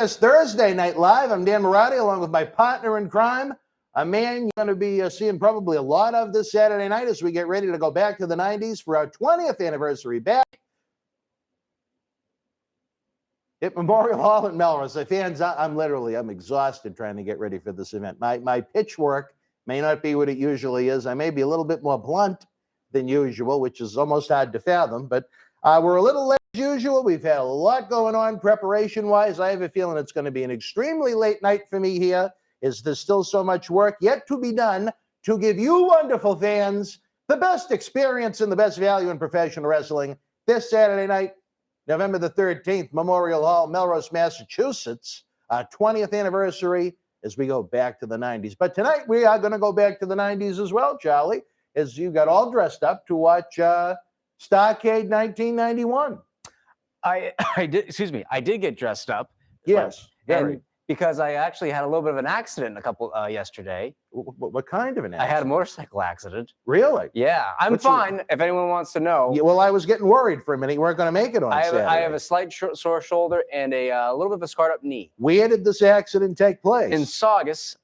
It's Thursday Night Live. I'm Dan Marati, along with my partner in crime, a man you're going to be seeing probably a lot of this Saturday night as we get ready to go back to the 90s for our 20th anniversary back at Memorial Hall in Melrose. The fans, I'm exhausted trying to get ready for this event. My pitch work may not be what it usually is. I may be a little bit more blunt than usual, which is almost hard to fathom, but we're a little late as usual. We've had a lot going on preparation-wise. I have a feeling it's going to be an extremely late night for me here, as there's still so much work yet to be done to give you wonderful fans the best experience and the best value in professional wrestling this Saturday night, November the 13th, Memorial Hall, Melrose, Massachusetts, our 20th anniversary as we go back to the 90s. But tonight we are going to go back to the 90s as well, Charlie, as you got all dressed up to watch Starrcade 1991. I did get dressed up. Yes, very. Because I actually had a little bit of an accident yesterday. What kind of an accident? I had a motorcycle accident. Really? Yeah, I'm fine. If anyone wants to know. Yeah, well, I was getting worried for a minute. You weren't going to make it on Saturday. I have a slight sore shoulder and a little bit of a scarred up knee. Where did this accident take place? In Saugus,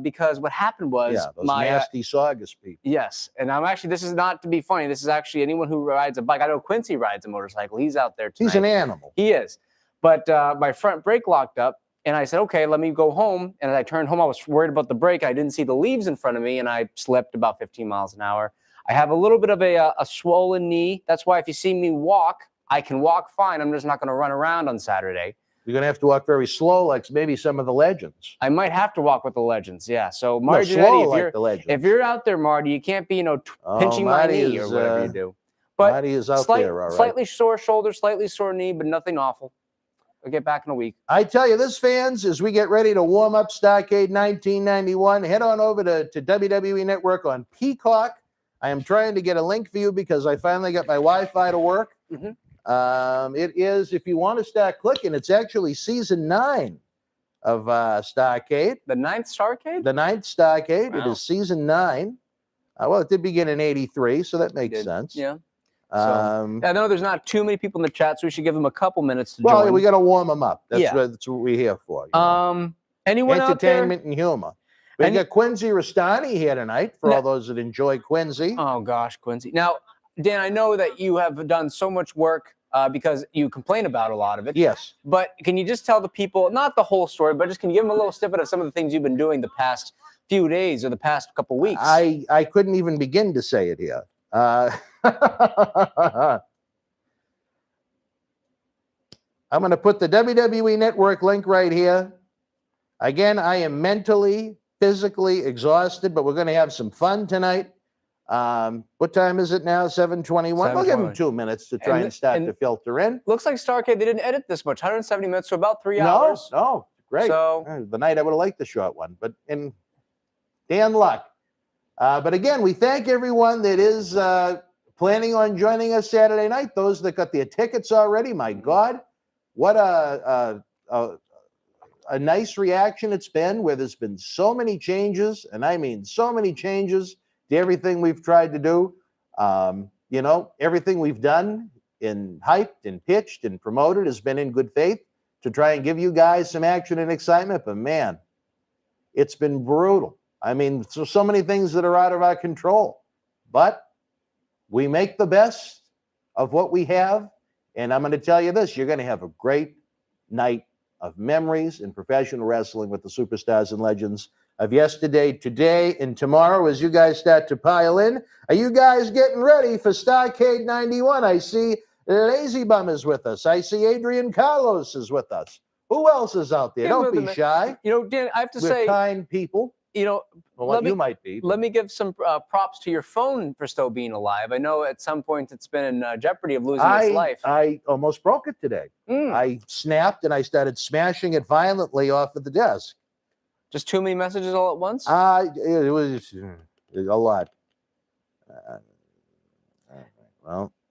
because what happened was those nasty Saugus people. Yes, and this is not to be funny. This is actually anyone who rides a bike. I know Quincy rides a motorcycle. He's out there tonight. He's an animal. He is. But my front brake locked up. And I said, okay, let me go home. And as I turned home, I was worried about the brake. I didn't see the leaves in front of me, and I slipped about 15 miles an hour. I have a little bit of a swollen knee. That's why if you see me walk, I can walk fine. I'm just not going to run around on Saturday. You're going to have to walk very slow, like maybe some of the legends. I might have to walk with the legends, yeah. So, Marty, if you're out there, Marty, you can't be, pinching my knee or whatever you do. But Marty is out there, all right. Slightly sore shoulder, slightly sore knee, but nothing awful. We'll get back in a week. I tell you this, fans, as we get ready to warm up Starrcade 1991, head on over to WWE Network on Peacock. I am trying to get a link for you because I finally got my Wi-Fi to work. Mm-hmm. It is, if you want to start clicking, it's actually season 9 of Starrcade. The 9th Starrcade? The 9th Starrcade. Wow. It is season 9. Well, it did begin in 83, so that makes sense. Yeah. So, I know there's not too many people in the chat, so we should give them a couple minutes to join. Well, we got to warm them up. That's what we're here for. Anyone out there? Entertainment and humor. We got Quincy Rastani here tonight for all those that enjoy Quincy. Oh, gosh, Quincy. Now, Dan, I know that you have done so much work because you complain about a lot of it. Yes. But can you just tell the people, not the whole story, but just can you give them a little snippet of some of the things you've been doing the past few days or the past couple weeks? I couldn't even begin to say it here. I'm going to put the WWE Network link right here. Again, I am mentally, physically exhausted, but we're going to have some fun tonight. What time is it now? 7:21. We'll give them 2 minutes to try and start to filter in. Looks like Starrcade, they didn't edit this much. 170 minutes, so about 3 hours. No, great. So, the night I would have liked the short one, but in Dan luck. But again, we thank everyone that is planning on joining us Saturday night. Those that got their tickets already, my God, what a nice reaction it's been, where there's been so many changes, and I mean so many changes to everything we've tried to do. Everything we've done and hyped and pitched and promoted has been in good faith to try and give you guys some action and excitement. But man, it's been brutal. I mean, so many things that are out of our control, but we make the best of what we have. And I'm going to tell you this, you're going to have a great night of memories in professional wrestling with the superstars and legends of yesterday, today, and tomorrow. As you guys start to pile in, are you guys getting ready for Starrcade 91? I see Lazy Bum is with us. I see Adrian Carlos is with us. Who else is out there? Don't be shy. Dan, I have to say, we're kind people. You might be. Let me give some props to your phone for still being alive. I know at some point it's been in jeopardy of losing its life. I almost broke it today. I snapped and I started smashing it violently off of the desk. Just too many messages all at once? It was a lot.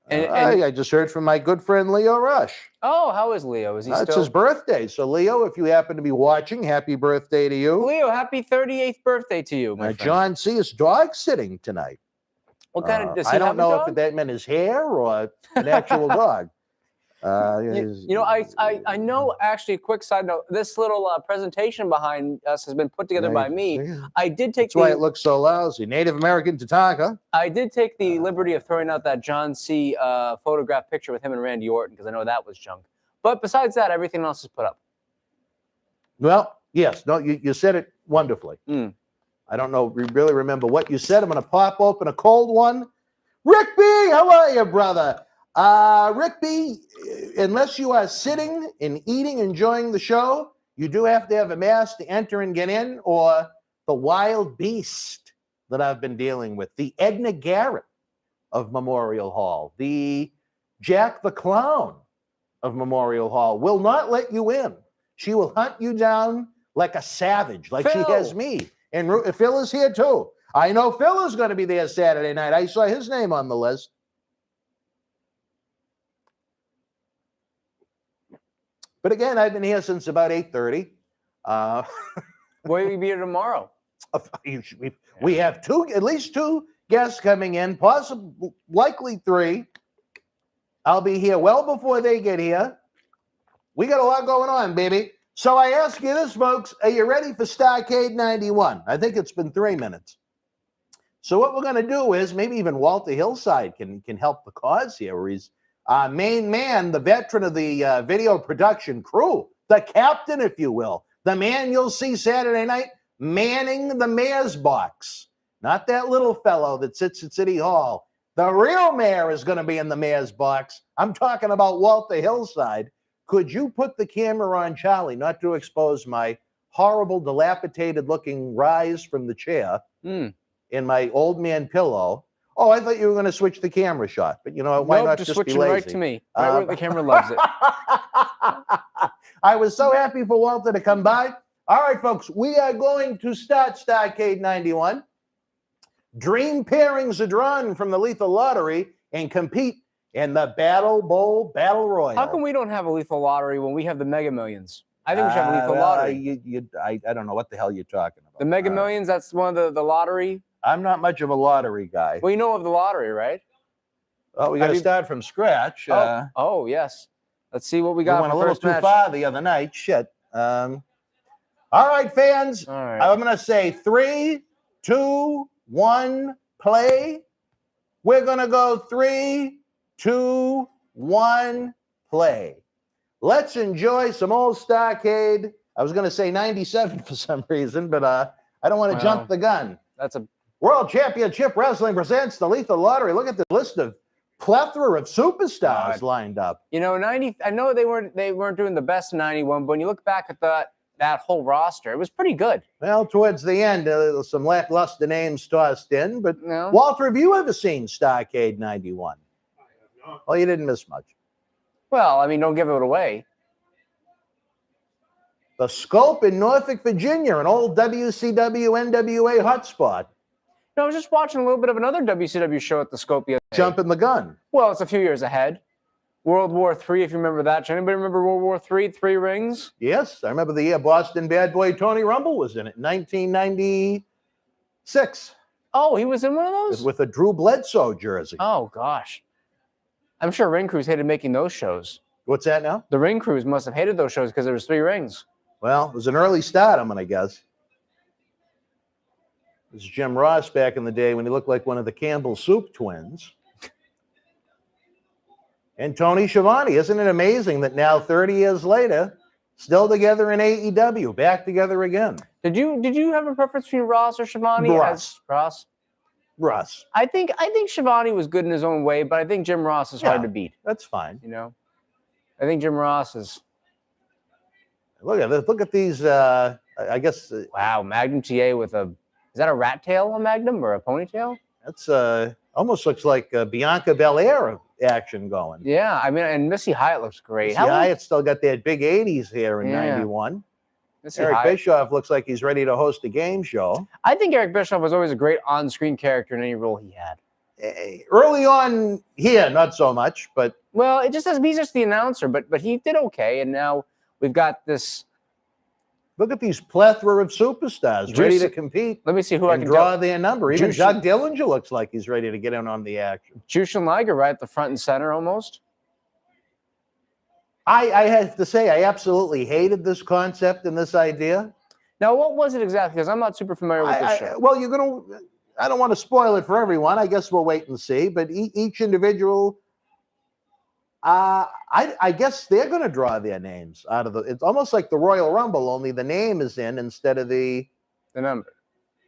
I just heard from my good friend Leo Rush. Oh, how is Leo? Is he still? It's his birthday. So, Leo, if you happen to be watching, happy birthday to you. Leo, happy 38th birthday to you, my friend. John C. is dog sitting tonight. What kind of? Does he I don't have know a dog? if that meant his hair or an actual dog. You know, I know, actually, a quick side note, this little presentation behind us has been put together by me. I did take That's why it looks so lousy. Native American Tatanka. I did take the liberty of throwing out that John C. Photograph picture with him and Randy Orton because I know that was junk. But besides that, everything else is put up. Well, yes. No, you said it wonderfully. I don't know, really remember what you said. I'm going to pop open a cold one. Rick B, how are you, brother? Rick B, unless you are sitting and eating, enjoying the show, you do have to have a mask to enter and get in, or the wild beast that I've been dealing with, the Edna Garrett of Memorial Hall, the Jack the Clown of Memorial Hall, will not let you in. She will hunt you down like a savage, like Phil. She has me. And Phil is here too. I know Phil is going to be there Saturday night. I saw his name on the list. But again, I've been here since about 8:30. Will you be here tomorrow? We have at least two guests coming in, possibly, likely three. I'll be here well before they get here. We got a lot going on, baby. So I ask you this, folks. Are you ready for Starrcade 91? I think it's been 3 minutes. So what we're going to do is maybe even Walter Hillside can help the cause here, where he's main man, the veteran of the video production crew, the captain, if you will, the man you'll see Saturday night manning the mayor's box. Not that little fellow that sits at City Hall. The real mayor is going to be in the mayor's box. I'm talking about Walter Hillside. Could you put the camera on Charlie, not to expose my horrible, dilapidated-looking rise from the chair in my old man pillow? Oh, I thought you were going to switch the camera shot, but you know, why not just switch be it lazy? right to me. Right where the camera loves it. I was so happy for Walter to come by. All right, folks, we are going to start Starrcade 91. Dream pairings are drawn from the Lethal Lottery and compete in the Battle Bowl Battle Royal. How come we don't have a Lethal Lottery when we have the Mega Millions? I think we should have a Lethal Lottery. I don't know what the hell you're talking about. The Mega Millions, that's one of the lottery. I'm not much of a lottery guy. Well, you know of the lottery, right? Well, we got to start from scratch. Oh, yes. Let's see what we got. We went a little too far the other night. Shit. All right, fans. All right. I'm going to say 3, 2, 1, play. We're going to go 3, 2, 1, play. Let's enjoy some old Starrcade. I was going to say 97 for some reason, but I don't want to jump the gun. That's a World Championship Wrestling presents the Lethal Lottery. Look at the list of plethora of superstars lined up. You know, 90. I know they weren't doing the best in 91, but when you look back at that whole roster, it was pretty good. Well, towards the end, some lackluster names tossed in. But Walter, have you ever seen Starrcade 91? I have not. Well, you didn't miss much. Well, I mean, don't give it away. The Scope in Norfolk, Virginia, an old WCW NWA hotspot. No, I was just watching a little bit of another WCW show at the Scope the other day. Jumping the gun. Well, it's a few years ahead. World War III, if you remember that. Anybody remember World War III, 3 rings? Yes, I remember the year Boston bad boy Tony Rumble was in it, 1996. Oh, he was in one of those? With a Drew Bledsoe jersey. Oh, gosh. I'm sure Ring Crews hated making those shows. What's that now? The Ring Crews must have hated those shows because there was 3 rings. Well, it was an early start, I'm going to guess. It was Jim Ross back in the day when he looked like one of the Campbell Soup twins. And Tony Schiavone. Isn't it amazing that now, 30 years later, still together in AEW, back together again? Did you have a preference between Ross or Schiavone? Ross. Ross. I think Schiavone was good in his own way, but I think Jim Ross is hard to beat. That's fine. You know, I think Jim Ross is. Look at these. I guess. Wow, Magnum TA with a. Is that a rat tail on Magnum or a ponytail? That's almost looks like Bianca Belair action going. Yeah, I mean, and Missy Hyatt looks great. Missy Hyatt still got that big 80s hair in 91. Eric Bischoff looks like he's ready to host a game show. I think Eric Bischoff was always a great on-screen character in any role he had. Early on here, not so much, but... Well, it just he's just the announcer, but he did okay, and now we've got this... Look at these plethora of superstars ready to compete. Let me see who I can draw their number. Even Doug Dillinger looks like he's ready to get in on the action. Jushin Liger right at the front and center almost. I have to say, I absolutely hated this concept and this idea. Now, what was it exactly? Because I'm not super familiar with this show. Well, I don't want to spoil it for everyone. I guess we'll wait and see. But each individual, I guess they're going to draw their names out of the. It's almost like the Royal Rumble, only the name is in instead of the number.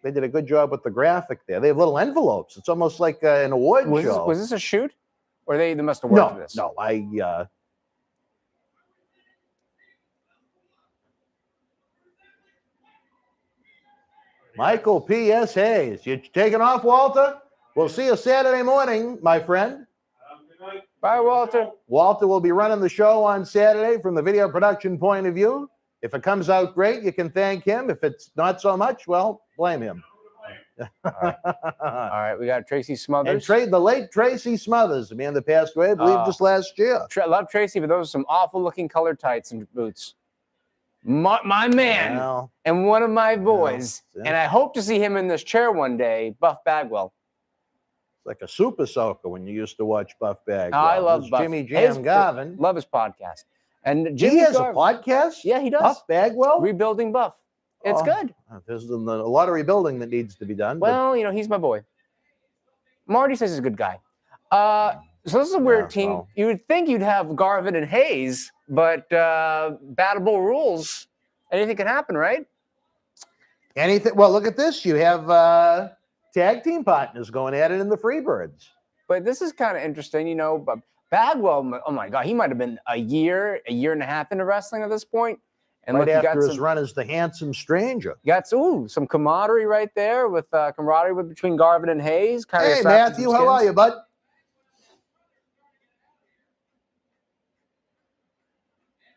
They did a good job with the graphic there. They have little envelopes. It's almost like an award show. Was this a shoot, or they must have worked for this? No, Michael P.S. Hayes. You taking off, Walter? We'll see you Saturday morning, my friend. Bye, Walter. Walter will be running the show on Saturday from the video production point of view. If it comes out great, you can thank him. If it's not so much, well, blame him. All right. We got Tracy Smothers. And the late Tracy Smothers, the man that passed away, I believe, just last year. Love Tracy, but those are some awful-looking colored tights and boots. My man, well, and one of my boys, and I hope to see him in this chair one day, Buff Bagwell. It's like a super soaker when you used to watch Buff Bagwell. I love Buff. Jimmy Jam Garvin. Love his podcast. And Jimmy he has a podcast? Yeah, he does. Buff Bagwell? Rebuilding Buff. It's good. There's a lot of rebuilding that needs to be done. Well, he's my boy. Marty says he's a good guy. So this is a weird team. Well, you would think you'd have Garvin and Hayes, but battable rules. Anything can happen, right? Anything. Well, look at this. You have tag team partners going at it in the Freebirds. But this is kind of interesting, But Bagwell, oh my God, he might have been a year and a half into wrestling at this point. And right after his run as the Handsome Stranger. You got some camaraderie right there with between Garvin and Hayes. Hey, Matthew, how are you, bud?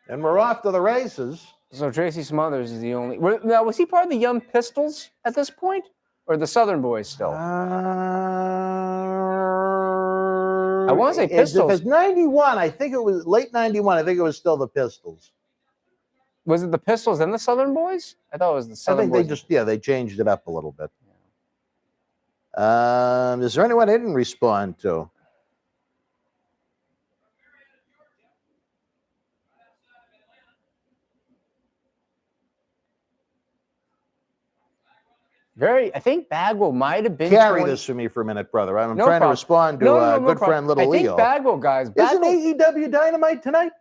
And we're off to the races. So Tracy Smothers is the only. Now, was he part of the Young Pistols at this point, or the Southern Boys still? I want to say Pistols. If it's 91, I think it was late 91. I think it was still the Pistols. Was it the Pistols and the Southern Boys? I thought it was the Southern Boys. I think they changed it up a little bit. Is there anyone I didn't respond to? I think Bagwell might have been. Carry this for me for a minute, brother. I'm trying to respond to good friend Little Leo. I think Bagwell, guys. Isn't AEW Dynamite tonight?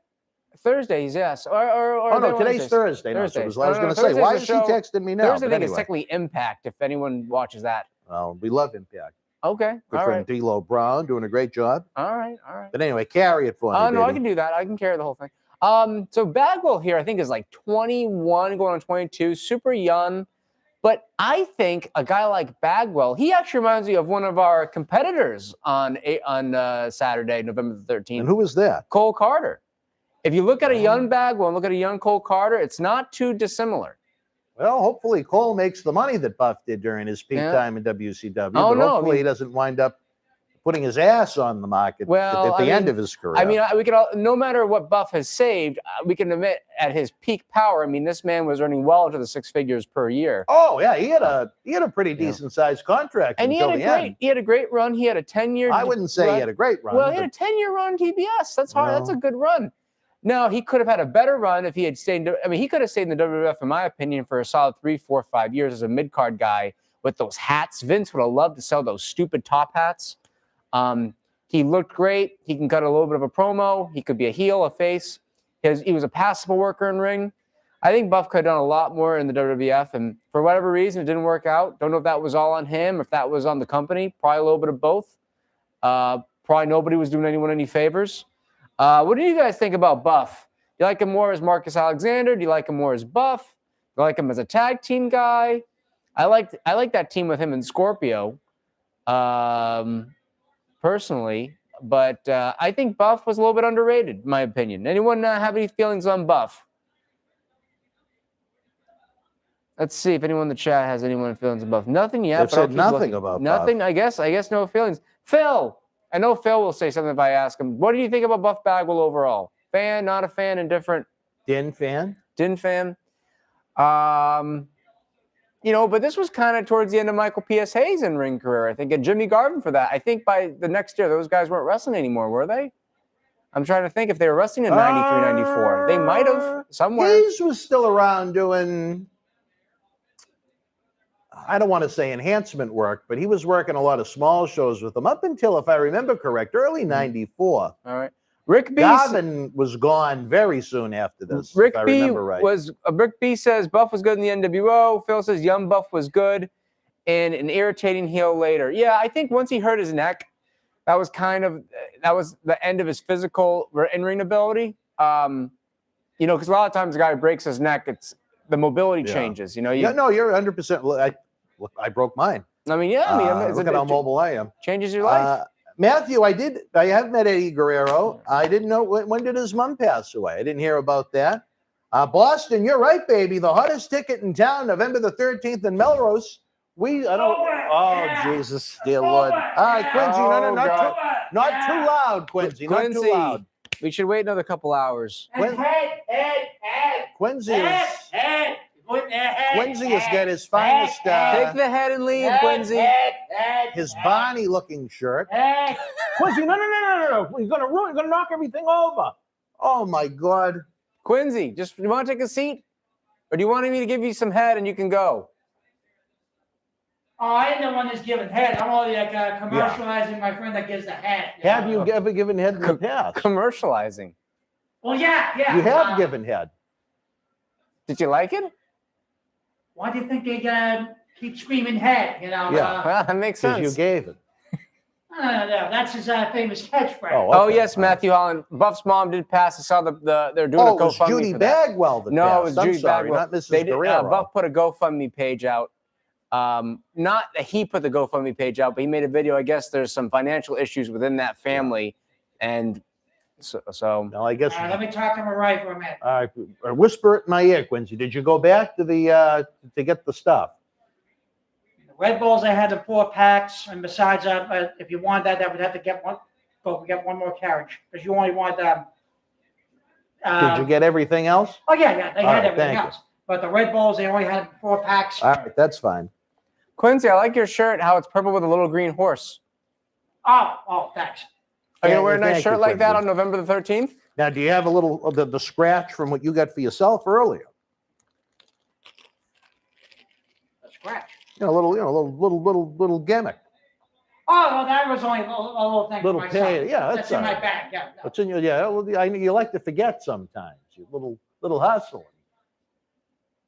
Thursdays, yes. No, today's Thursday. No, so I was going to say, why is she texting me now? Thursday, I think it's technically Impact, if anyone watches that. Well, we love Impact. Okay, good friend D'Lo Brown doing a great job. All right. But anyway, carry it for me. No, I can do that. I can carry the whole thing. So Bagwell here, I think, is like 21, going on 22, super young. But I think a guy like Bagwell, he actually reminds me of one of our competitors on Saturday, November the 13th. And who was that? Cole Carter. If you look at a young Bagwell and look at a young Cole Carter, it's not too dissimilar. Well, hopefully Cole makes the money that Buff did during his peak time in WCW. Oh, but hopefully he doesn't wind up putting his ass on the market at the end of his career. I mean, we could no matter what Buff has saved, we can admit at his peak power. I mean, this man was earning well into the 6 figures per year. Oh yeah, he had a pretty decent sized contract. And he had a great run. He had a 10-year. I wouldn't say he had a great run. Well, he had a 10-year run TBS. That's hard. That's a good run. Now, he could have had a better run if he had stayed. He could have stayed in the WWF, in my opinion, for a solid 3, 4, 5 years as a mid-card guy with those hats. Vince would have loved to sell those stupid top hats. He looked great. He can cut a little bit of a promo. He could be a heel, a face. He was a passable worker in ring. I think Buff could have done a lot more in the WWF, and for whatever reason, it didn't work out. Don't know if that was all on him or if that was on the company. Probably a little bit of both. Probably nobody was doing anyone any favors. What do you guys think about Buff? Do you like him more as Marcus Alexander? Do you like him more as Buff? Do you like him as a tag team guy? I like that team with him and Scorpio, personally. But I think Buff was a little bit underrated, in my opinion. Anyone have any feelings on Buff? Let's see if anyone in the chat has anyone feelings about Buff. Nothing yet. They've said nothing about nothing. Buff. I guess no feelings. Phil. I know Phil will say something if I ask him. What do you think about Buff Bagwell overall? Fan, not a fan, indifferent? Din fan. But this was kind of towards the end of Michael P.S. Hayes' in-ring career, I think, and Jimmy Garvin for that. I think by the next year, those guys weren't wrestling anymore, were they? I'm trying to think if they were wrestling in 93, 94. They might have somewhere. Hayes was still around doing, I don't want to say enhancement work, but he was working a lot of small shows with them up until, if I remember correct, early 94. All right. Rick B. Garvin was gone very soon after this, Rick if I B remember right. Rick B says Buff was good in the NWO. Phil says Young Buff was good and an irritating heel later. Yeah, I think once he hurt his neck, that was the end of his physical in-ring ability. You know, because a lot of times the guy breaks his neck, it's the mobility changes. You know, no, you're 100%. I broke mine. I mean, Look at how mobile I am. Changes your life. Matthew, I have met Eddie Guerrero. I didn't know when did his mom pass away. I didn't hear about that. Boston, you're right, baby. The hottest ticket in town, November the 13th in Melrose. Jesus, dear Lord. All right, Quincy, not too loud, Quincy. Not too loud. We should wait another couple hours. Quincy has got his finest. Take the head and leave, Quincy. His Barney-looking shirt. Quincy, no. You're gonna knock everything over. Oh my God. Quincy, you want to take a seat? Or do you want me to give you some head and you can go? Oh, I ain't the one that's giving head. I'm only like commercializing my friend that gives the head. Have you ever given head in the past? Commercializing. Well, yeah. You have given head. Did you like it? Why do you think they keep screaming head? You know. Yeah. Well, that makes sense. Because you gave it. No. That's his famous catchphrase. Oh, yes, Matthew Holland. Buff's mom did pass. I saw they're doing a GoFundMe. It was Judy for that. Bagwell that No, passed. it was I'm Judy sorry, Bagwell. not Mrs. Guerrero. Buff put a GoFundMe page out. Not that he put the GoFundMe page out, but he made a video. I guess there's some financial issues within that family, and so. No, I guess. Let me talk to my right for a minute. All right, whisper it in my ear, Quincy. Did you go back to the to get the stuff? The Red Bulls, I had the 4 packs, and besides, if you want that would have to get one. Go get one more carriage because you only want. Did you get everything else? Oh yeah, they had everything thank else. But the Red Bulls, they only had 4 packs. All right, that's fine. Quincy, I like your shirt. How it's purple with a little green horse. Oh, thanks. Are you gonna wear a nice Thank shirt you, like that Quincy. on November the 13th? Now, do you have a little of the scratch from what you got for yourself earlier? A scratch. Little gimmick. Oh, well, that was only a little thing. Little for myself. pay. Yeah, that's all in my right. bag. Yeah. What's in your? Yeah, well, I know you like to forget sometimes. You little hustling.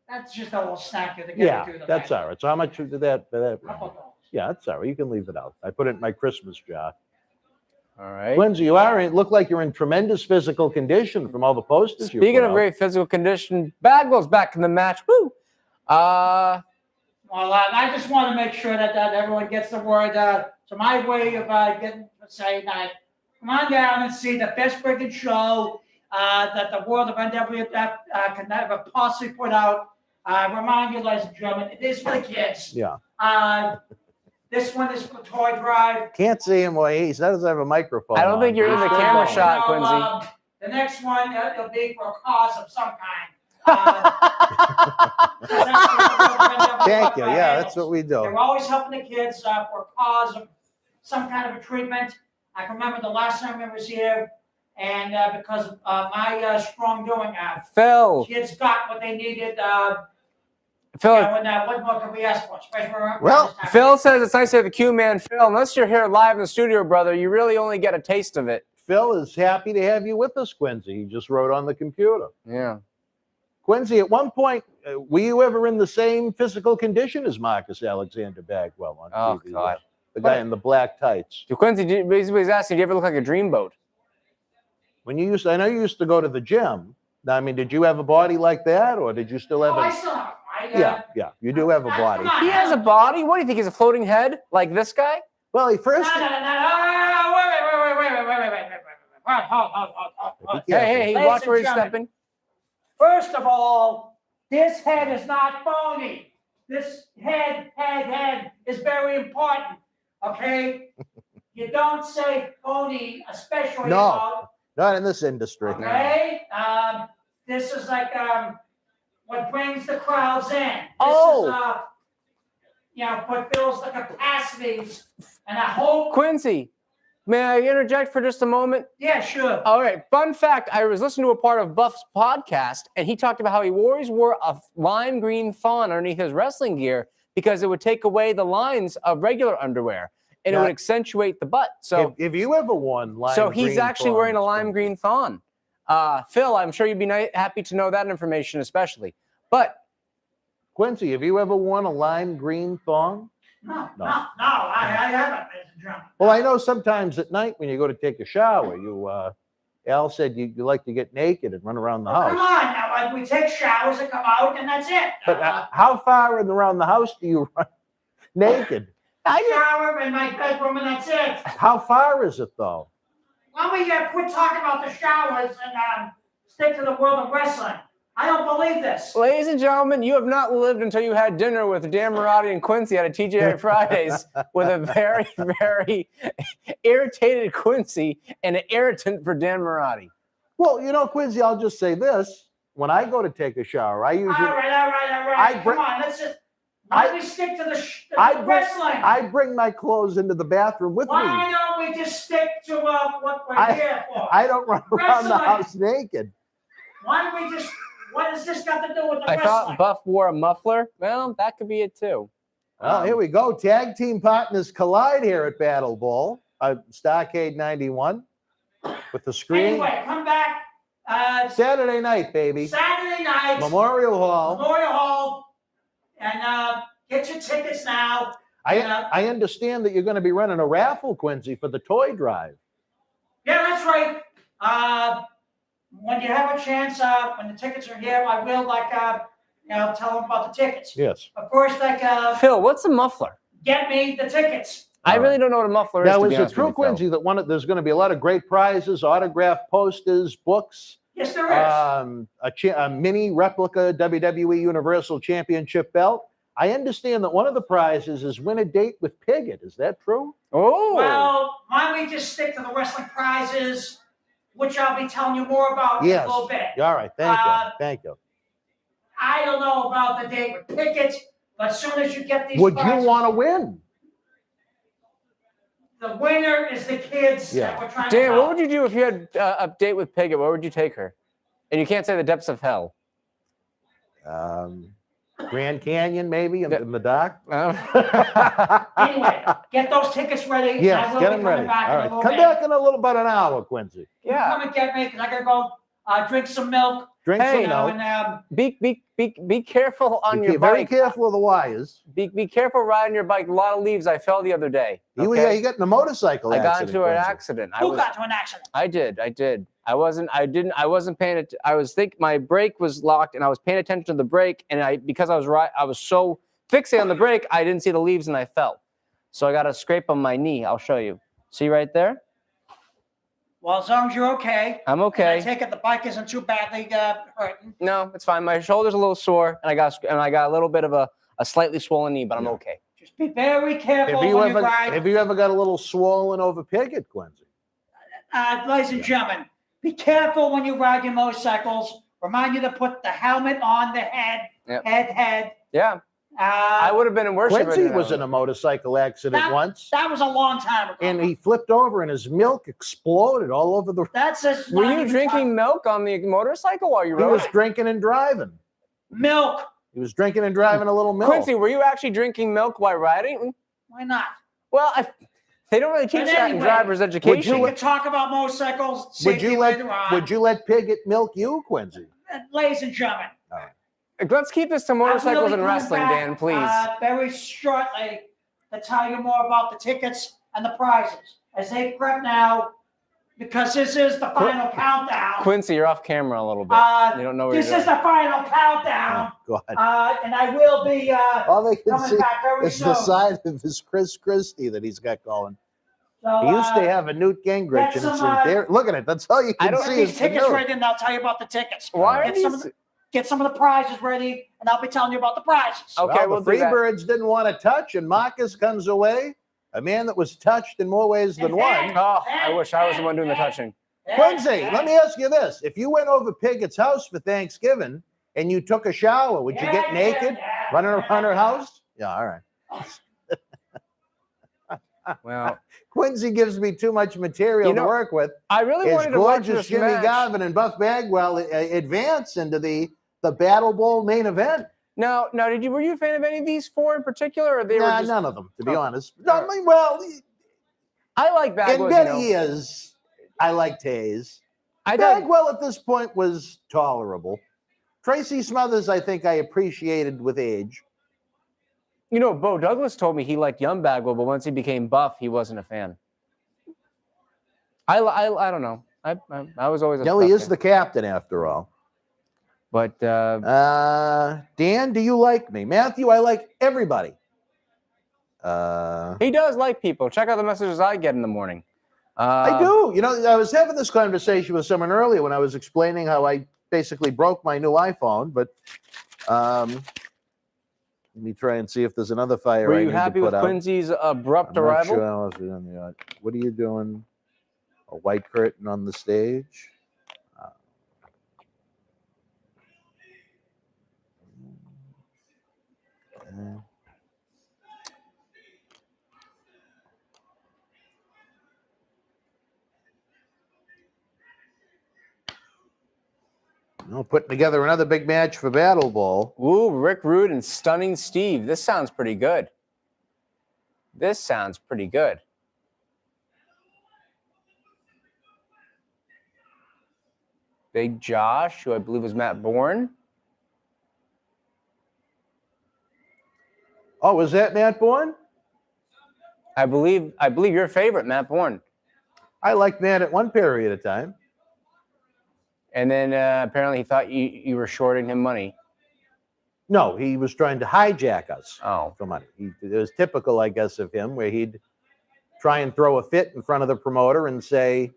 That's just a little snack to get Yeah, through the that's bag. all right. So how much did that? $2. Yeah, that's all right. You can leave it out. I put it in my Christmas jar. All right. Quincy, look like you're in tremendous physical condition from all the posters. Speaking of great physical condition, Bagwell's back in the match. Woo! Well, I just want to make sure that everyone gets the word. So my way of saying that, come on down and see the best freaking show that the world of NWF can never possibly put out. Remind you, ladies and gentlemen, it is for the kids. Yeah. This one is for Toy Drive. Can't see him. Well, he doesn't have a microphone. I don't think you're in the camera shot, Quincy. The next one, it'll be for a cause of some kind. Thank you. Yeah, that's what we do. They're always helping the kids for a cause of some kind of a treatment. I can remember the last time I was here, and because of my strong doing, Phil. kids got what they needed. Phil, what more can we ask for? Phil says it's nice to have the Q man. Phil, unless you're here live in the studio, brother, you really only get a taste of it. Phil is happy to have you with us, Quincy. He just wrote on the computer. Yeah. Quincy, at one point, were you ever in the same physical condition as Marcus Alexander Bagwell on TV? Oh, God. The guy in the black tights. So Quincy, basically he's asking, do you ever look like a dreamboat? When you I know you used to go to the gym. Now, I mean, did you have a body like that, or did you still have I a? still have. Yeah, you do have a body. He has a body? What do you think? He's a floating head like this guy? Well, he first. No. Wait. Hey, Ladies watch where and he's gentlemen, stepping. First of all, this head is not phony. This head is very important. Okay? You don't say phony, especially No. Not in this industry. okay? This is like what brings the crowds in. This is what fills the capacity. And I hope Quincy, May I interject for just a moment? Yeah, sure. All right. Fun fact, I was listening to a part of Buff's podcast, and he talked about how he always wore a lime green thong underneath his wrestling gear because it would take away the lines of regular underwear, and it would accentuate the butt. So if you ever worn lime so he's green actually wearing a thongs, lime green thong. Phil, I'm sure you'd be happy to know that information especially. But Quincy, have you ever worn a lime green thong? No, I haven't, ladies and gentlemen. Well, I know sometimes at night when you go to take a shower, Al said you like to get naked and run around the Well, come house. on now, like we take showers and come out and that's it. But how far around the house do you run naked? Shower in my bedroom and that's it. How far is it though? Why don't we quit talking about the showers and stick to the world of wrestling? I don't believe this. ladies and gentlemen, you have not lived until you had dinner with Dan Marati and Quincy at a TGI Fridays with a very, very irritated Quincy and an irritant for Dan Marati. Well, Quincy, I'll just say this. When I go to take a shower, I usually All right. Come on, let's just. Why don't we stick to the wrestling? I bring my clothes into the bathroom with Why me. don't we just stick to what we're here for? I don't run around the Wrestling. house naked. Why don't we just? What does this got to do with the I wrestling? thought Buff wore a muffler. Well, that could be it too. Well, here we go. Tag team partners collide here at Battle Bowl. Starrcade 91 with the screen. Anyway, come back. Saturday night, baby. Saturday night. Memorial Hall. Memorial Hall. And get your tickets now. I understand that you're going to be running a raffle, Quincy, for the toy drive. Yeah, that's right. When you have a chance, when the tickets are here, I will tell them about the tickets. Yes. Of course, Phil, what's a muffler? get me the tickets. I really don't know what a muffler is. Now, to is be it honest with true, you, Phil. Quincy, that there's going to be a lot of great prizes, autographed posters, books, Yes, there is. a mini replica WWE Universal Championship belt? I understand that one of the prizes is win a date with Piggott. Is that true? Oh. Well, why don't we just stick to the wrestling prizes, which I'll be telling you more about Yes. in a little bit. All right. Thank you. I don't know about the date with Pickett, but as soon as you get these Would prizes, you want to win? the winner is the kids Yeah. that we're trying to Dan, help. what would you do if you had a date with Piggott? Where would you take her? And you can't say the depths of hell. Grand Canyon, maybe, in the dark? Anyway, get those tickets ready. Yes, I will get be them coming ready. back All in a right. little Come bit. back in about an hour, Quincy. Yeah. Come and get me because I gotta go drink some milk. Drink Hey, some milk. And Be careful on your Very bike. careful of the wires. Be careful riding your bike. A lot of leaves. I fell the other day. You got in a motorcycle I got accident. into an Quincy. accident. who got to an accident? I did. I wasn't paying it. My brake was locked and I was paying attention to the brake. And because I was so fixated on the brake, I didn't see the leaves and I fell. So I got a scrape on my knee. I'll show you. See right there? Well, as long as you're okay. I'm And I okay. take it the bike isn't too badly hurting. No, it's fine. My shoulder's a little sore and I got a little bit of a slightly swollen knee, but I'm okay. Just be very careful Have you when you ever ride. have you ever got a little swollen over Piggott, Quincy? Ladies and gentlemen, be careful when you ride your motorcycles. Remind you to put the helmet on the head. Yep. Head. Yeah. I would have been in worship. Quincy was in a motorcycle accident once, That was a long time ago. and he flipped over, and his milk exploded all over the. That's just Were not you even drinking milk on the motorcycle while you He rode? was drinking and driving. milk? He was drinking and driving a little milk. Quincy, were you actually drinking milk while riding? Why not? Well, they don't really teach But that in anyway, driver's education. We can talk about motorcycles. Would safety you let later on. Would you let Piggott milk you, Quincy? Ladies and gentlemen, Let's keep this to I will motorcycles be and coming wrestling, back, Dan, please. Very shortly to tell you more about the tickets and the prizes as they prep now, because this is the final countdown. Quincy, you're off camera a little bit. You don't know where This you're is the final countdown, Oh, God. and I will be All they can coming see back very is soon. the side of his Chris Christie that he's got going. So, He used to have a Newt Gingrich, get and it's some, in there. Look at it. That's all you I can don't- see. get these Is the tickets Newt. ready, and I'll tell you about the tickets. Why are Get some these? Get some of the prizes ready, and I'll be telling you about the prizes. Okay, Well, we'll the do that. Freebirds didn't want to touch, and Marcus comes away, a man that was touched in more ways than one. Oh, I wish I was the one doing the touching. Quincy, let me ask you this. If you went over Piggott's house for Thanksgiving and you took a shower, would you get naked running around her house? Yeah, all right. Well, Quincy gives me too much material You know, to work with. I really Is wanted to watch gorgeous this Jimmy match. Garvin and Buff Bagwell advance into the Battle Bowl main event. Now, were you a fan of any of these four in particular, or they were just? None of them, to be Okay. honest. No, All right. well, I like Bagwell. in better years, I liked Hayes. I thought, Bagwell at this point was tolerable. Tracy Smothers, I think I appreciated with age. Bo Douglas told me he liked young Bagwell, but once he became buff, he wasn't a fan. I don't know. I was always a No, he Buff is fan. the captain after all. But Dan, do you like me? Matthew, I like everybody. he does like people. Check out the messages I get in the morning. I do. I was having this conversation with someone earlier when I was explaining how I basically broke my new iPhone. But let me try and see if there's another fire. Were I you need happy to with put out. Quincy's abrupt I'm not arrival? sure how else is on the what are you doing? A white curtain on the stage? Putting together another big match for Battle Bowl. Ooh, Rick Rude and Stunning Steve. This sounds pretty good. Big Josh, who I believe was Matt Bourne. Oh, was that Matt Bourne? I believe your favorite, Matt Bourne. I liked Matt at one period of time. And then apparently he thought you were shorting him money. No, he was trying to hijack us Oh. for money. It was typical, I guess, of him, where he'd try and throw a fit in front of the promoter and say,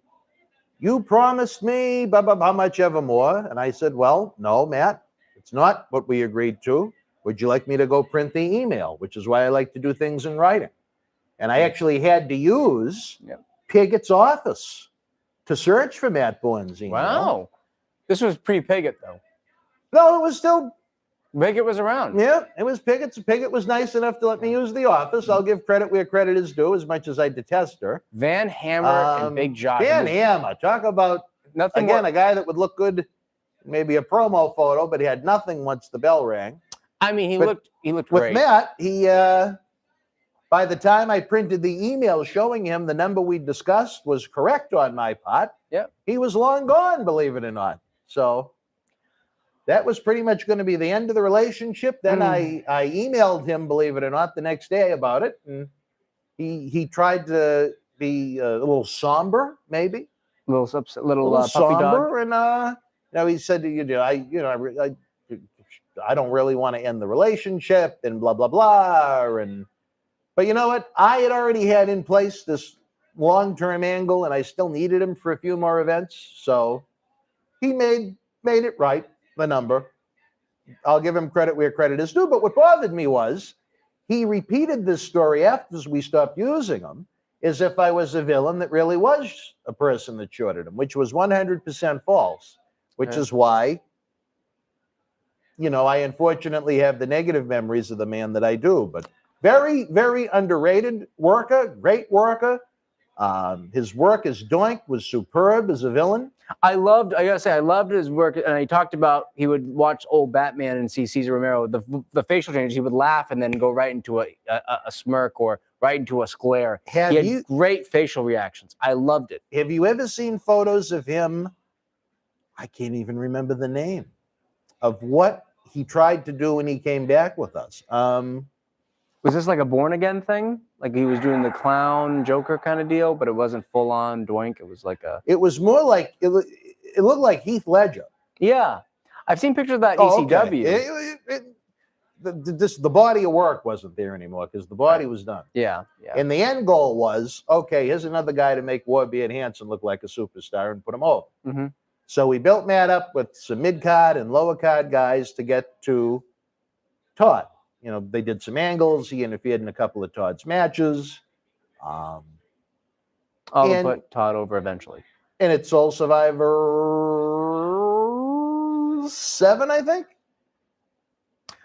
"You promised me how much ever more." And I said, "Well, no, Matt, it's not what we agreed to. Would you like me to go print the email?" Which is why I like to do things in writing. And I actually had to use Pigot's office to search for Matt Bourne's email. Wow. This was pre-Pigot, though. No, it was still... Pigot was around. Yeah, it was Pigot's. Pigot was nice enough to let me use the office. I'll give credit where credit is due, as much as I detest her. Van Hammer and Big Josh. Van Hammer, talk about, nothing again, more. a guy that would look good, maybe a promo photo, but he had nothing once the bell rang. I mean, he But looked with great. Matt, he by the time I printed the email showing him the number we discussed was correct on my part, he was long gone, believe it or not. So that was pretty much going to be the end of the relationship. Then I emailed him, believe it or not, the next day about it, and he tried to be a little somber, maybe a little puppy somber, dog. And he said, I don't really want to end the relationship, and blah blah blah, but you know what? I had already had in place this long-term angle, and I still needed him for a few more events, so he made it right. The number. I'll give him credit where credit is due. But what bothered me was he repeated this story after we stopped using him as if I was a villain that really was a person that shorted him, which was 100% false, which is why, I unfortunately have the negative memories of the man that I do. But very, very underrated worker, great worker. His work as Doink was superb as a villain. I gotta say, I loved his work. And he talked about he would watch old Batman and see Cesar Romero, the facial changes. He would laugh and then go right into a smirk or right into a glare. He had great facial reactions. I loved it. Have you ever seen photos of him? I can't even remember the name of what he tried to do when he came back with us. Was this like a born again thing? Like he was doing the clown Joker kind of deal, but it wasn't full on Doink. It was like it was more like it looked like Heath Ledger. Yeah, I've seen pictures of that ECW. Okay. The body of work wasn't there anymore because the body was done. Yeah. And the end goal was, okay, here's another guy to make Warbeard Hanson look like a superstar and put him over. Mm-hmm. So we built Matt up with some mid-card and lower-card guys to get to Todd. They did some angles. He interfered in a couple of Todd's matches. I'll put Todd over eventually. And it's Soul Survivor 7, I think.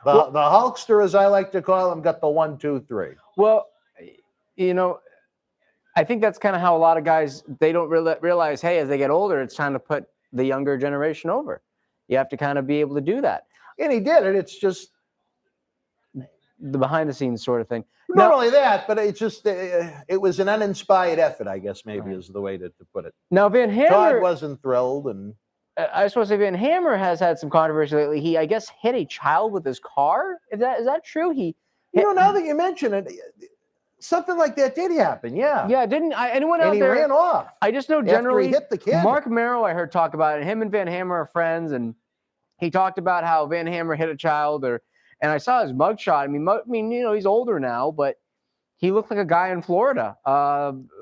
The Hulkster, as I like to call him, got the 1, 2, 3. Well, I think that's kind of how a lot of guys, they don't realize, hey, as they get older, it's time to put the younger generation over. You have to kind of be able to do that. And he did it. It's just The behind the scenes sort of thing. not only that, but it's just it was an uninspired effort, I guess, maybe Right. is the way to put it. Now, Van Hammer. Todd wasn't thrilled, and I just want to say Van Hammer has had some controversy lately. He, I guess, hit a child with his car. Is that true? you know, now that you mention it, something like that did happen. Yeah. Yeah, anyone And out he there? ran off I just know after generally he hit the kid. Mark Merrow, I heard talk about it. Him and Van Hammer are friends, and he talked about how Van Hammer hit a child, and I saw his mugshot. I mean, you know, he's older now, but he looked like a guy in Florida.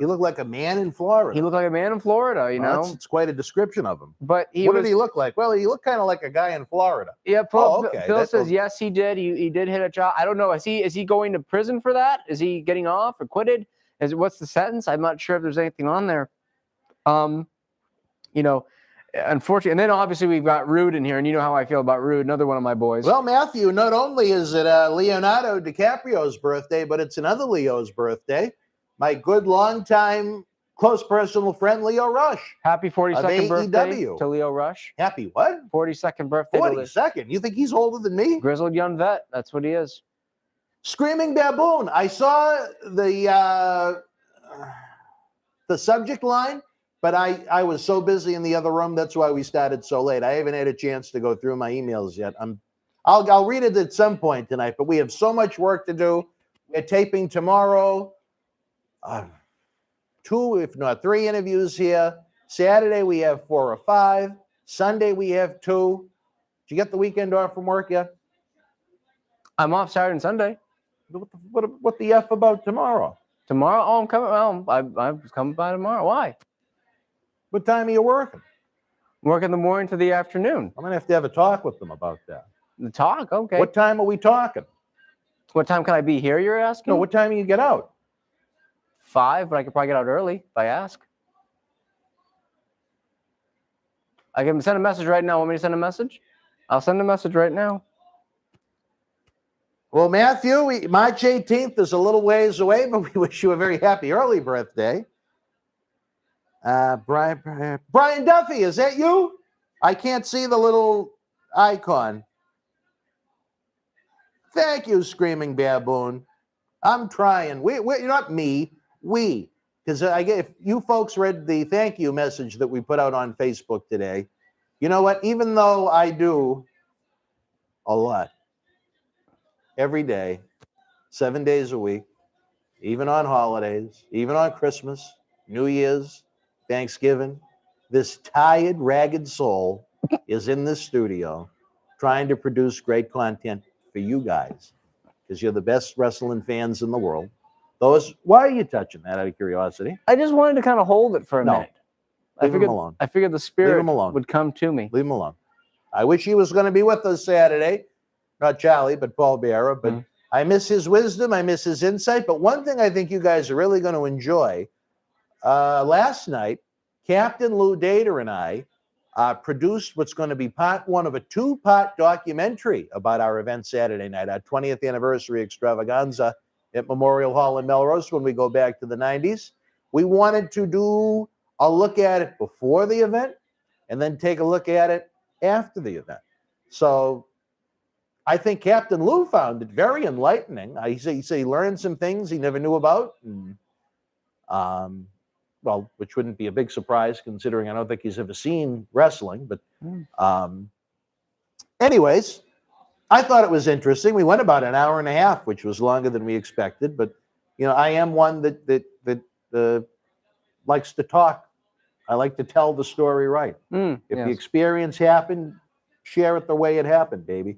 He looked like a man in Florida. He looked like a man in Florida, you know. It's quite a description of him. But What did he look like? Well, he looked kind of like a guy in Florida. Yeah, Oh, okay. Phil That's says a- yes, he did. He did hit a child. I don't know. Is he going to prison for that? Is he getting off, acquitted? What's the sentence? I'm not sure if there's anything on there. You know, unfortunately, and then obviously we've got Rude in here, and you know how I feel about Rude, another one of my boys. Well, Matthew, not only is it Leonardo DiCaprio's birthday, but it's another Leo's birthday. My good longtime close personal friend, Leo Rush. Happy 42nd birthday AEW. to Leo Rush. Happy what? 42nd birthday to 42nd. You think he's older than me? grizzled young vet. That's what he is. Screaming Baboon. I saw the subject line, but I was so busy in the other room. That's why we started so late. I haven't had a chance to go through my emails yet. I'll read it at some point tonight, but we have so much work to do. We're taping tomorrow. 2, if not 3 interviews here. Saturday we have 4 or 5. Sunday we have 2. Did you get the weekend off from work yet? I'm off Saturday and Sunday. What the F about tomorrow? Tomorrow? Oh, I'm coming. Well, I was coming by tomorrow. Why? What time are you working? Work in the morning to the afternoon. I'm going to have a talk with them about that. The talk? Okay. What time are we talking? What time can I be here, you're asking? No, what time do you get out? 5, but I could probably get out early if I ask. I can send a message right now. Want me to send a message? I'll send a message right now. Well, Matthew, March 18th is a little ways away, but we wish you a very happy early birthday. Brian Duffy, is that you? I can't see the little icon. Thank you, Screaming Baboon. I'm trying. We not me. We, because if you folks read the thank you message that we put out on Facebook today, you know what? Even though I do a lot every day, 7 days a week, even on holidays, even on Christmas, New Year's, Thanksgiving, this tired, ragged soul is in this studio trying to produce great content for you guys because you're the best wrestling fans in the world. Why are you touching that out of curiosity? I just wanted to kind of hold it for a minute. Leave him alone. I figured the spirit Leave him alone. would come to me. Leave him alone. I wish he was going to be with us Saturday. Not Charlie, but Paul Bearer. But I miss his wisdom. I miss his insight. But one thing I think you guys are really going to enjoy, last night, Captain Lou Dater and I produced what's going to be part 1 of a 2-part documentary about our event Saturday night, our 20th anniversary extravaganza at Memorial Hall in Melrose when we go back to the 90s. We wanted to do a look at it before the event and then take a look at it after the event. So I think Captain Lou found it very enlightening. He said he learned some things he never knew about. And, well, which wouldn't be a big surprise considering I don't think he's ever seen wrestling. But anyways, I thought it was interesting. We went about an hour and a half, which was longer than we expected. But, you know, I am one that likes to talk. I like to tell the story right. If the experience happened, share it the way it happened, baby.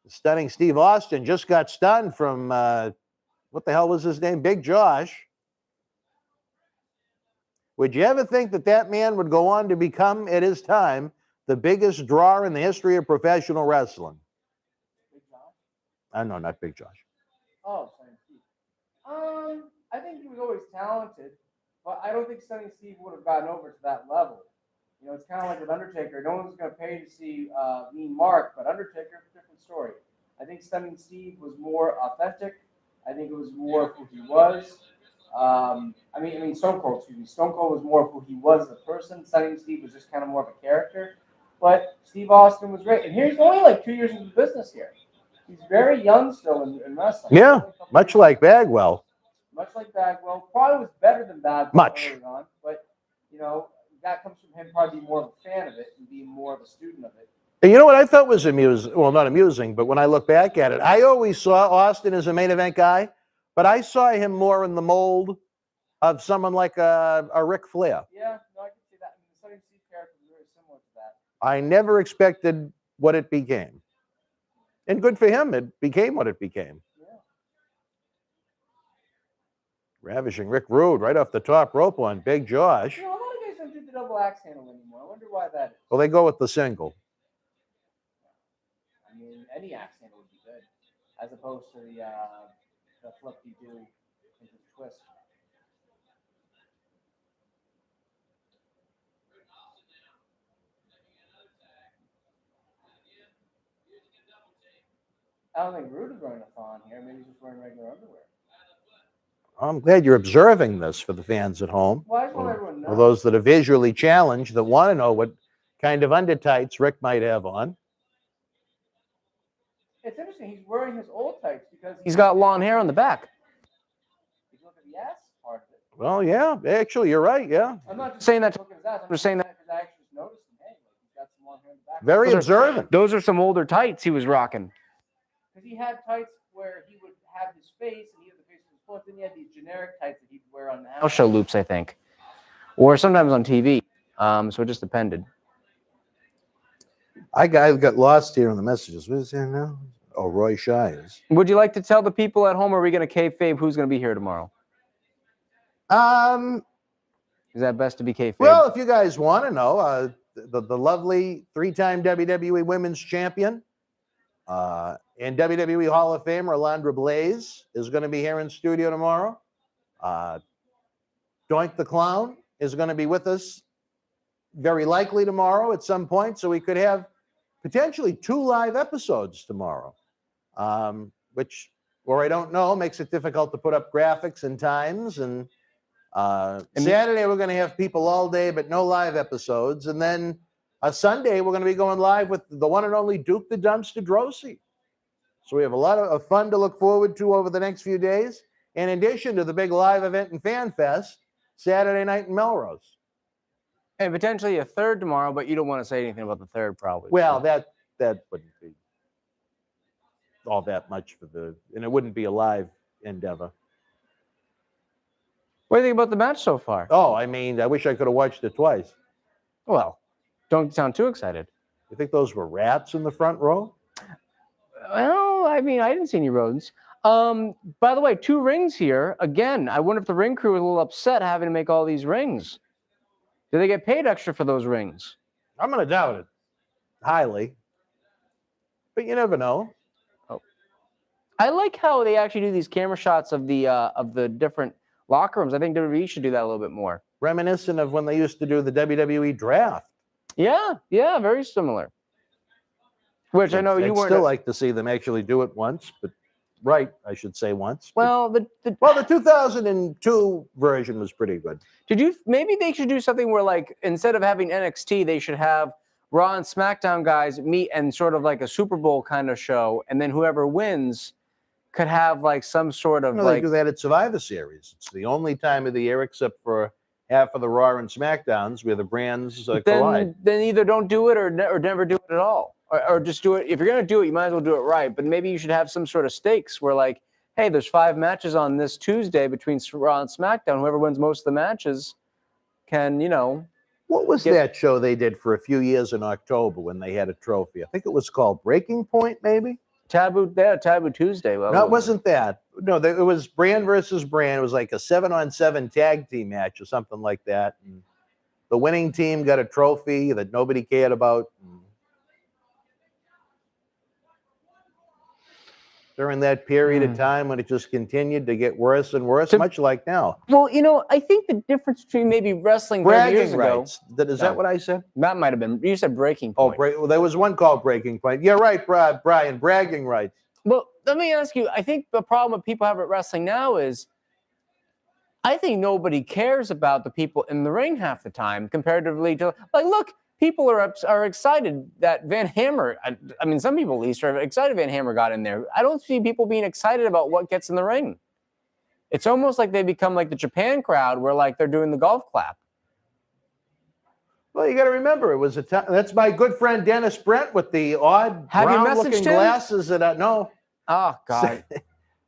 The stunning Steve Austin just got stunned from, what the hell was his name? Big Josh. Would you ever think that man would go on to become, at his time, the biggest draw in the history of professional wrestling? Big Josh? No, not Big Josh. Oh, Stunning Steve. I think he was always talented, but I don't think Stunning Steve would have gotten over to that level. You know, it's kind of like with Undertaker. No one's going to pay to see Mean Mark, but Undertaker, different story. I think Stunning Steve was more authentic. I think it was more who he was. I mean, Stone Cold. Excuse me. Stone Cold was more of who he was as a person. Sonny Steve was just kind of more of a character. But Steve Austin was great, and he's only like 2 years into business here. He's very young still in wrestling. Yeah, much like Bagwell. Much like Bagwell. Probably was better than Bagwell Much. early on, but that comes from him probably being more of a fan of it and being more of a student of it. And you know what I thought was amusing? Well, not amusing, but when I look back at it, I always saw Austin as a main event guy, but I saw him more in the mold of someone like a Ric Flair. Yeah, no, I can see that. The Sonny Steve character is very similar to that. I never expected what it became. And good for him, it became what it became. Yeah. Ravishing Rick Rude right off the top rope on Big Josh. A lot of guys don't do the double axe handle anymore. I wonder why that is. Well, they go with the single. I mean, any axe handle would be good, as opposed to the flip you do into the twist. I don't think Rude is wearing a thong here. Maybe he's just wearing regular underwear. I'm glad you're observing this for the fans at home. Well, I just want everyone to know. For those that are visually challenged that want to know what kind of undertights Rick might have on. It's interesting. He's wearing his old tights because he's got long hair on the back. If you look at the ass part of it. Well, yeah, actually, you're right, yeah. I'm not just saying that to look at his ass. I'm just saying that because I actually just noticed him. Hey, he's got some long hair in the back. Very observant. Those are some older tights he was rocking. Because he had tights where he would have his face and he had the face of his foot. Then he had these generic tights that he'd wear on the house show loops, I think. Or sometimes on TV. So it just depended. I got lost here in the messages. What is there now? Oh, Roy Shires. Would you like to tell the people at home, or are we going to kayfabe who's going to be here tomorrow? Is that best to be kayfabe? Well, if you guys want to know, the lovely three-time WWE Women's Champion and WWE Hall of Famer Alundra Blaze is going to be here in studio tomorrow. Doink the Clown is going to be with us very likely tomorrow at some point, so we could have potentially 2 live episodes tomorrow, which, or I don't know, makes it difficult to put up graphics and times. And Saturday, we're going to have people all day, but no live episodes. And then Sunday, we're going to be going live with the one and only Duke the Dumpster Droese. So we have a lot of fun to look forward to over the next few days, in addition to the big live event and Fan Fest Saturday night in Melrose. And potentially a third tomorrow, but you don't want to say anything about the third, probably. Well, that wouldn't be all that much and it wouldn't be a live endeavor. What do you think about the match so far? Oh, I mean, I wish I could have watched it twice. Well, don't sound too excited. You think those were rats in the front row? Well, I mean, I didn't see any rodents. By the way, 2 rings here. Again, I wonder if the ring crew was a little upset having to make all these rings. Do they get paid extra for those rings? I'm going to doubt it highly, but you never know. Oh, I like how they actually do these camera shots of the different locker rooms. I think WWE should do that a little bit more. Reminiscent of when they used to do the WWE draft. Yeah, very similar. Which I know you I'd weren't. Still like to see them actually do it once, but I should say once. Well, the 2002 version was pretty good. Maybe they should do something where, like, instead of having NXT, they should have Raw and SmackDown guys meet and sort of like a Super Bowl kind of show, and then whoever wins could have like some sort of They do that at Survivor Series. It's the only time of the year, except for half of the Raw and SmackDowns, where the brands collide. Then either don't do it or never do it at all. Or just do it. If you're going to do it, you might as well do it right. But maybe you should have some sort of stakes where, like, hey, there's 5 matches on this Tuesday between Raw and SmackDown. Whoever wins most of the matches can, What was that show they did for a few years in October when they had a trophy? I think it was called Breaking Point, maybe? Taboo Tuesday. Well, No, it wasn't that. No, it was brand versus brand. It was like a 7-on-7 tag team match or something like that. And the winning team got a trophy that nobody cared about. During that period of time when it just continued to get worse and worse, much like now. Well, I think the difference between maybe wrestling 30 years Bragging ago. rights. Is that what I said? That might have been. You said Breaking Point. Well, there was one called Breaking Point. Yeah, right, Brian. Bragging rights. Well, let me ask you. I think the problem that people have at wrestling now is I think nobody cares about the people in the ring half the time comparatively to, like, look, people are excited that Van Hammer, I mean, some people at least are excited Van Hammer got in there. I don't see people being excited about what gets in the ring. It's almost like they become like the Japan crowd where, like, they're doing the golf clap. Well, you got to remember, it was that's my good friend Dennis Brent with the odd Have you brown-looking messaged him? glasses that no. Oh, God.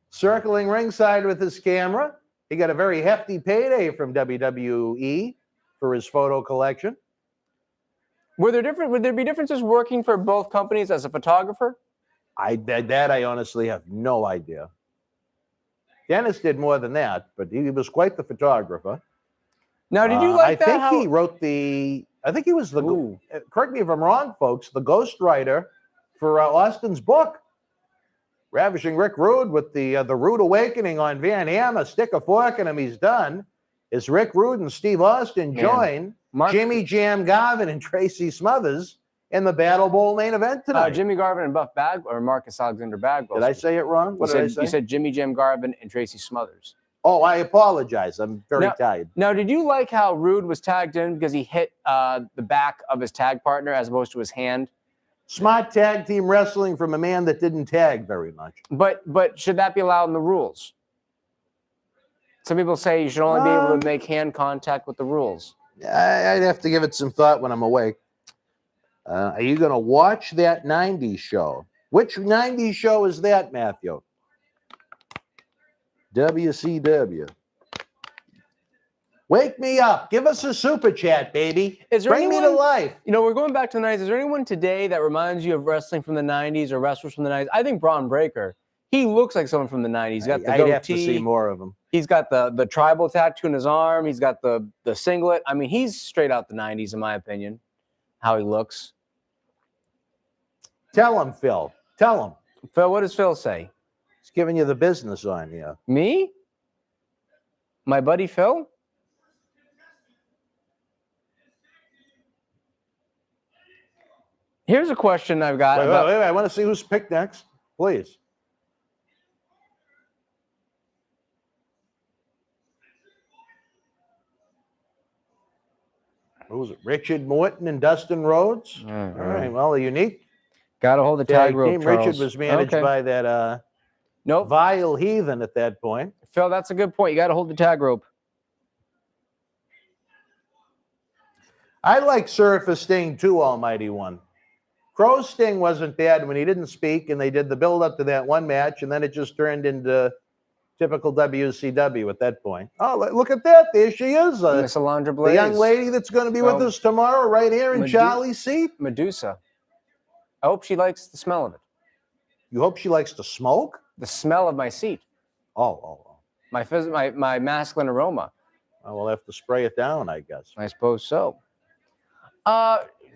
Circling ringside with his camera. He got a very hefty payday from WWE for his photo collection. Would there be differences working for both companies as a photographer? I honestly have no idea. Dennis did more than that, but he was quite the photographer. Now, did you like that? I think he wrote I think he was correct me if I'm wrong, folks, the ghostwriter for Austin's book. Ravishing Rick Rude with the Rude Awakening on Van Hammer. Stick a fork in him, he's done. As Rick Rude and Steve Austin join Jimmy Jam Garvin and Tracy Smothers in the Battle Bowl main event tonight. Jimmy Garvin and Buff Bagwell, or Marcus Alexander Bagwell. Did I say it wrong? What did I say? You said Jimmy Jam Garvin and Tracy Smothers. Oh, I apologize. I'm very tired. Now, did you like how Rude was tagged in because he hit the back of his tag partner as opposed to his hand? Smart tag team wrestling from a man that didn't tag very much. But should that be allowed in the rules? Some people say you should only be able to make hand contact with the rules. I'd have to give it some thought when I'm awake. Are you going to watch that 90s show? Which 90s show is that, Matthew? WCW. Wake me up. Give us a super chat, baby. Bring me to life. You know, we're going back to the 90s. Is there anyone today that reminds you of wrestling from the 90s or wrestlers from the 90s? I think Braun Breaker. He looks like someone from the 90s. He's got the goatee. I'd have to see more of him. He's got the tribal tattoo on his arm. He's got the singlet. I mean, he's straight out the 90s, in my opinion, how he looks. Tell him, Phil. Tell him. Phil, what does Phil say? He's giving you the business on you. Me? My buddy Phil? Here's a question I've got. Wait, I want to see who's picked next, please. Who was it? Richard Morton and Dustin Rhodes? All right. Well, a unique. Got to hold the tag rope, Charles. Richard was managed by that vile heathen at that point. Phil, that's a good point. You got to hold the tag rope. I like Surface Sting too, Almighty One. Crow Sting wasn't bad when he didn't speak, and they did the build-up to that one match, and then it just turned into typical WCW at that point. Oh, look at that. There she is. Miss Alondra Blaze. The young lady that's going to be with us tomorrow right here in Charlie's seat. Medusa. I hope she likes the smell of it. You hope she likes to smoke? The smell of my seat. Oh. My masculine aroma. We'll have to spray it down, I guess. I suppose so.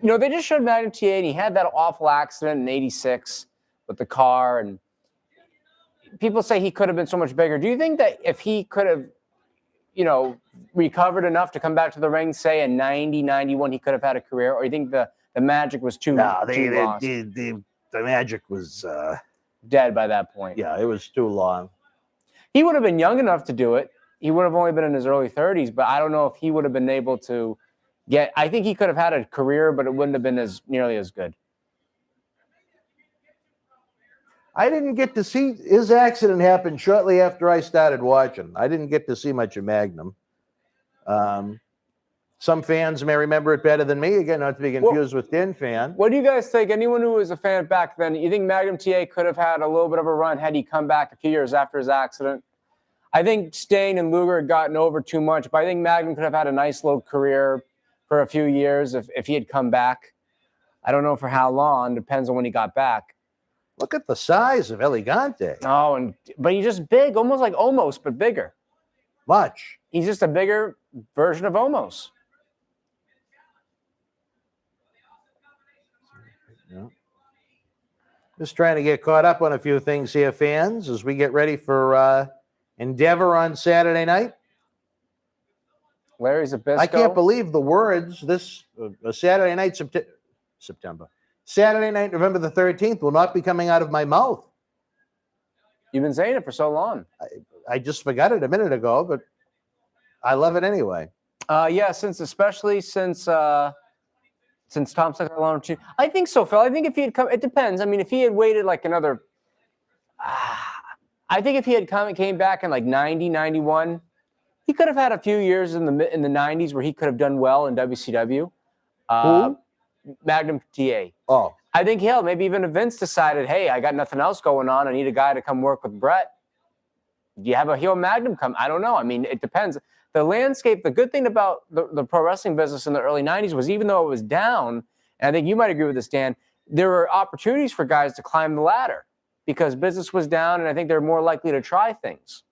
You know, they just showed Magnum TA, and he had that awful accident in '86 with the car, and people say he could have been so much bigger. Do you think that if he could have, you know, recovered enough to come back to the ring, say in 90, 91, he could have had a career? Or you think the magic was too lost? The magic was dead by that point. Yeah, it was too long. He would have been young enough to do it. He would have only been in his early 30s, but I don't know if he would have been able to I think he could have had a career, but it wouldn't have been nearly as good. I didn't get to see his accident happen shortly after I started watching. I didn't get to see much of Magnum. Some fans may remember it better than me. Again, not to be confused with Din Fan. What do you guys think? Anyone who was a fan back then, you think Magnum TA could have had a little bit of a run had he come back a few years after his accident? I think Stain and Luger had gotten over too much, but I think Magnum could have had a nice little career for a few years if he had come back. I don't know for how long. Depends on when he got back. Look at the size of Elegante. Oh, but he's just big, almost like Omos, but bigger. Much. He's just a bigger version of Omos. Yeah. Just trying to get caught up on a few things here, fans, as we get ready for Endeavor on Saturday night. Larry Zbyszko. I can't believe the words. This Saturday night, September. Saturday night, November the 13th, will not be coming out of my mouth. You've been saying it for so long. I just forgot it a minute ago, but I love it anyway. Yeah, especially since Tom stuck alone too. I think so, Phil. I think if he had come, it depends. I mean, if he had waited like another, I think if he had came back in like 90, 91, he could have had a few years in the 90s where he could have done well in WCW. Who? Magnum TA. Oh, I think hell, maybe even if Vince decided, hey, I got nothing else going on. I need a guy to come work with Brett. Do you have a heel Magnum come? I don't know. I mean, it depends. The landscape, the good thing about the pro wrestling business in the early 90s was even though it was down, and I think you might agree with this, Dan, there were opportunities for guys to climb the ladder because business was down, and I think they're more likely to try things.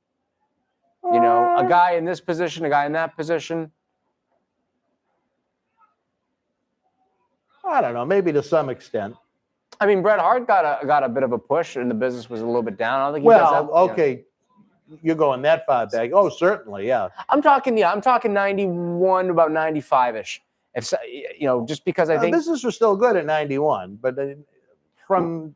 You know, a guy in this position, a guy in that position. I don't know. Maybe to some extent. I mean, Bret Hart got a bit of a push, and the business was a little bit down. I don't think he does that, okay. You're going that far back. Oh, certainly, yeah. I'm talking 91 to about 95-ish. If just because I think business was still good at 91, but from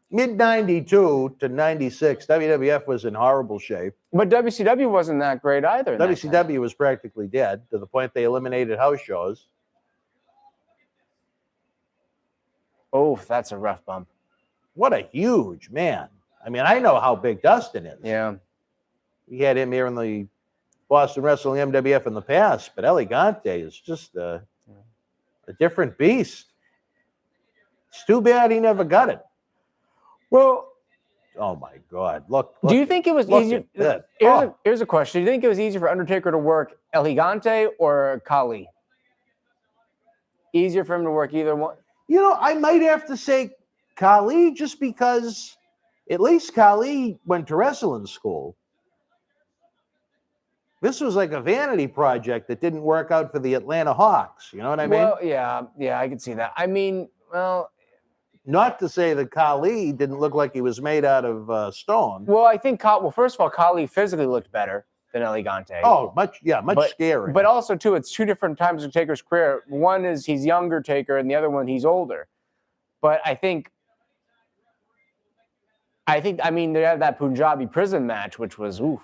mid-92 to 96, WWF was in horrible shape. But WCW wasn't that great either. WCW was practically dead to the point they eliminated house shows. Oh, that's a rough bump. What a huge man. I mean, I know how big Dustin is. Yeah. We had him here in the Boston Wrestling MWF in the past, but Elegante is just a different beast. It's too bad he never got it. Well, oh my God! Look. Do you think it was easier? Here's a question: do you think it was easier for Undertaker to work Elegante or Khali? Easier for him to work either one? You know, I might have to say Khali just because at least Khali went to wrestling school. This was like a vanity project that didn't work out for the Atlanta Hawks. You know what I mean? Well, yeah, I can see that. I mean, well, not to say that Khali didn't look like he was made out of stone. Well, I think, first of all, Khali physically looked better than Elegante. Oh, much scarier. But also, too, it's two different times of Taker's career. One is he's younger Taker, and the other one he's older. But I mean, they had that Punjabi prison match, which was oof.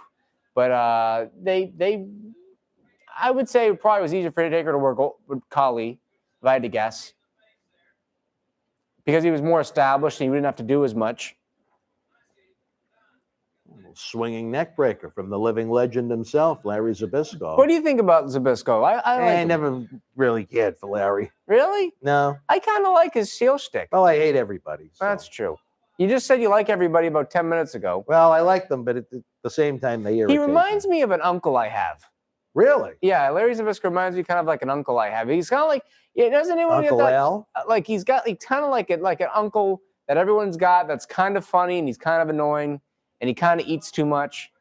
But I would say it probably was easier for Taker to work with Khali, if I had to guess. Because he was more established and he didn't have to do as much. Swinging neck breaker from the living legend himself, Larry Zbyszko. What do you think about Zbyszko? I never really cared for Larry. Really? No. I kind of like his heel shtick. Well, I hate everybody. So. That's true. You just said you like everybody about 10 minutes ago. Well, I like them, but at the same time, they irritate He reminds me of an uncle I have. Really? Yeah, Larry Zbyszko reminds me kind of like an uncle I have. He's kind of like, doesn't anyone Uncle get that? Al? Like he's kind of like an uncle that everyone's got that's kind of funny and he's kind of annoying and he kind of eats too much.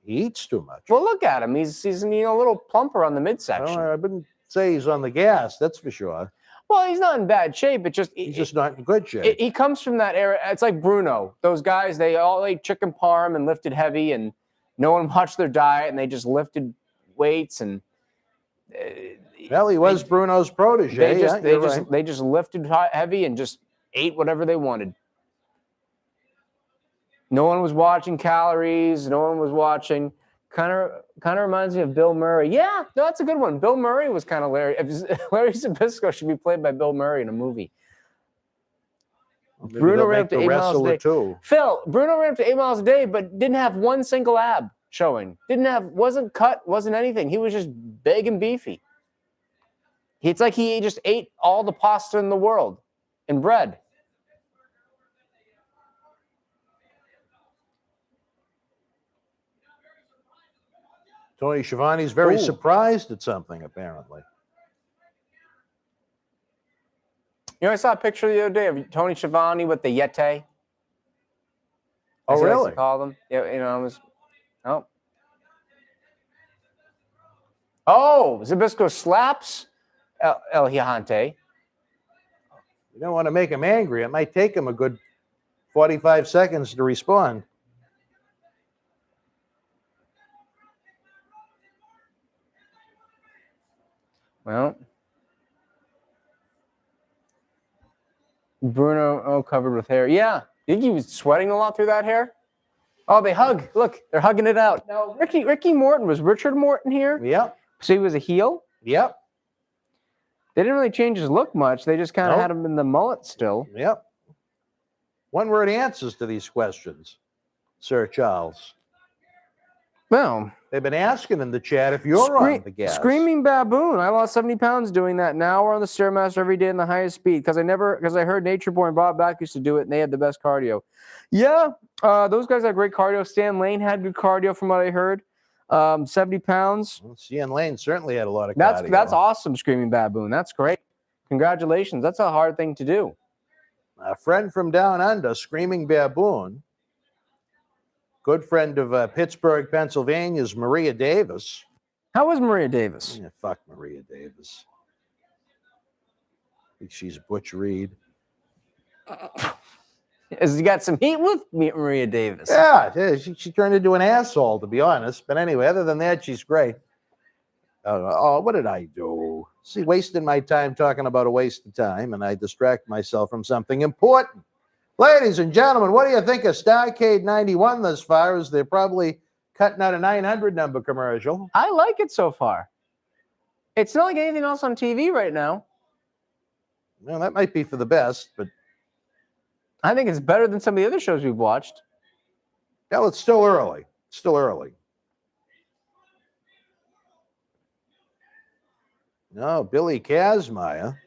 He eats too much. Well, look at him. He's a little plumper on the midsection. Well, I wouldn't say he's on the gas, that's for sure. Well, he's not in bad shape. He's just not in good shape. He comes from that era. It's like Bruno. Those guys, they all ate chicken parm and lifted heavy, and no one watched their diet, and they just lifted weights. And well, he was Bruno's protege. They just lifted heavy and just ate whatever they wanted. No one was watching calories. No one was watching. Kind of reminds me of Bill Murray. Yeah, no, that's a good one. Bill Murray was kind of Larry. Larry Zbyszko should be played by Bill Murray in a movie. Maybe Bruno ran up to 8 miles a day. Too. Phil, Bruno ran up to 8 miles a day, but didn't have one single ab showing. Wasn't cut, wasn't anything. He was just big and beefy. It's like he just ate all the pasta in the world and bread. Tony Schiavone's very surprised at something, apparently. You know, I saw a picture the other day of Tony Schiavone with the Yeti. Oh, really? Call them. Yeah, it was. Oh, Zbyszko slaps El Gigante. You don't want to make him angry. It might take him a good 45 seconds to respond. Well, Bruno, covered with hair. Yeah. Think he was sweating a lot through that hair? Oh, they hug. Look, they're hugging it out. Now, Ricky Morton, was Richard Morton here? Yep. So he was a heel? Yep. They didn't really change his look much. They just kind of Nope. had him in the mullet still. Yep. One-word answers to these questions, Sir Charles. Well, They've been asking in the chat if you're on the gas. Screaming Baboon. I lost 70 pounds doing that. Now we're on the Stairmaster every day in the highest speed because I heard Nature Boy and Bob Back used to do it and they had the best cardio. Yeah, those guys had great cardio. Stan Lane had good cardio from what I heard. 70 pounds. Well, CN Lane certainly had a lot of cardio. That's awesome, Screaming Baboon. That's great. Congratulations. That's a hard thing to do. A friend from down under, Screaming Baboon, good friend of Pittsburgh, Pennsylvania's Maria Davis. How was Maria Davis? Yeah, fuck Maria Davis. I think she's Butch Reed. Has he got some heat with Maria Davis? Yeah, she turned into an asshole, to be honest. But anyway, other than that, she's great. Oh, what did I do? See, wasting my time talking about a waste of time, and I distract myself from something important. Ladies and gentlemen, what do you think of Starrcade 91 thus far? As they're probably cutting out a 900 number commercial. I like it so far. It's not like anything else on TV right now. Well, that might be for the best, but I think it's better than some of the other shows we've watched. well, it's still early. Still early. No, Billy Kazmaier.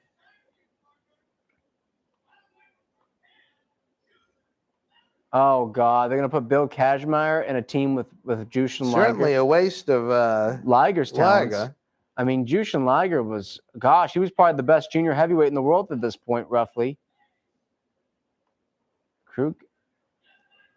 Oh God, they're gonna put Bill Kazmaier in a team with Jushin Liger. Certainly a waste of Liger's talents. Liger. I mean, Jushin Liger was, gosh, he was probably the best junior heavyweight in the world at this point, roughly. Krug.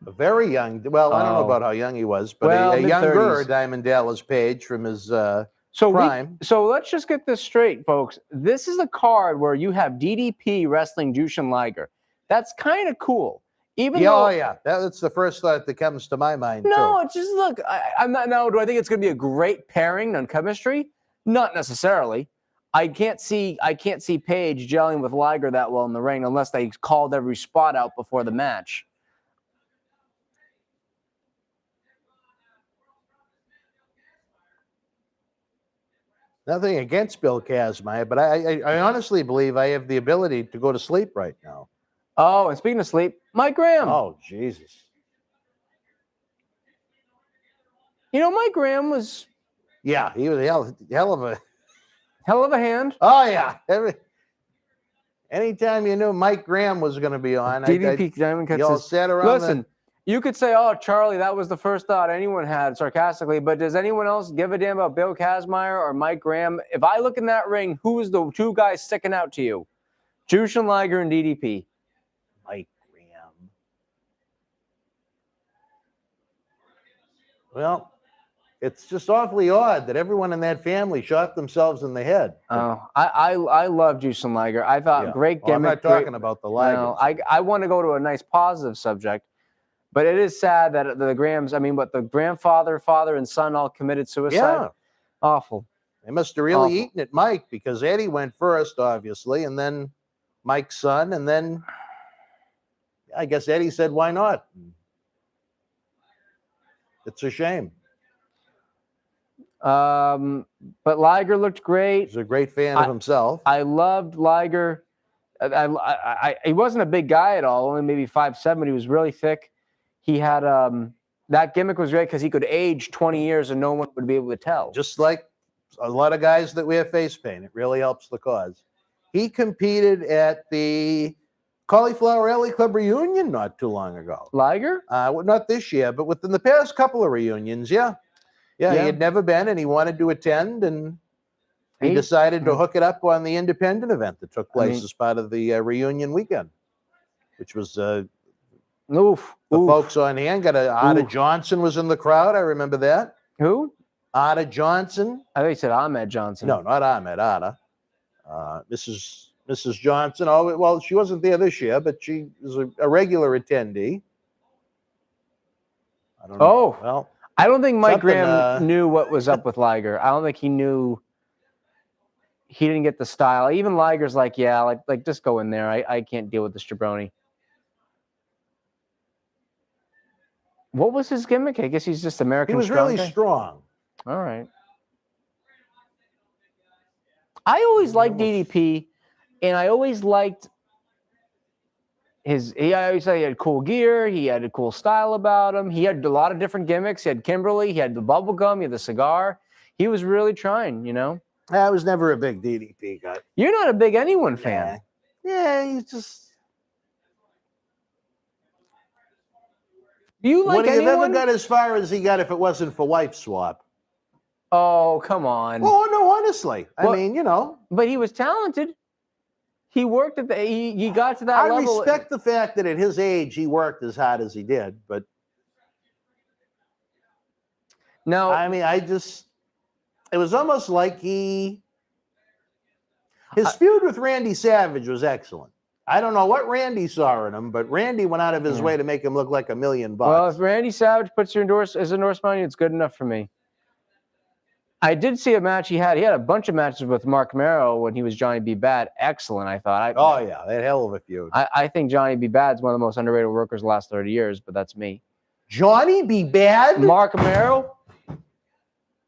A very young. Well, I don't know Oh. about how young he was, but Well, a younger mid-30s. Diamond Dallas Page from his So prime. so let's just get this straight, folks. This is a card where you have DDP wrestling Jushin Liger. That's kind of cool. Even Yeah, though, oh yeah, that's the first thought that comes to my mind. no, too. it's just look. I'm not now. Do I think it's going to be a great pairing on chemistry? Not necessarily. I can't see Page gelling with Liger that well in the ring unless they called every spot out before the match. Nothing against Bill Kazmaier, but I honestly believe I have the ability to go to sleep right now. Oh, and speaking of sleep, Mike Graham. Oh Jesus! You know, Mike Graham was Yeah, he was a hell of a. hell of a hand. Oh yeah, anytime you knew Mike Graham was going to be on, DDP Diamond Cuts. you all sat around. Listen, you could say, "Oh, Charlie, that was the first thought anyone had," sarcastically. But does anyone else give a damn about Bill Kazmaier or Mike Graham? If I look in that ring, who's the two guys sticking out to you? Jushin Liger and DDP. Mike Graham. Well, it's just awfully odd that everyone in that family shot themselves in the head. Oh, I love Jushin Liger. I thought Yeah. great Well, I'm gimmick. not talking about the Ligers. No, I want to go to a nice positive subject, but it is sad that the Grahams, I mean, but the grandfather, father, and son all committed suicide. Yeah. Awful. They must have really Awful. eaten at Mike, because Eddie went first, obviously, and then Mike's son, and then I guess Eddie said, "Why not?" It's a shame. But Liger looked great. He's a great fan of himself. I loved Liger. He wasn't a big guy at all, only maybe 5'7", but he was really thick. He had that gimmick was great because he could age 20 years and no one would be able to tell. Just like a lot of guys that wear face paint, it really helps the cause. He competed at the Cauliflower Alley Club reunion not too long ago. Liger? Well, not this year, but within the past couple of reunions, yeah. Yeah, he had never been, and he wanted to attend, and he decided to hook it up on the independent event that took place as part of the reunion weekend, which was the folks on hand. Got Ada Johnson was in the crowd. I remember that. Who? Ada Johnson. I thought you said Ahmed Johnson. No, not Ahmed. Ada. Mrs. Johnson. Oh, well, she wasn't there this year, but she was a regular attendee. I don't know. Oh, well. I don't think Mike Graham knew what was up with Liger. I don't think he knew. He didn't get the style. Even Liger's like, yeah, like just go in there. I can't deal with this jabroni. What was his gimmick? I guess he's just American. He was strong really guy? strong. All right. I always liked DDP, and I always liked I always said he had cool gear. He had a cool style about him. He had a lot of different gimmicks. He had Kimberly. He had the bubble gum. He had the cigar. He was really trying, you know. I was never a big DDP guy. You're not a big anyone fan. Yeah, he's just. Do you like Would he have anyone? ever got as far as he got if it wasn't for Wife Swap? Oh, come on. Oh, no, honestly. Well, I mean, you know. But he was talented. He worked at he got to that I level. respect the fact that at his age he worked as hard as he did, but No, I mean, it was almost like his feud with Randy Savage was excellent. I don't know what Randy saw in him, but Randy went out of his way to make him look like $1 million. well, if Randy Savage puts your endorsement on you, it's good enough for me. I did see a match he had. He had a bunch of matches with Mark Merrow when he was Johnny B. Bad. Excellent, I thought. Oh, yeah, that hell of a feud. I think Johnny B. Bad's one of the most underrated workers the last 30 years, but that's me. Johnny B. Bad? Mark Merrow?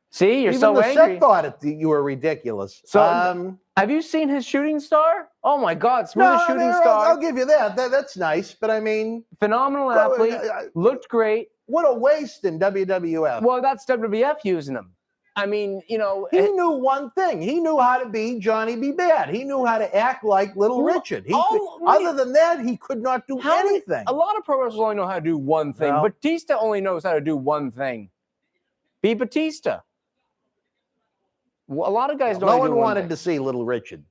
See, you're Even so the angry. set thought you were ridiculous. So, have you seen his shooting star? Oh, my God. Smooth shooting star. I'll give you that. That's nice, but I mean... Phenomenal athlete. Looked great. What a waste in WWF. Well, that's WWF using him. I mean, you know, he knew one thing. He knew how to be Johnny B. Bad. He knew how to act like Little Richard. Other than that, he could not do anything. A lot of pro wrestlers only know how to do one thing. No. Batista only knows how to do one thing. Be Batista. Well, a lot of guys don't. No one wanted to see Little Richard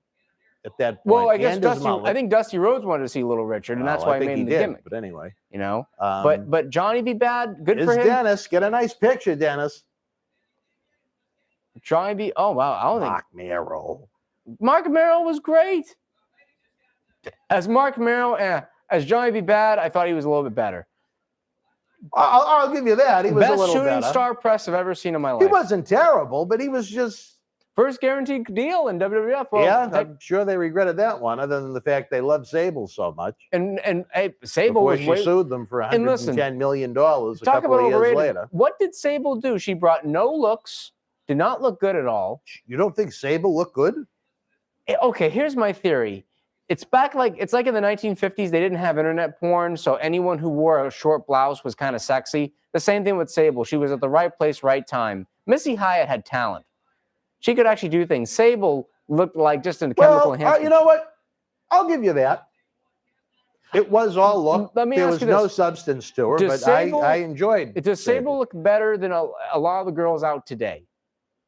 at that point. Well, I guess I think Dusty Rhodes wanted to see Little Richard, and that's why I made him the gimmick. But anyway, you know. But Johnny B. Bad, good for him. Dennis, get a nice picture, Dennis. Johnny B. Oh wow, I don't Mark Merrow. Mark Merrow was great. As Mark Merrow, as Johnny B. Bad, I thought he was a little bit better. I'll give you that. He was a little better. Best shooting star press I've ever seen in my life. He wasn't terrible, but he was just first guaranteed deal in WWF. Well, yeah, I'm sure they regretted that one, other than the fact they loved Sable so much. And Sable before she sued them for $110 million a couple of years later. What did Sable do? She brought no looks. Did not look good at all. You don't think Sable looked good? Okay, here's my theory. It's like in the 1950s, they didn't have internet porn, so anyone who wore a short blouse was kind of sexy. The same thing with Sable. She was at the right place, right time. Missy Hyatt had talent. She could actually do things. Sable looked like just a chemical enhancement. You know what? I'll give you that. It was all look. There was no substance to her, but I enjoyed it. Does Sable look better than a lot of the girls out today?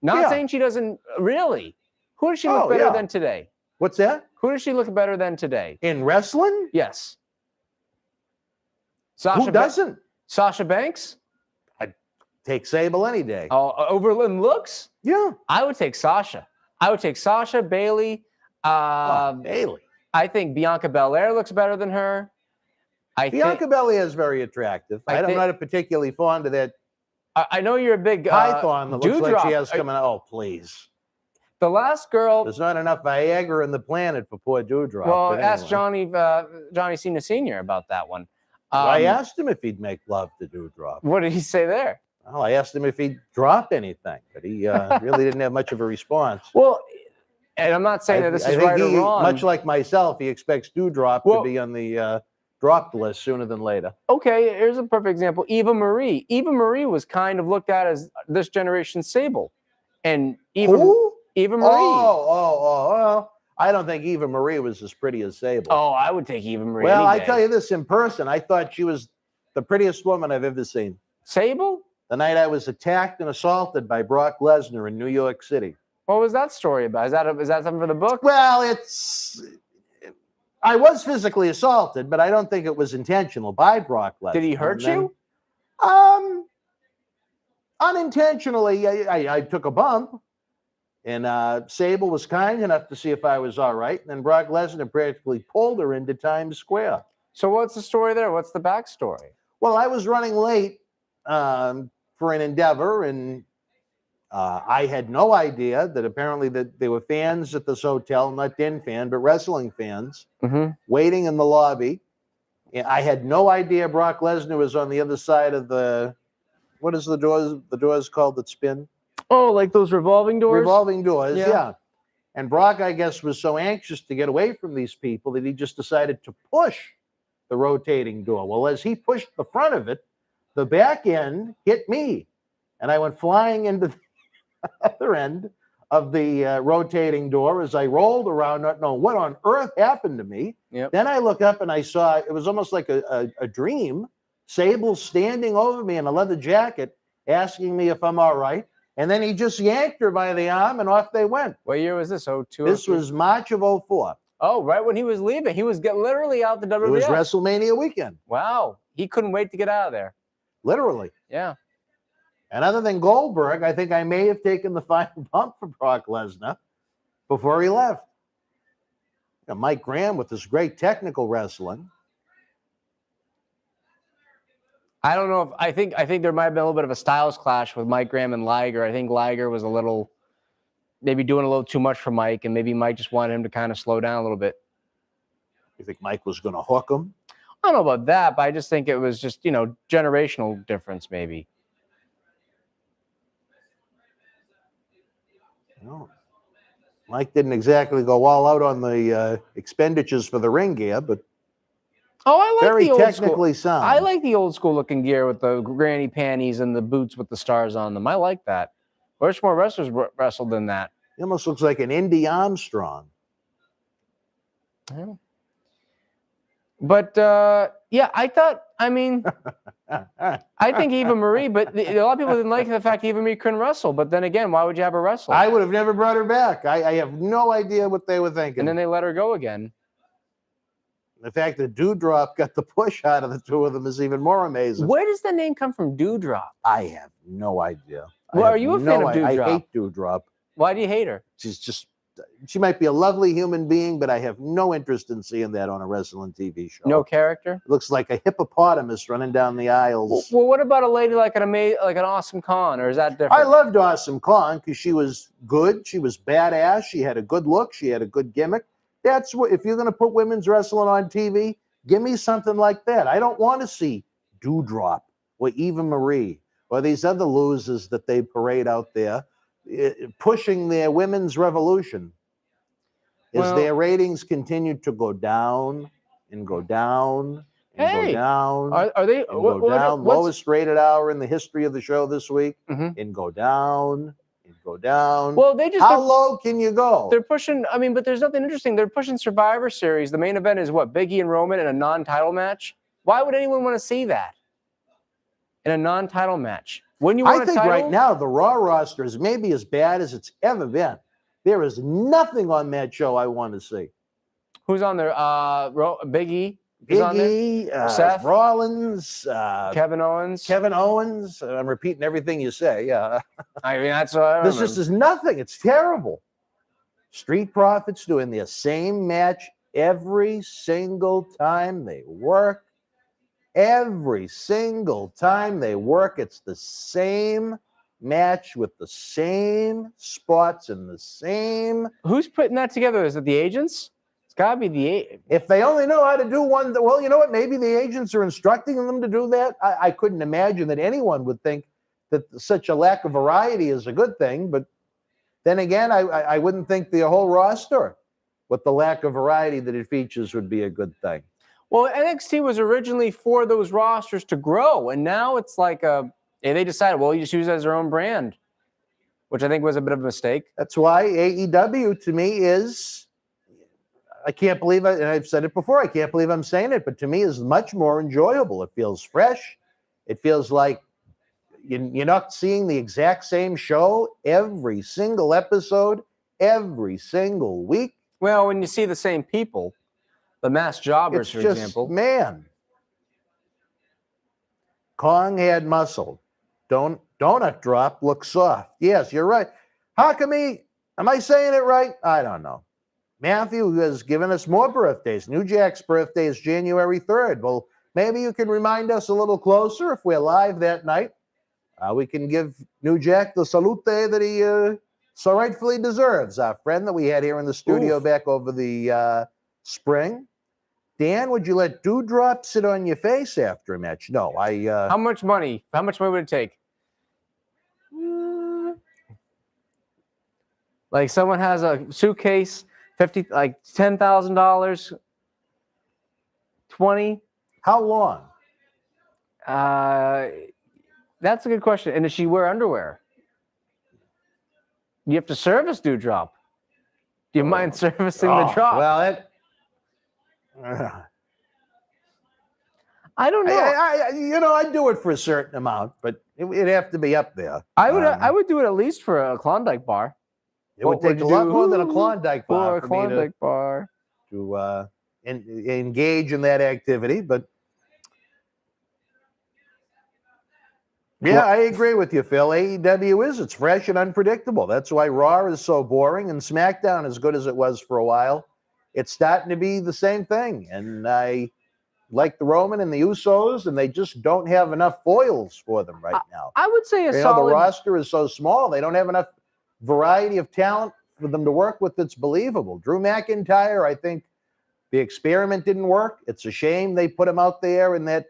Not saying she doesn't really. Who does she look better than today? What's that? Who does she look better than today? In wrestling? Yes. Who doesn't? Sasha Banks? I'd take Sable any day. Oh, Overland looks? Yeah. I would take Sasha. I would take Sasha, Bailey. Bailey. I think Bianca Belair looks better than her. Bianca Belair is very attractive. I'm not particularly fond of that. I know you're a big python that looks like she has coming out. Oh, please. The last girl. There's not enough Viagra in the planet for poor Doudrop. Well, ask Johnny Cena Sr. about that one. I asked him if he'd make love to Doudrop. What did he say there? Well, I asked him if he'd drop anything, but he really didn't have much of a response. Well, and I'm not saying that this is right or wrong. Much like myself, he expects Doudrop to be on the dropped list sooner than later. Okay, here's a perfect example. Eva Marie. Eva Marie was kind of looked at as this generation's Sable. And Eva Marie. Oh. I don't think Eva Marie was as pretty as Sable. Oh, I would take Eva Marie. Well, I tell you this, in person, I thought she was the prettiest woman I've ever seen. Sable? The night I was attacked and assaulted by Brock Lesnar in New York City. What was that story about? Is that something for the book? Well, I was physically assaulted, but I don't think it was intentional by Brock Lesnar. Did he hurt you? Unintentionally, I took a bump, and Sable was kind enough to see if I was all right, and then Brock Lesnar practically pulled her into Times Square. So what's the story there? What's the backstory? Well, I was running late for an endeavor, and I had no idea that apparently that there were fans at this hotel, not Den fan, but wrestling fans, waiting in the lobby I had no idea Brock Lesnar was on the other side of the, what is the doors called that spin? Oh, like those revolving doors? Revolving doors, Yeah. yeah. And Brock, I guess, was so anxious to get away from these people that he just decided to push the rotating door. Well, as he pushed the front of it, the back end hit me, and I went flying into the other end of the rotating door as I rolled around, not knowing what on earth happened to me. Yep. Then I look up and I saw, it was almost like a dream, Sable standing over me in a leather jacket, asking me if I'm all right. And then he just yanked her by the arm and off they went. What year was this? 02? This was March of 04. Oh, right when he was leaving. He was literally out the WWF. It was WrestleMania weekend. Wow. He couldn't wait to get out of there. Literally. Yeah. And other than Goldberg, I think I may have taken the final bump for Brock Lesnar before he left. You know, Mike Graham with this great technical wrestling. I don't know if I think there might have been a little bit of a styles clash with Mike Graham and Liger. I think Liger was a little maybe doing a little too much for Mike, and maybe Mike just wanted him to kind of slow down a little bit. You think Mike was going to hook him? I don't know about that, but I just think it was just, you know, generational difference maybe. No. Mike didn't exactly go all out on the expenditures for the ring gear, but Oh, I like very the old technically school. sound. I like the old school looking gear with the granny panties and the boots with the stars on them. I like that. Wish more wrestlers wrestled in that. He almost looks like an Indy Armstrong. Yeah. But yeah, I thought. I mean, I think Eva Marie. But a lot of people didn't like the fact Eva Marie couldn't wrestle. But then again, why would you have her wrestle? I would have never brought her back. I have no idea what they were thinking. And then they let her go again. The fact that Doudrop got the push out of the two of them is even more amazing. Where does the name come from, Doudrop? I have no idea. Well, are you a fan of I Doudrop? hate Doudrop. Why do you hate her? She might be a lovely human being, but I have no interest in seeing that on a wrestling TV show. No character. Looks like a hippopotamus running down the aisles. Well, what about a lady like an Awesome Khan, or is that different? I loved Awesome Khan because she was good. She was badass. She had a good look. She had a good gimmick. That's what, if you're going to put women's wrestling on TV, give me something like that. I don't want to see Doudrop or Eva Marie or these other losers that they parade out there pushing their women's revolution. As their ratings continue to go down and go down and go down, are they and go down. Lowest rated hour in the history of the show this week, and go down. Go down. Well, they just how low can you go? They're pushing. I mean, but there's nothing interesting. They're pushing Survivor Series. The main event is what, Big E and Roman in a non-title match. Why would anyone want to see that in a non-title match? Wouldn't you want I think right now the Raw roster is maybe as bad as it's ever been. There is nothing on that show I want to see. Who's on there? Big E. Big E, Seth Rollins, Kevin Owens. Kevin Owens. I'm repeating everything you say. Yeah. I mean, that's what I remember. This just is nothing. It's terrible. Street Profits doing their same match every single time they work. Every single time they work, it's the same match with the same spots and the same. Who's putting that together? Is it the agents? It's got to be the agents. If they only know how to do one, well, you know what? Maybe the agents are instructing them to do that. I couldn't imagine that anyone would think that such a lack of variety is a good thing. But then again, I wouldn't think the whole roster with the lack of variety that it features would be a good thing. Well, NXT was originally for those rosters to grow, and now it's like they decided, well, you just use it as their own brand, which I think was a bit of a mistake. That's why AEW to me is, I can't believe it, and I've said it before, I can't believe I'm saying it, but to me is much more enjoyable. It feels fresh. It feels like you're not seeing the exact same show every single episode, every single week. Well, when you see the same people, the mass jobbers, It's for just, example. Man, Kong had muscle. Donut drop looks soft. Yes, you're right. Am I saying it right? I don't know. Matthew has given us more birthdays. New Jack's birthday is January 3rd. Well, maybe you can remind us a little closer if we're live that night. We can give New Jack the salute that he so rightfully deserves. Our friend that we had here in the studio back over the spring. Dan, would you let dewdrop sit on your face after a match? No, How much money? How much money would it take? Like someone has a suitcase, $10,000, 20. How long? That's a good question. And does she wear underwear? You have to service dewdrop. Do you mind servicing the drop? Well, I don't know. I'd do it for a certain amount, but it'd have to be up there. I would do it at least for a Klondike bar. It would take a lot more than a Klondike bar for me to engage in that activity. But yeah, I agree with you, Phil. AEW it's fresh and unpredictable. That's why Raw is so boring and SmackDown, as good as it was for a while, it's starting to be the same thing. And I like the Roman and the Usos, and they just don't have enough foils for them right now. I would say the roster is so small, they don't have enough variety of talent for them to work with that's believable. Drew McIntyre, I think the experiment didn't work. It's a shame they put him out there in that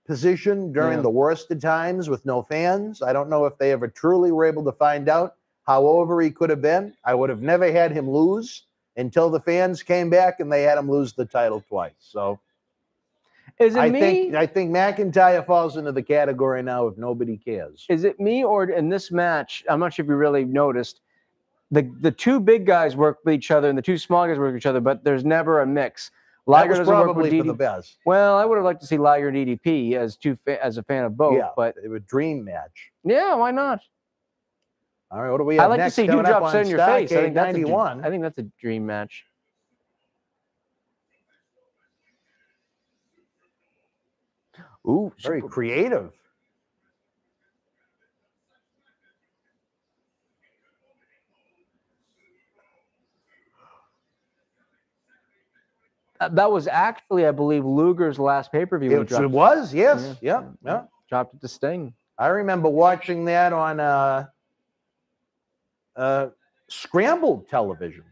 position during the worst of times with no fans. I don't know if they ever truly were able to find out how over he could have been. I would have never had him lose until the fans came back and they had him lose the title twice. So I think McIntyre falls into the category now of nobody cares. Is it me, or in this match, I'm not sure if you really noticed, the two big guys work with each other and the two small guys work with each other, but there's never a mix. Liger that was probably for the best. Well, I would have liked to see Liger and DDP as a fan of both. Yeah, but it would dream match. Yeah, why not? All right, what do we have I like next? to see dewdrop sit in your face. I think I think that's a dream match. Ooh, very creative. That was actually, I believe, Luger's last pay-per-view. It was, yes. Yeah. Dropped it to Sting. I remember watching that on scrambled television.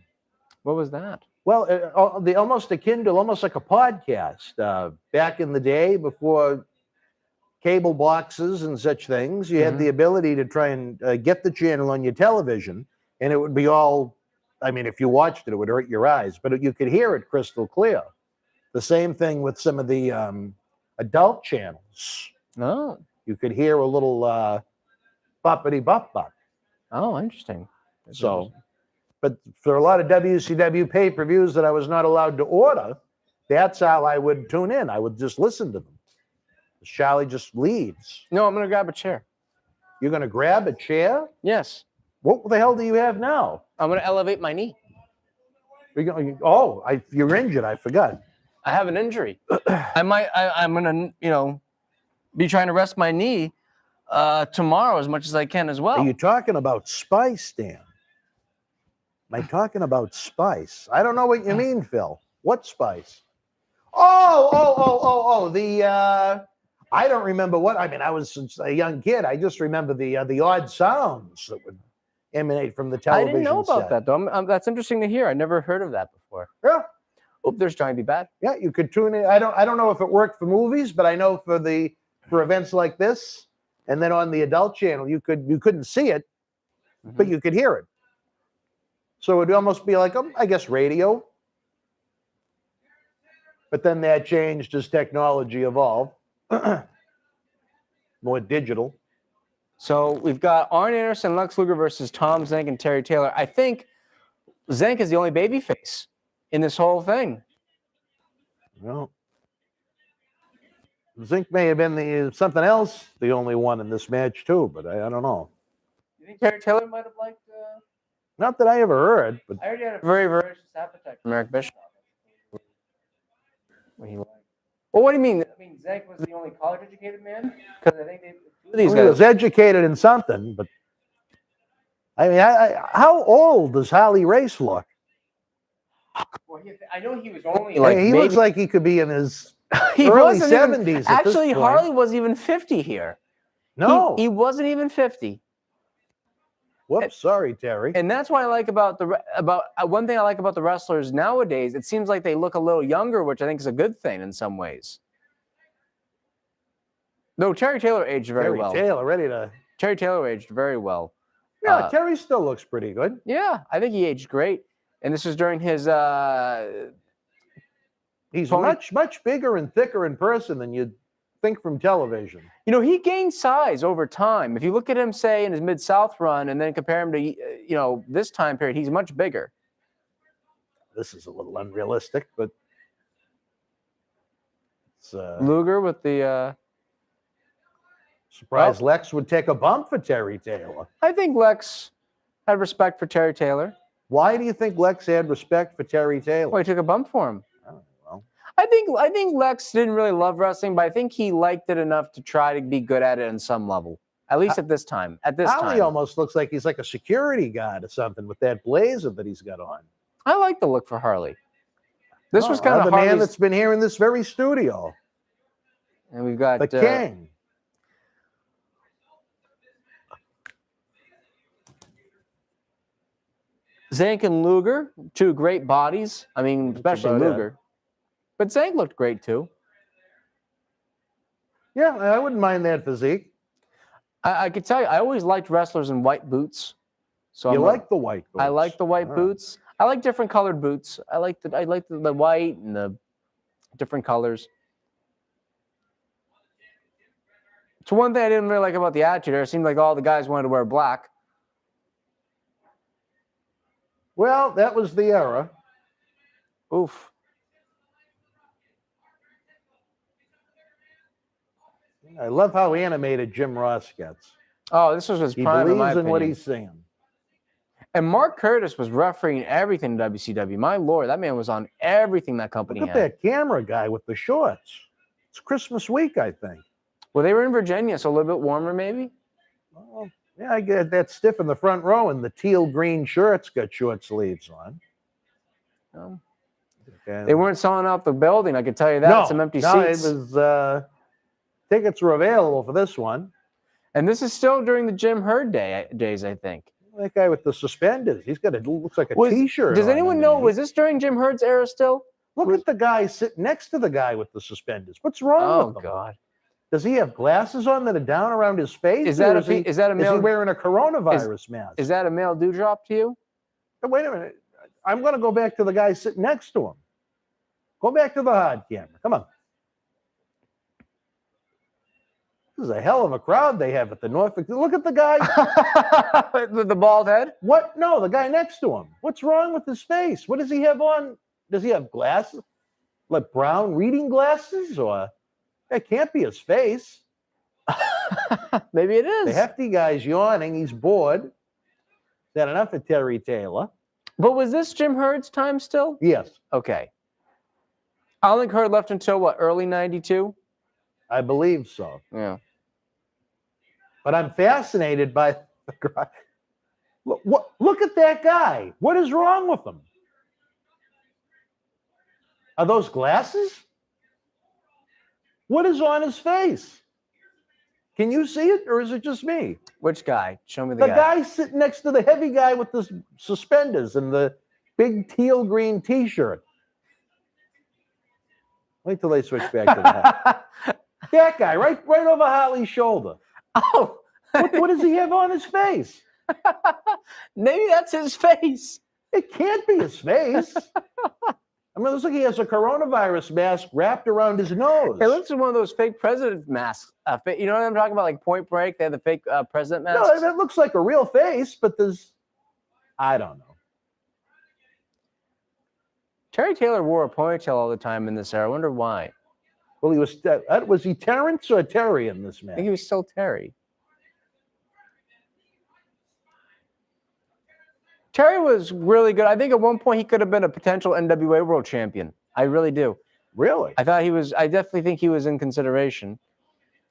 What was that? Well, almost like a podcast. Back in the day, before cable boxes and such things, you had the ability to try and get the channel on your television, and it would be all, I mean, if you watched it, it would hurt your eyes, but you could hear it crystal clear. The same thing with some of the adult channels. Oh. You could hear a little boppity bop bop. Oh, interesting. But for a lot of WCW pay-per-views that I was not allowed to order, that's how I would tune in. I would just listen to them. Charlie just leaves. No, I'm going to grab a chair. You're going to grab a chair? Yes. What the hell do you have now? I'm going to elevate my knee. You're injured. I forgot. I have an injury. I'm going to, be trying to rest my knee tomorrow as much as I can as well. Are you talking about spice, Dan? Am I talking about spice? I don't know what you mean, Phil. What spice? I don't remember what. I mean, I was a young kid. I just remember the odd sounds that would emanate from the television. I didn't know about set. that, though. That's interesting to hear. I never heard of that before. Yeah. Oh, there's Johnny B. Bad. Yeah, you could tune in. I don't know if it worked for movies, but I know for events like this, and then on the adult channel, you couldn't see it, but you could hear it. So it would almost be like, I guess, radio. But then that changed as technology evolved. More digital. So we've got Arn Anderson, Lex Luger versus Tom Zenk and Terry Taylor. I think Zenk is the only babyface in this whole thing. Well, Zenk may have been something else, the only one in this match too, but I don't know. You think Terry Taylor might have liked? Not that I ever heard, but I already had a very voracious appetite from Eric Bischoff. What he liked. Well, what do you mean? I mean, Zenk was the only college-educated man? Because I think these guys. He was educated in something, but I mean, how old does Harley Race look? Well, I know he was only he looks like he could be in his early 70s. Actually, Harley wasn't even 50 here. No, he wasn't even 50. Whoops, sorry, Terry. And that's what I like about one thing I like about the wrestlers nowadays. It seems like they look a little younger, which I think is a good thing in some ways. No, Terry Taylor aged very well. Terry Taylor aged very well. Yeah, Terry still looks pretty good. Yeah, I think he aged great. And this is during his. He's much bigger and thicker in person than you'd think from television. You know, he gained size over time. If you look at him, say, in his Mid-South run and then compare him to, this time period, he's much bigger. This is a little unrealistic, but it's Luger with the... surprised Lex would take a bump for Terry Taylor. I think Lex had respect for Terry Taylor. Why do you think Lex had respect for Terry Taylor? Well, he took a bump for him. Well, I think Lex didn't really love wrestling, but I think he liked it enough to try to be good at it on some level. At least at this time. Holly almost looks like he's like a security guard or something with that blazer that he's got on. I like the look for Harley. This was kind of the man that's been here in this very studio. And we've got the king. Zank and Luger, two great bodies. I mean, especially Luger. But Zank looked great too. Yeah, I wouldn't mind that physique. I could tell you, I always liked wrestlers in white boots. So you like the white boots? I like the white boots. I like different colored boots. I like the white and the different colors. So one thing I didn't really like about the Attitude Era, it seemed like all the guys wanted to wear black. Well, that was the era. Oof. I love how animated Jim Ross gets. Oh, this was his prime, in my opinion. He believes in what he's saying. And Mark Curtis was refereeing everything in WCW. My Lord, that man was on everything that company had. Look at that camera guy with the shorts. It's Christmas week, I think. Well, they were in Virginia, so a little bit warmer, maybe. Well, yeah, I get that stiff in the front row, and the teal green shirts got short sleeves on. Oh. They weren't selling out the building, I can tell you that. No, some empty it seats. was, tickets were available for this one. And this is still during the Jim Herd days, I think. That guy with the suspenders. He's got looks like a T-shirt. Does anyone know, was this during Jim Herd's era still? Look at the guy sitting next to the guy with the suspenders. What's wrong with him? Oh, God. Does he have glasses on that are down around his face? Is that a male? Is he wearing a coronavirus mask? Is that a male dewdrop to you? Wait a minute. I'm going to go back to the guy sitting next to him. Go back to the hard camera. Come on. This is a hell of a crowd they have at the Norfolk. Look at the guy. With the bald head? What? No, the guy next to him. What's wrong with his face? What does he have on? Does he have glasses? Like brown reading glasses? Or that can't be his face. Maybe it is. The hefty guy's yawning. He's bored. Is that enough for Terry Taylor? But was this Jim Herd's time still? Yes. Okay. I don't think Herd left until, what, early 92? I believe so. Yeah. But I'm fascinated by the guy. Look at that guy. What is wrong with him? Are those glasses? What is on his face? Can you see it, or is it just me? Which guy? Show me the guy. The guy sitting next to the heavy guy with the suspenders and the big teal green T-shirt. Wait till they switch back to that. That guy, right over Holly's shoulder. Oh. What does he have on his face? Maybe that's his face. It can't be his face. I mean, it looks like he has a coronavirus mask wrapped around his nose. It looks like one of those fake president masks. You know what I'm talking about? Like Point Break, they have the fake president masks. No, that looks like a real face, but I don't know. Terry Taylor wore a ponytail all the time in this era. I wonder why. Well, was he Terrence or Terry in this match? I think he was still Terry. Terry was really good. I think at one point he could have been a potential NWA World Champion. I really do. Really? I definitely think he was in consideration.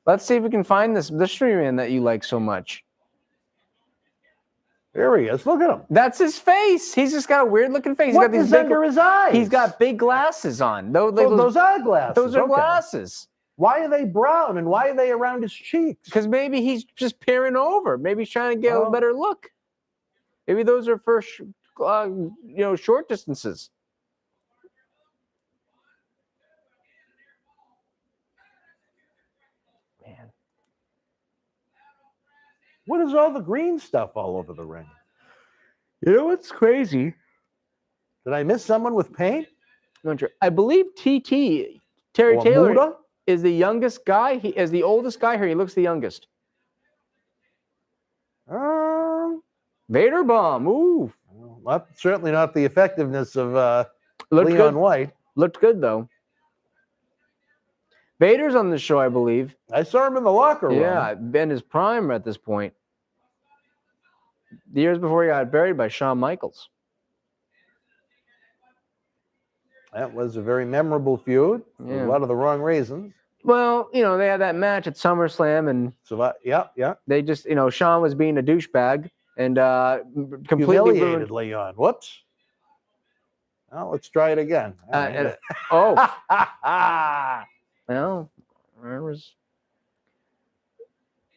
Let's see if we can find this mystery man that you like so much. There he is. Look at him. That's his face. He's just got a weird looking face. What is under his eyes? He's got big glasses on. Those are glasses. Those are glasses. Why are they brown and why are they around his cheeks? Because maybe he's just peering over. Maybe he's trying to get a better look. Maybe those are for short distances. Man, What is all the green stuff all over the ring? you know what's crazy? Did I miss someone with paint? Not sure. I believe TT Terry Or Taylor Muda? is the youngest guy. He is the oldest guy here. He looks the youngest. Vader bomb. Ooh, Well, certainly not the effectiveness of looked Leon good. White. Looked good though. Vader's on the show, I believe. I saw him in the locker room. Yeah, been his prime at this point. The years before he got buried by Shawn Michaels. That was a very memorable feud for Yeah. a lot of the wrong reasons. Well, they had that match at SummerSlam, and So, yeah. they just, Shawn was being a douchebag and completely Humiliated ruined. Leon. Whoops. Well, let's try it again. All right. Well, there was.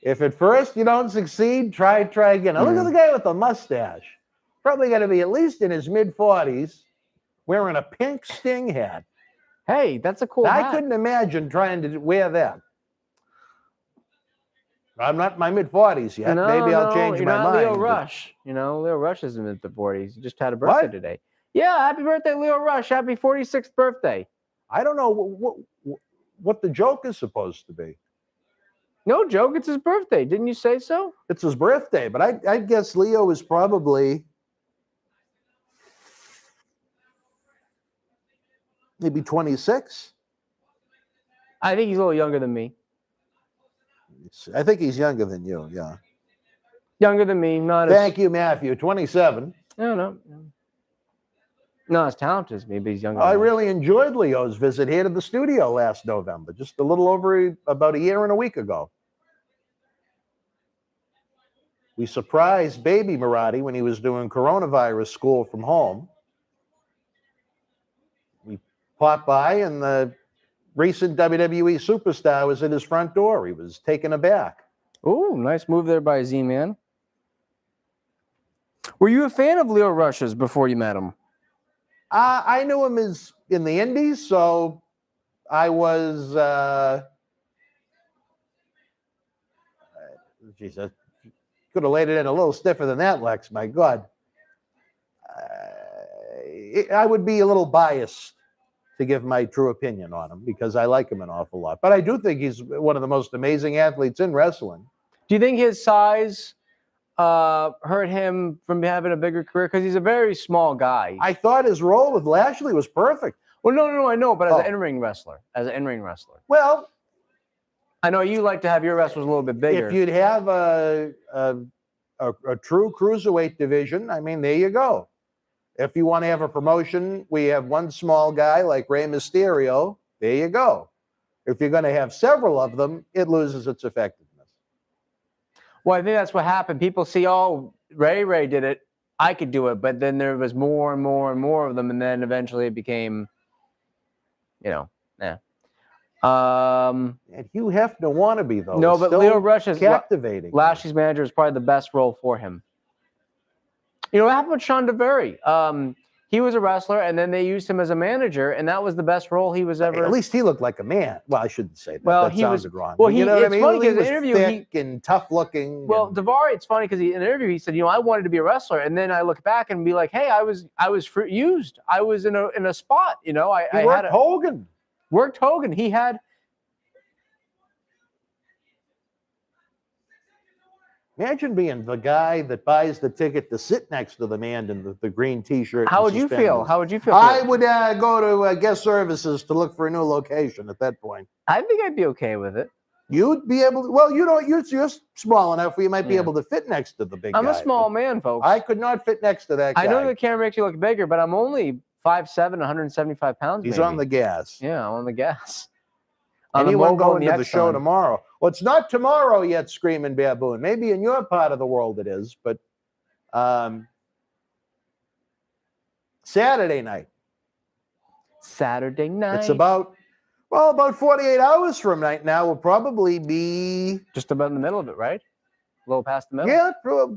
If at first you don't succeed, try again. Now, look at the guy with the mustache. Probably got to be at least in his mid-40s, wearing a pink Sting hat. Hey, that's a cool Now, hat. I couldn't imagine trying to wear that. I'm not in my mid-40s yet. Maybe I'll change you're my not mind. Leo but- Rush. Leo Rush is in the 40s. He just had a birthday What? today. Yeah, happy birthday, Leo Rush. Happy 46th birthday. I don't know what the joke is supposed to be. No joke, it's his birthday. Didn't you say so? It's his birthday, but I guess Leo is probably maybe 26. I think he's a little younger than me. I think he's younger than you, yeah. Younger than me, not Thank you, Matthew. 27. No. Not as talented as me, but he's younger. I than me. really enjoyed Leo's visit here to the studio last November, just a little over about a year and a week ago. We surprised baby Marty when he was doing coronavirus school from home. We popped by, and the recent WWE superstar was at his front door. He was taken aback. Ooh, nice move there by Z-Man. Were you a fan of Leo Rush's before you met him? I knew him as in the Indies, so I was. Geez, I could have laid it in a little stiffer than that, Lex. My God, I would be a little biased to give my true opinion on him because I like him an awful lot. But I do think he's one of the most amazing athletes in wrestling. Do you think his size hurt him from having a bigger career? Because he's a very small guy. I thought his role with Lashley was perfect. Well, no, I know, but as Oh. an in-ring wrestler. Well, I know you like to have your wrestlers a little bit bigger. if you'd have a true cruiserweight division, I mean, there you go. If you want to have a promotion, we have one small guy like Rey Mysterio. There you go. If you're going to have several of them, it loses its effectiveness. Well, I think that's what happened. People see, oh, Ray did it. I could do it. But then there was more and more and more of them. And then eventually it became, And Hugh Hefner wannabe, though. No, is but still Leo Rush is captivating. Lashley's manager is probably the best role for him. What happened with Sean DeVary? He was a wrestler, and then they used him as a manager, and that was the best role he was ever. At least he looked like a man. Well, I shouldn't say that. Well, that he was- sounded wrong. well, But you he- know what it's I mean? funny He 'cause in was the interview, thick and tough looking. Well, and- DeVary, it's funny because in an interview he said, I wanted to be a wrestler, and then I look back and be like, hey, I was used. I was in a spot. he I worked had Hogan. worked Hogan. He had. Imagine being the guy that buys the ticket to sit next to the man in the green T-shirt. How and would you feel? suspenders. How would you feel? I would go to guest services to look for a new location at that point. I think I'd be okay with it. You'd be able to, well, you're small enough where you might be Yeah. able to fit next to the big I'm guy. a small but man, folks. I could not fit next to that guy. I know the camera makes you look bigger, but I'm only 5'7", 175 pounds. He's maybe. on the gas. Yeah, I'm on the gas. On the Anyone mogul going and to the show Exxon. tomorrow? Well, it's not tomorrow yet, Screaming Baboon. Maybe in your part of the world it is, but Saturday night. Saturday night. It's about 48 hours from right now will probably be just about in the middle of it, right? A little past the middle? Yeah,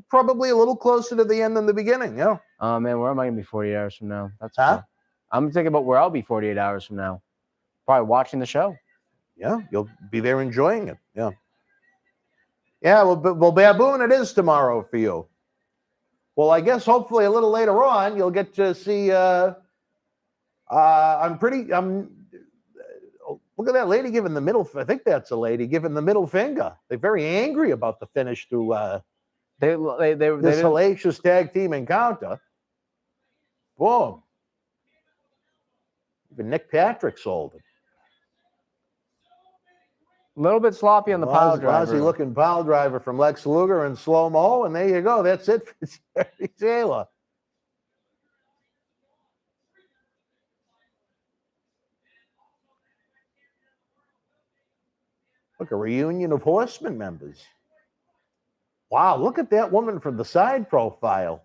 probably a little closer to the end than the beginning. Yeah. Oh, man, where am I going to be 48 hours from now? That's Huh? cool. I'm thinking about where I'll be 48 hours from now. Probably watching the show. Yeah, you'll be there enjoying it. Yeah. Yeah, well, Baboon, it is tomorrow for you. Well, I guess hopefully a little later on you'll get to see. Look at that lady giving the middle. I think that's a lady giving the middle finger. They're very angry about the finish to They this didn't- hellacious tag team encounter. Boom. Even Nick Patrick sold it. a little bit sloppy on the pile driver. Lousy looking pile driver from Lex Luger in slow mo, and there you go. That's it for Terry Taylor. Look, a reunion of Horsemen members. Wow, look at that woman from the side profile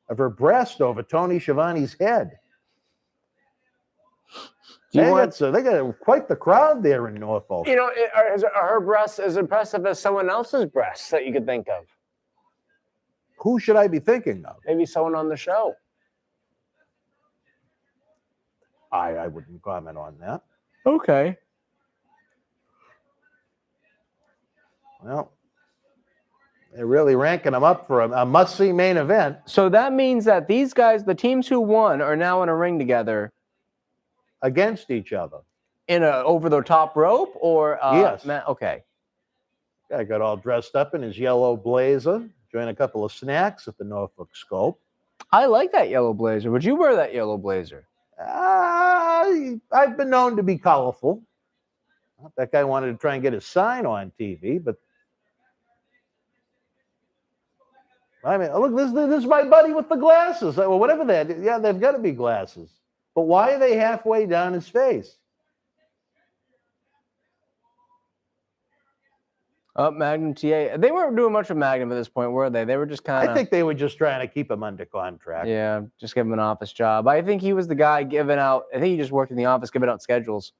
of her breast over Tony Schiavone's head. They got quite the crowd there in Norfolk. You know, are her breasts as impressive as someone else's breasts that you could think of? Who should I be thinking of? Maybe someone on the show. I wouldn't comment on that. Okay. Well, they're really ranking them up for a must-see main event. So that means that these guys, the teams who won, are now in a ring together Against each other. in a over the top rope, or Yes. okay. Guy got all dressed up in his yellow blazer, enjoying a couple of snacks at the Norfolk Scope. I like that yellow blazer. Would you wear that yellow blazer? I've been known to be colorful. That guy wanted to try and get his sign on TV, but I mean, look, this is my buddy with the glasses. Well, whatever that is. Yeah, they've got to be glasses. But why are they halfway down his face? Magnum TA. They weren't doing much of Magnum at this point, were they? They were just kind of. I think they were just trying to keep him under contract. Yeah, just give him an office job. I think he was the guy giving out. I think he just worked in the office giving out schedules.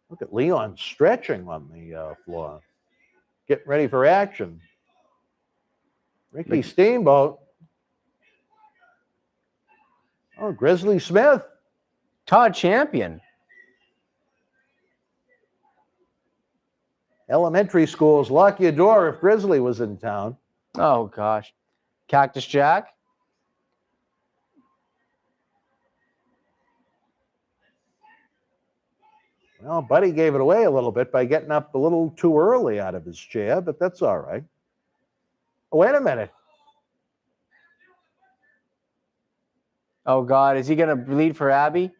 Look at Leon stretching on the floor, getting ready for action. Ricky Steamboat. Oh, Grizzly Smith. Todd Champion. Elementary schools, lock your door if Grizzly was in town. Oh, gosh. Cactus Jack. Well, Buddy gave it away a little bit by getting up a little too early out of his chair, but that's all right. Oh, wait a minute. Oh, God. Is he going to bleed for Abby?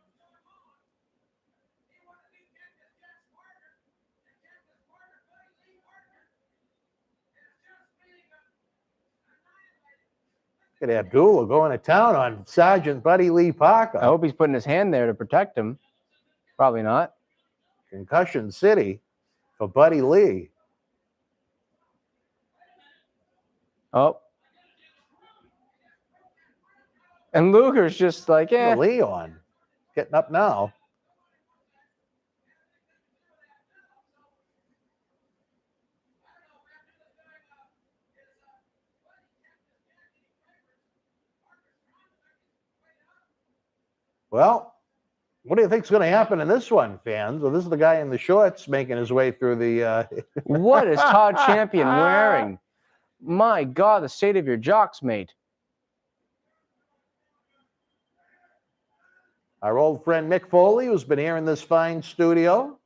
Look at Abdullah going to town on Sergeant Buddy Lee Parker. I hope he's putting his hand there to protect him. Probably not. Concussion City for Buddy Lee. Oh. And Luger's just like, yeah. Leon getting up now. Well, what do you think's going to happen in this one, fans? Well, this is the guy in the shorts making his way through the. What is Todd Champion wearing? My God, the state of your jocks, mate. Our old friend Mick Foley, who's been here in this fine studio.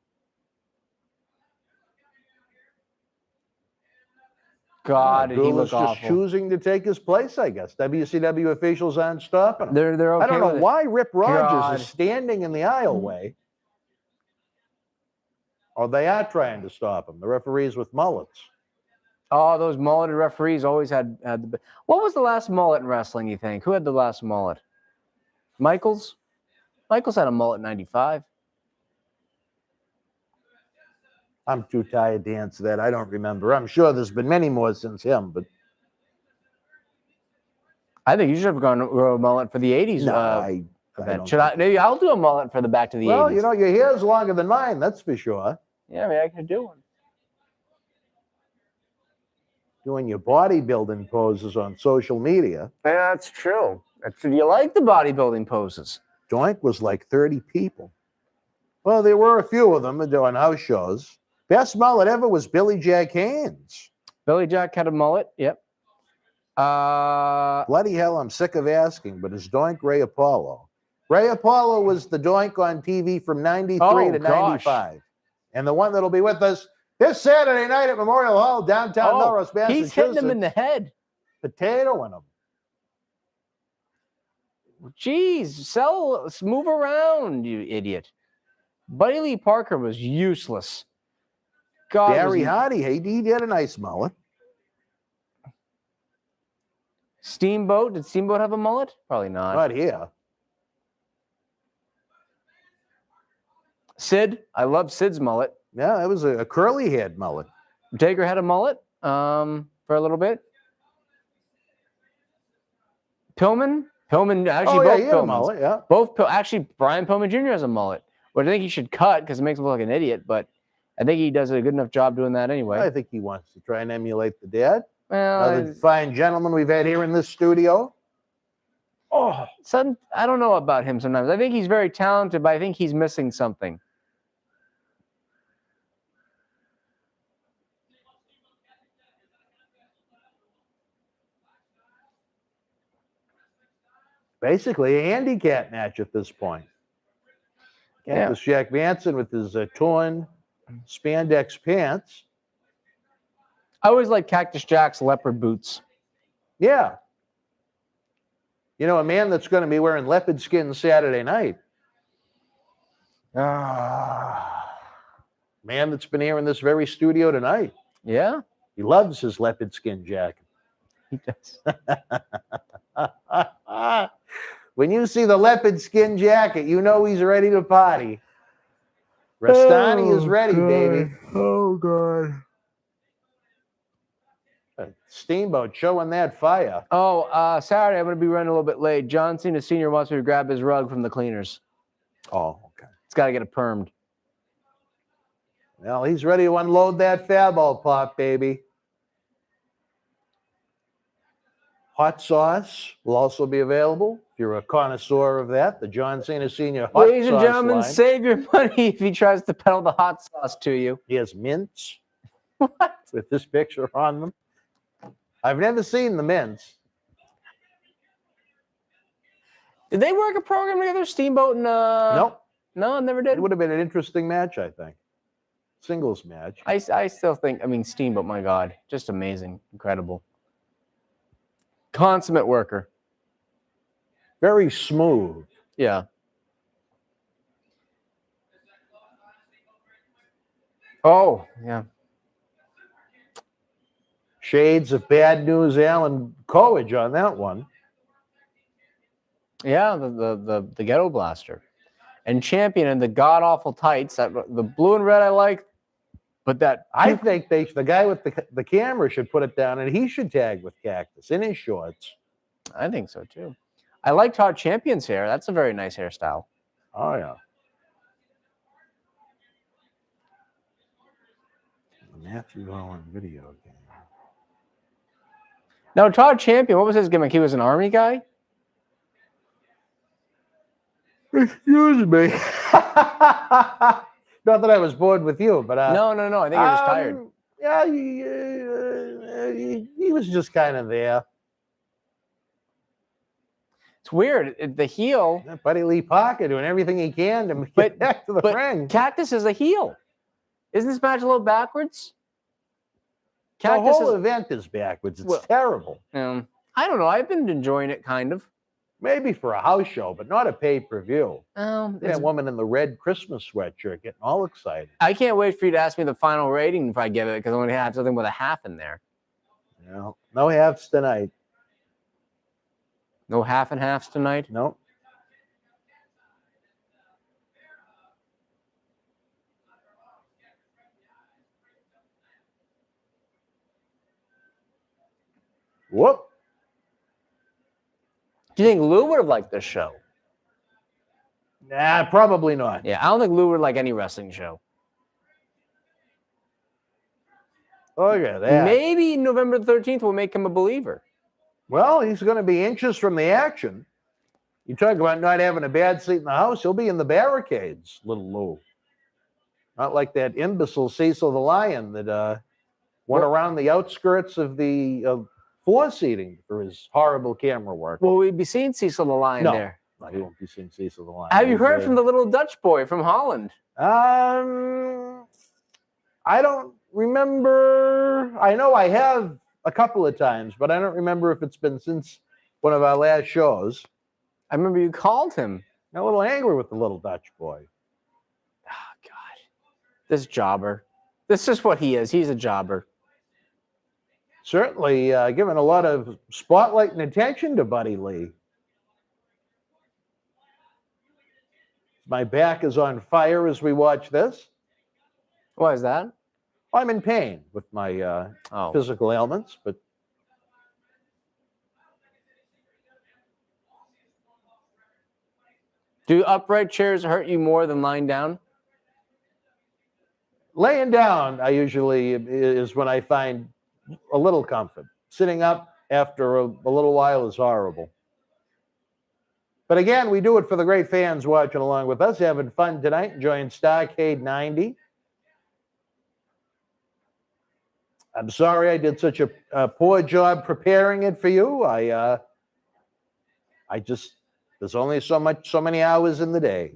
God, did he look just awful. choosing to take his place, I guess. WCW officials aren't stopping him. They're okay I don't know with it. why Rip Rogers God. is standing in the aisleway. Or they are trying to stop him. The referees with mullets. Oh, those mulleted referees always had the. What was the last mullet in wrestling, you think? Who had the last mullet? Michaels? Michaels had a mullet in 95. I'm too tired to answer that. I don't remember. I'm sure there's been many more since him, but I think you should have gone grow a mullet for the 80s no, event. don't Should I? Maybe I'll do a mullet for the back to the 80s. Well, you know, your hair's longer than mine, that's for sure. Yeah, I mean, I could do one. doing your bodybuilding poses on social media. Yeah, that's true. That's true. You like the bodybuilding poses? Doink was like 30 people. Well, there were a few of them doing house shows. Best mullet ever was Billy Jack Haynes. Billy Jack had a mullet. Yep. Bloody hell, I'm sick of asking, but is Doink Ray Apollo? Ray Apollo was the Doink on TV from 93 to 95. And the one that'll be with us this Saturday night at Memorial Hall, downtown Melrose, Massachusetts. He's hitting him in the head. Potatoing him. Jeez, move around, you idiot. Buddy Lee Parker was useless. God, Barry Hardy, he had a nice mullet. Steamboat, did Steamboat have a mullet? Probably not. Not here. Sid, I love Sid's mullet. Yeah, it was a curly-haired mullet. Taker had a mullet for a little bit. Pillman actually both he had a Pillmans. mullet, yeah. Actually, Brian Pillman Jr. has a mullet, which I think he should cut because it makes him look like an idiot. But I think he does a good enough job doing that anyway. I think he wants to try and emulate the dad. Well, Another fine gentleman we've had here in this studio. I don't know about him sometimes. I think he's very talented, but I think he's missing something. Basically a handicap match at this point. Cactus Jack Manson with his torn spandex pants. I always like Cactus Jack's leopard boots. Yeah. You know, a man that's going to be wearing leopard skin Saturday night. Man that's been here in this very studio tonight. Yeah? He loves his leopard skin jacket. He does. When you see the leopard skin jacket, you know he's ready to party. Rastani is ready, baby. Oh, God. Steamboat showing that fire. Oh, Saturday, I'm going to be running a little bit late. John Cena Sr. wants me to grab his rug from the cleaners. Oh, okay. It's got to get it permed. Well, he's ready to unload that Fab-All pop, baby. Hot sauce will also be available. If you're a connoisseur of that, the John Cena Sr. hot Ladies and sauce gentlemen, line. save your money if he tries to peddle the hot sauce to you. He has mints What? with this picture on them. I've never seen the mints. Did they work a program together, Steamboat and Nope. No, never did. It would have been an interesting match, I think. Singles match. I still think, Steamboat, my God, just amazing, incredible. Consummate worker. Very smooth. Yeah. Oh, yeah. Shades of Bad News Alan Coage on that one. Yeah, the Ghetto Blaster. And Champion in the god-awful tights. The blue and red I like, but that... I think the guy with the camera should put it down, and he should tag with Cactus in his shorts. I think so, too. I like Todd Champion's hair. That's a very nice hairstyle. Oh, yeah. Matthew Owen video game. No, Todd Champion, what was his gimmick? He was an army guy? Excuse me. Not that I was bored with you, but... No. I think he was tired. Yeah, he was just kind of there. It's weird. The heel... Buddy Lee Parker doing everything he can to get back to the ring. Cactus is a heel. Isn't this match a little backwards? The whole event is backwards. It's terrible. I don't know. I've been enjoying it, kind of. Maybe for a house show, but not a pay-per-view. That woman in the red Christmas sweatshirt getting all excited. I can't wait for you to ask me the final rating if I give it, because I'm going to have something with a half in there. No halves tonight. No half and halves tonight? No. Whoop. Do you think Lou would have liked this show? Nah, probably not. Yeah, I don't think Lou would like any wrestling show. Look at that. Maybe November 13th will make him a believer. Well, he's going to be inches from the action. You talk about not having a bad seat in the house, he'll be in the barricades, little Lou. Not like that imbecile Cecil the Lion that went around the outskirts of the floor seating for his horrible camera work. Will we be seeing Cecil the Lion there? No, he won't be seeing Cecil the Lion. Have you heard from the little Dutch boy from Holland? I don't remember. I know I have a couple of times, but I don't remember if it's been since one of our last shows. I remember you called him. I'm a little angry with the little Dutch boy. Oh, God. This jobber. This is what he is. He's a jobber. Certainly giving a lot of spotlight and attention to Buddy Lee. My back is on fire as we watch this. Why is that? I'm in pain with my physical ailments, but do upright chairs hurt you more than lying down? laying down, I usually is when I find a little comfort. Sitting up after a little while is horrible. But again, we do it for the great fans watching along with us, having fun tonight, enjoying Starrcade 90. I'm sorry I did such a poor job preparing it for you. I just, there's only so many hours in the day.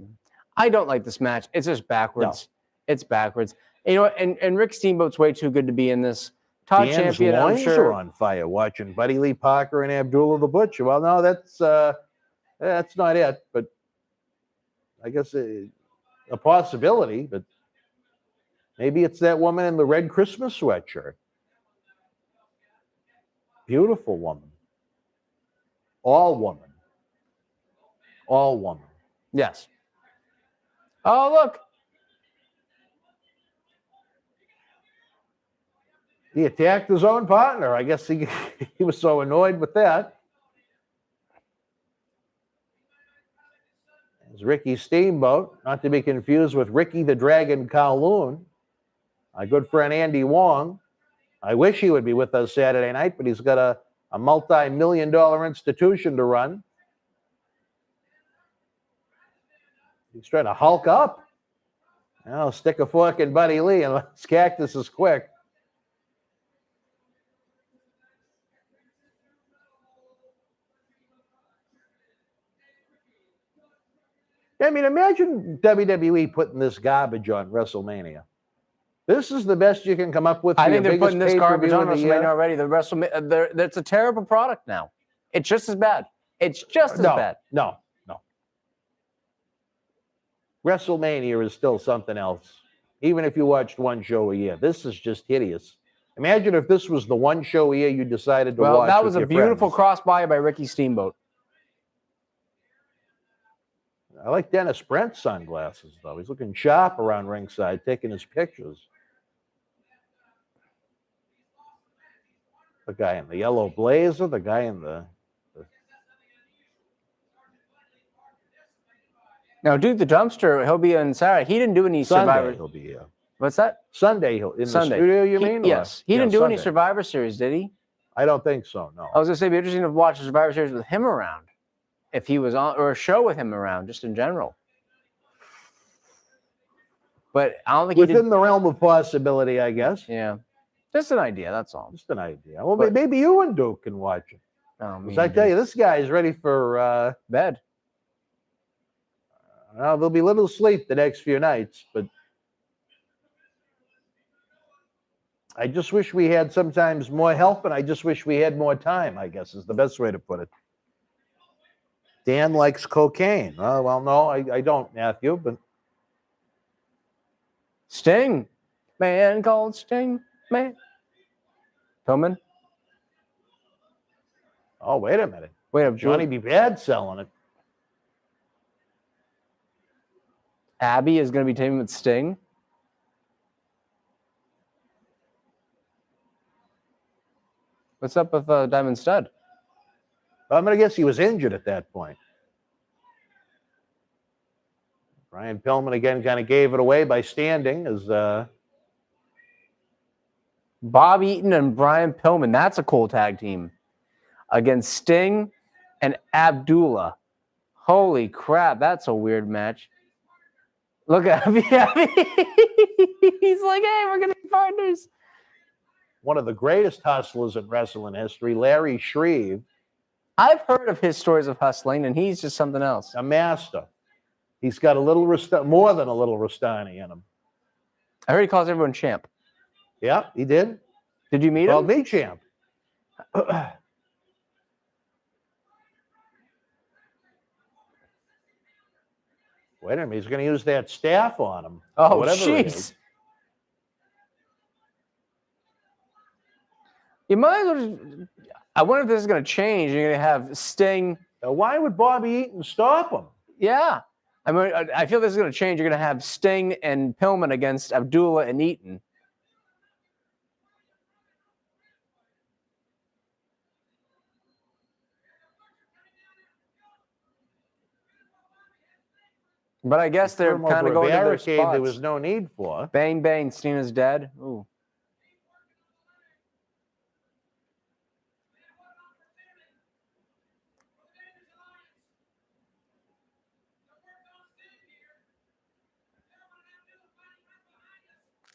I don't like this match. It's just backwards. No. It's backwards. You know, and Rick Steamboat's way too good to be in this. Top Dan's champion, I'm loins sure. are on fire watching Buddy Lee Parker and Abdullah the Butcher. Well, no, that's not it, but I guess a possibility. But maybe it's that woman in the red Christmas sweatshirt. Beautiful woman. All woman. All woman. Yes. Oh, look. He attacked his own partner. I guess he was so annoyed with that. It's Ricky Steamboat, not to be confused with Ricky the Dragon Kowloon. My good friend Andy Wong. I wish he would be with us Saturday night, but he's got a multi-million-dollar institution to run. He's trying to hulk up. Now stick a fork in Buddy Lee unless Cactus is quick. I mean, imagine WWE putting this garbage on WrestleMania. This is the best you can come up with. I think they're putting this garbage on WrestleMania already. The WrestleMania, that's a terrible product now. It's just as bad. It's just as bad. No. WrestleMania is still something else. Even if you watched one show a year, this is just hideous. Imagine if this was the one show a year you decided to watch. Well, that was a beautiful friends. cross-by by Ricky Steamboat. I like Dennis Brent's sunglasses, though. He's looking sharp around ringside, taking his pictures. The guy in the yellow blazer, the guy in the... Now, Duke the Dumpster, he'll be on Saturday. He didn't do any Survivor. He'll be here. What's that? Sunday, he'll in the studio, you mean? Yes. He didn't do any Survivor Series, did he? I don't think so, no. I was going to say, it'd be interesting to watch a Survivor Series with him around. If he was on, or a show with him around, just in general. But I don't think within the realm of possibility, I guess. Yeah, just an idea. That's all. Just an idea. Well, but maybe you and Duke can watch it. Because I tell you, this guy is ready for bed. There'll be little sleep the next few nights, but I just wish we had sometimes more help, and I just wish we had more time. I guess is the best way to put it. Dan likes cocaine. Well, no, I don't, Matthew, but... Sting. Man called Sting. Man. Pillman. Oh, wait a minute. Wait up, Johnny B. Bad selling it. Abby is going to be teaming with Sting. What's up with Diamond Stud? I'm going to guess he was injured at that point. Brian Pillman again kind of gave it away by standing as Bob Eaton and Brian Pillman. That's a cool tag team. Against Sting and Abdullah. Holy crap, that's a weird match. Look at him. Yeah, he's like, hey, we're going to be partners. One of the greatest hustlers in wrestling history, Larry Shreve, I've heard of his stories of hustling, and he's just something else. a master. He's got a little more than a little Rustani in him. I heard he calls everyone champ. Yeah, he did. Did you meet Called him? me champ. Wait a minute, he's going to use that staff on him. Oh, whatever it jeez. is. You might as well just, I wonder if this is going to change. You're going to have Sting. Now, why would Bobby Eaton stop him? Yeah. I mean, I feel this is going to change. You're going to have Sting and Pillman against Abdullah and Eaton. But I guess they're Threw him kind of over a going to their barricade spots. there was no need for. Bang, bang, Cena's dead. Ooh.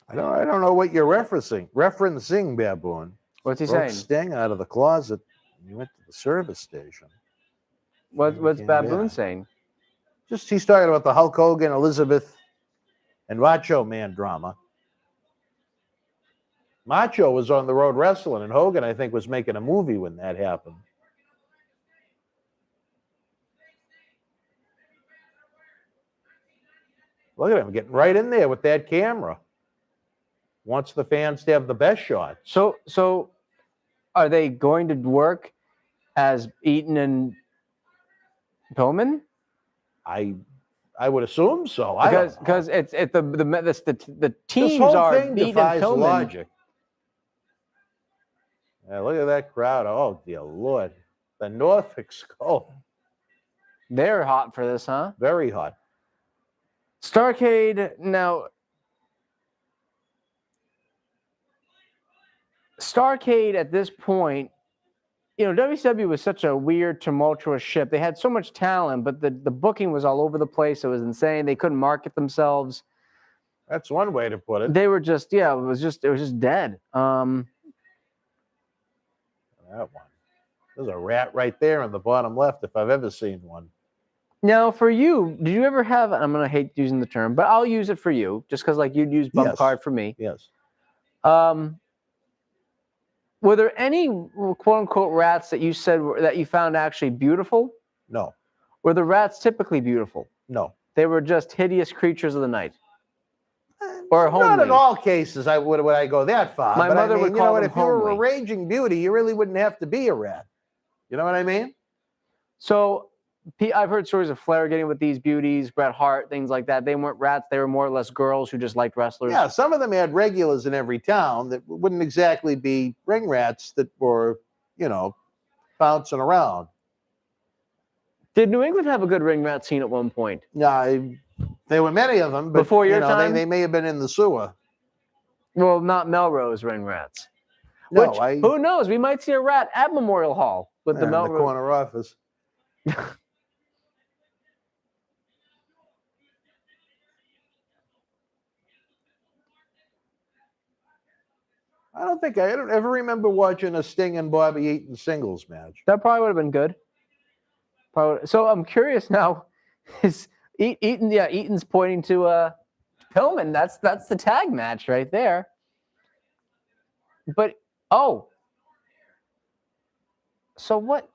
I don't know what you're referencing, Baboon. What's he Broke saying? Sting out of the closet. He went to the service station. What's Yeah. Baboon saying? Just he's talking about the Hulk Hogan, Elizabeth, and Macho Man drama. Macho was on the road wrestling, and Hogan, I think, was making a movie when that happened. Look at him getting right in there with that camera. Wants the fans to have the best shot. So are they going to work as Eaton and Pillman? I would assume so. I don't know. Because it's the This teams whole are thing Eaton and defies Pillman. logic. Yeah, look at that crowd. Oh, dear Lord. The Norfolk Skull. They're hot for this, huh? Very hot. Starrcade, now, Starrcade at this point, you know, WCW was such a weird, tumultuous ship. They had so much talent, but the booking was all over the place. It was insane. They couldn't market themselves. That's one way to put it. They were just, yeah, it was just dead. That one. There's a rat right there in the bottom left if I've ever seen one. Now, for you, did you ever have, I'm going to hate using the term, but I'll use it for you, just because like you'd use bump Yes. card for me. Yes. Were there any quote-unquote rats that you said that you found actually beautiful? No. Were the rats typically beautiful? No. They were just hideous creatures of the night. Or homely. Not in all cases would I go that far. My but mother I mean, would you know call what? them If you were a homely. raging beauty, you really wouldn't have to be a rat. You know what I mean? So I've heard stories of Flair getting with these beauties, Bret Hart, things like that. They weren't rats. They were more or less girls who just liked wrestlers. Yeah, some of them had regulars in every town that wouldn't exactly be ring rats that were, you know, bouncing around. Did New England have a good ring rat scene at one point? Yeah, there were many of them, but Before your you know, time? they may have been in the sewer. Well, not Melrose ring rats. No, Which, who knows? We might see a rat at Memorial Hall with the in the Melrose. corner office. I don't ever remember watching a Sting and Bobby Eaton singles match. That probably would have been good. So I'm curious now. Is Eaton? Yeah, Eaton's pointing to Pillman. That's the tag match right there. But so what?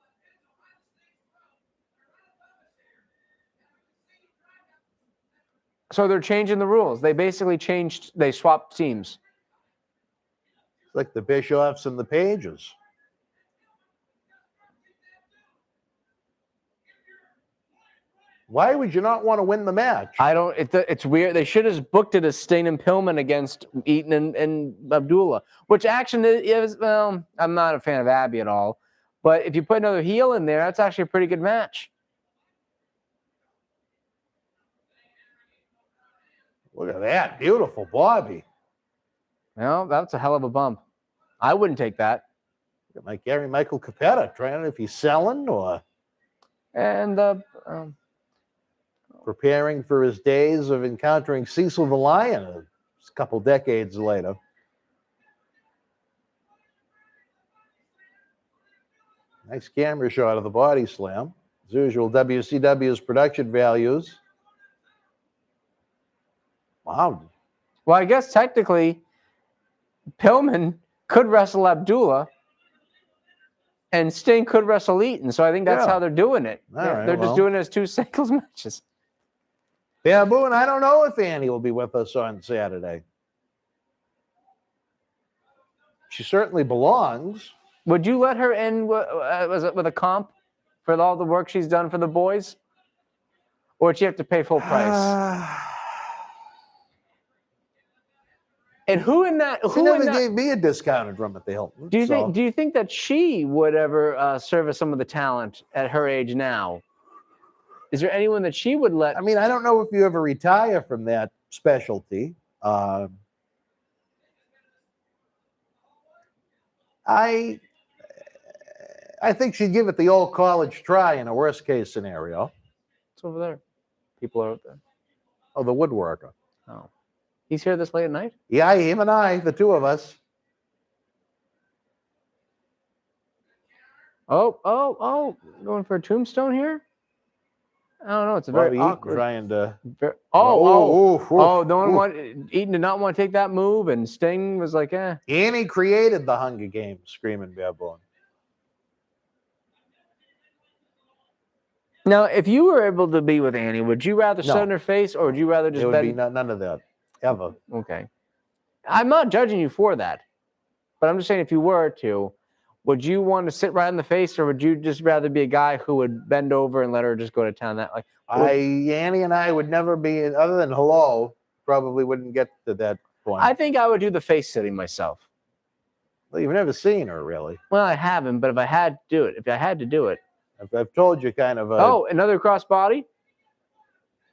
So they're changing the rules. They basically changed. They swapped teams. It's like the Bischoffs and the Pages. Why would you not want to win the match? I don't. It's weird. They should have booked it as Sting and Pillman against Eaton and Abdullah. Which action is? Well, I'm not a fan of Abby at all. But if you put another heel in there, that's actually a pretty good match. Look at that. Beautiful Bobby. Well, that's a hell of a bump. I wouldn't take that. Like Gary Michael Capetta, trying if he's selling or And preparing for his days of encountering Cecil the Lion a couple decades later. Nice camera shot of the body slam. As usual, WCW's production values. Wow. well, I guess technically, Pillman could wrestle Abdullah, and Sting could wrestle Eaton. So I think that's Yeah. how they're doing it. All They're, right, they're well. just doing it as 2 singles matches. Baboon, I don't know if Annie will be with us on Saturday. She certainly belongs. Would you let her in with a comp for all the work she's done for the boys? Or would she have to pay full price? And who in that? She Who never in that? gave me a discounted room at the Hilton. Do you so- think? Do you think that she would ever service some of the talent at her age now? Is there anyone that she would let? I mean, I don't know if you ever retire from that specialty. I think she'd give it the old college try in a worst case scenario. It's over there. People are out there. Oh, the woodworker. Oh, he's here this late at night. Yeah, him and I, the two of us. Oh! Going for a tombstone here? I don't know. It's a very Bobby Eaton awkward. trying to. No one Eaton did not want to take that move, and Sting was like, eh. Annie created the Hunger Games, screaming baboon. Now, if you were able to be with Annie, would you rather No. sit in her face, or would you rather just There would bend? be none of that ever. Okay. I'm not judging you for that, but I'm just saying if you were to, would you want to sit right in the face, or would you just rather be a guy who would bend over and let her just go to town? That Annie and I would never be, other than hello, probably wouldn't get to that point. I think I would do the face sitting myself. Well, you've never seen her, really. Well, I haven't, but if I had to do it, I've told you kind of. Another crossbody.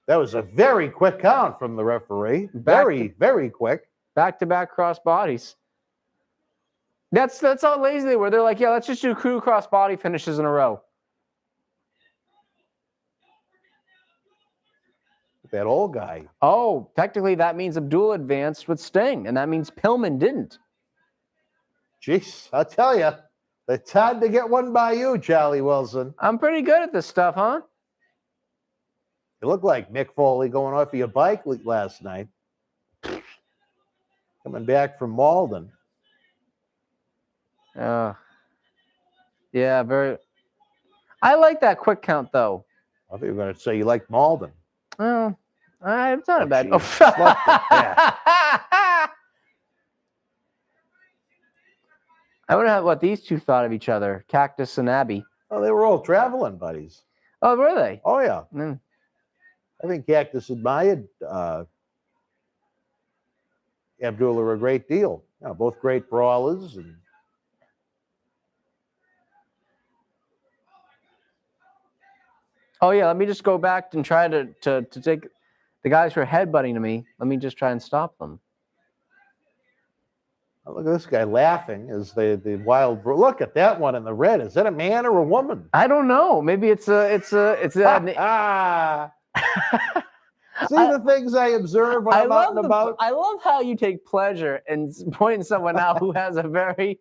That was a very quick count from the referee. Very, very quick. Back-to-back cross bodies. That's how lazy they were. They're like, yeah, let's just do crew cross body finishes in a row. That old guy. Oh, technically that means Abdullah advanced with Sting, and that means Pillman didn't. Jeez, I'll tell you, it's hard to get one by you, Charlie Wilson. I'm pretty good at this stuff, huh? You look like Mick Foley going off of your bike last night. Coming back from Malden. Yeah, very. I like that quick count, though. I thought you were going to say you liked Malden. Oh, it's not a bad. geez. Slept it, yeah. I wonder what these two thought of each other, Cactus and Abby. Oh, they were all traveling buddies. Oh, were they? Oh, yeah. Mm. I think Cactus admired Abdullah a great deal. You know, both great brawlers. And Oh yeah, let me just go back and try to take the guys who are headbutting to me. Let me just try and stop them. oh, look at this guy laughing as the wild. Look at that one in the red. Is that a man or a woman? I don't know. Maybe it's a. See the things I observe when I'm out and about? I love how you take pleasure in pointing someone out who has a very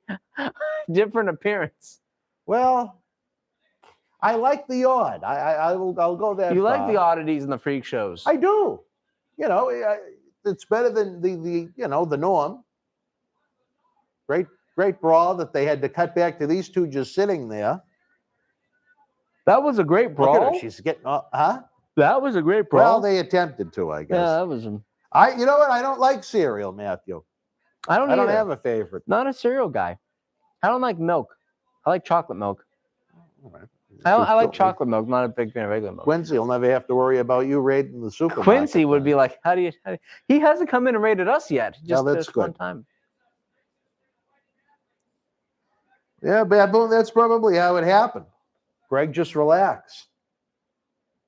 different appearance. Well, I like the odd. I'll go that You like far. the oddities and the freak shows. I do. You know, it's better than the the norm. Great brawl that they had to cut back to these two just sitting there. That was a great Look at brawl. her. She's getting huh? That was a great brawl. Well, they attempted to, I guess. yeah, that was. You know what? I don't like cereal, Matthew. I don't I don't either. have a favorite. Not a cereal guy. I don't like milk. I like chocolate milk. All right. I like chocolate milk. Not a big fan of regular milk. Quincy will never have to worry about you raiding the supermarket. Quincy would then. be like, how do you? He hasn't come in and raided us yet. Just that's this one good. time. Yeah, Baboon, that's probably how it happened. Greg just relaxed.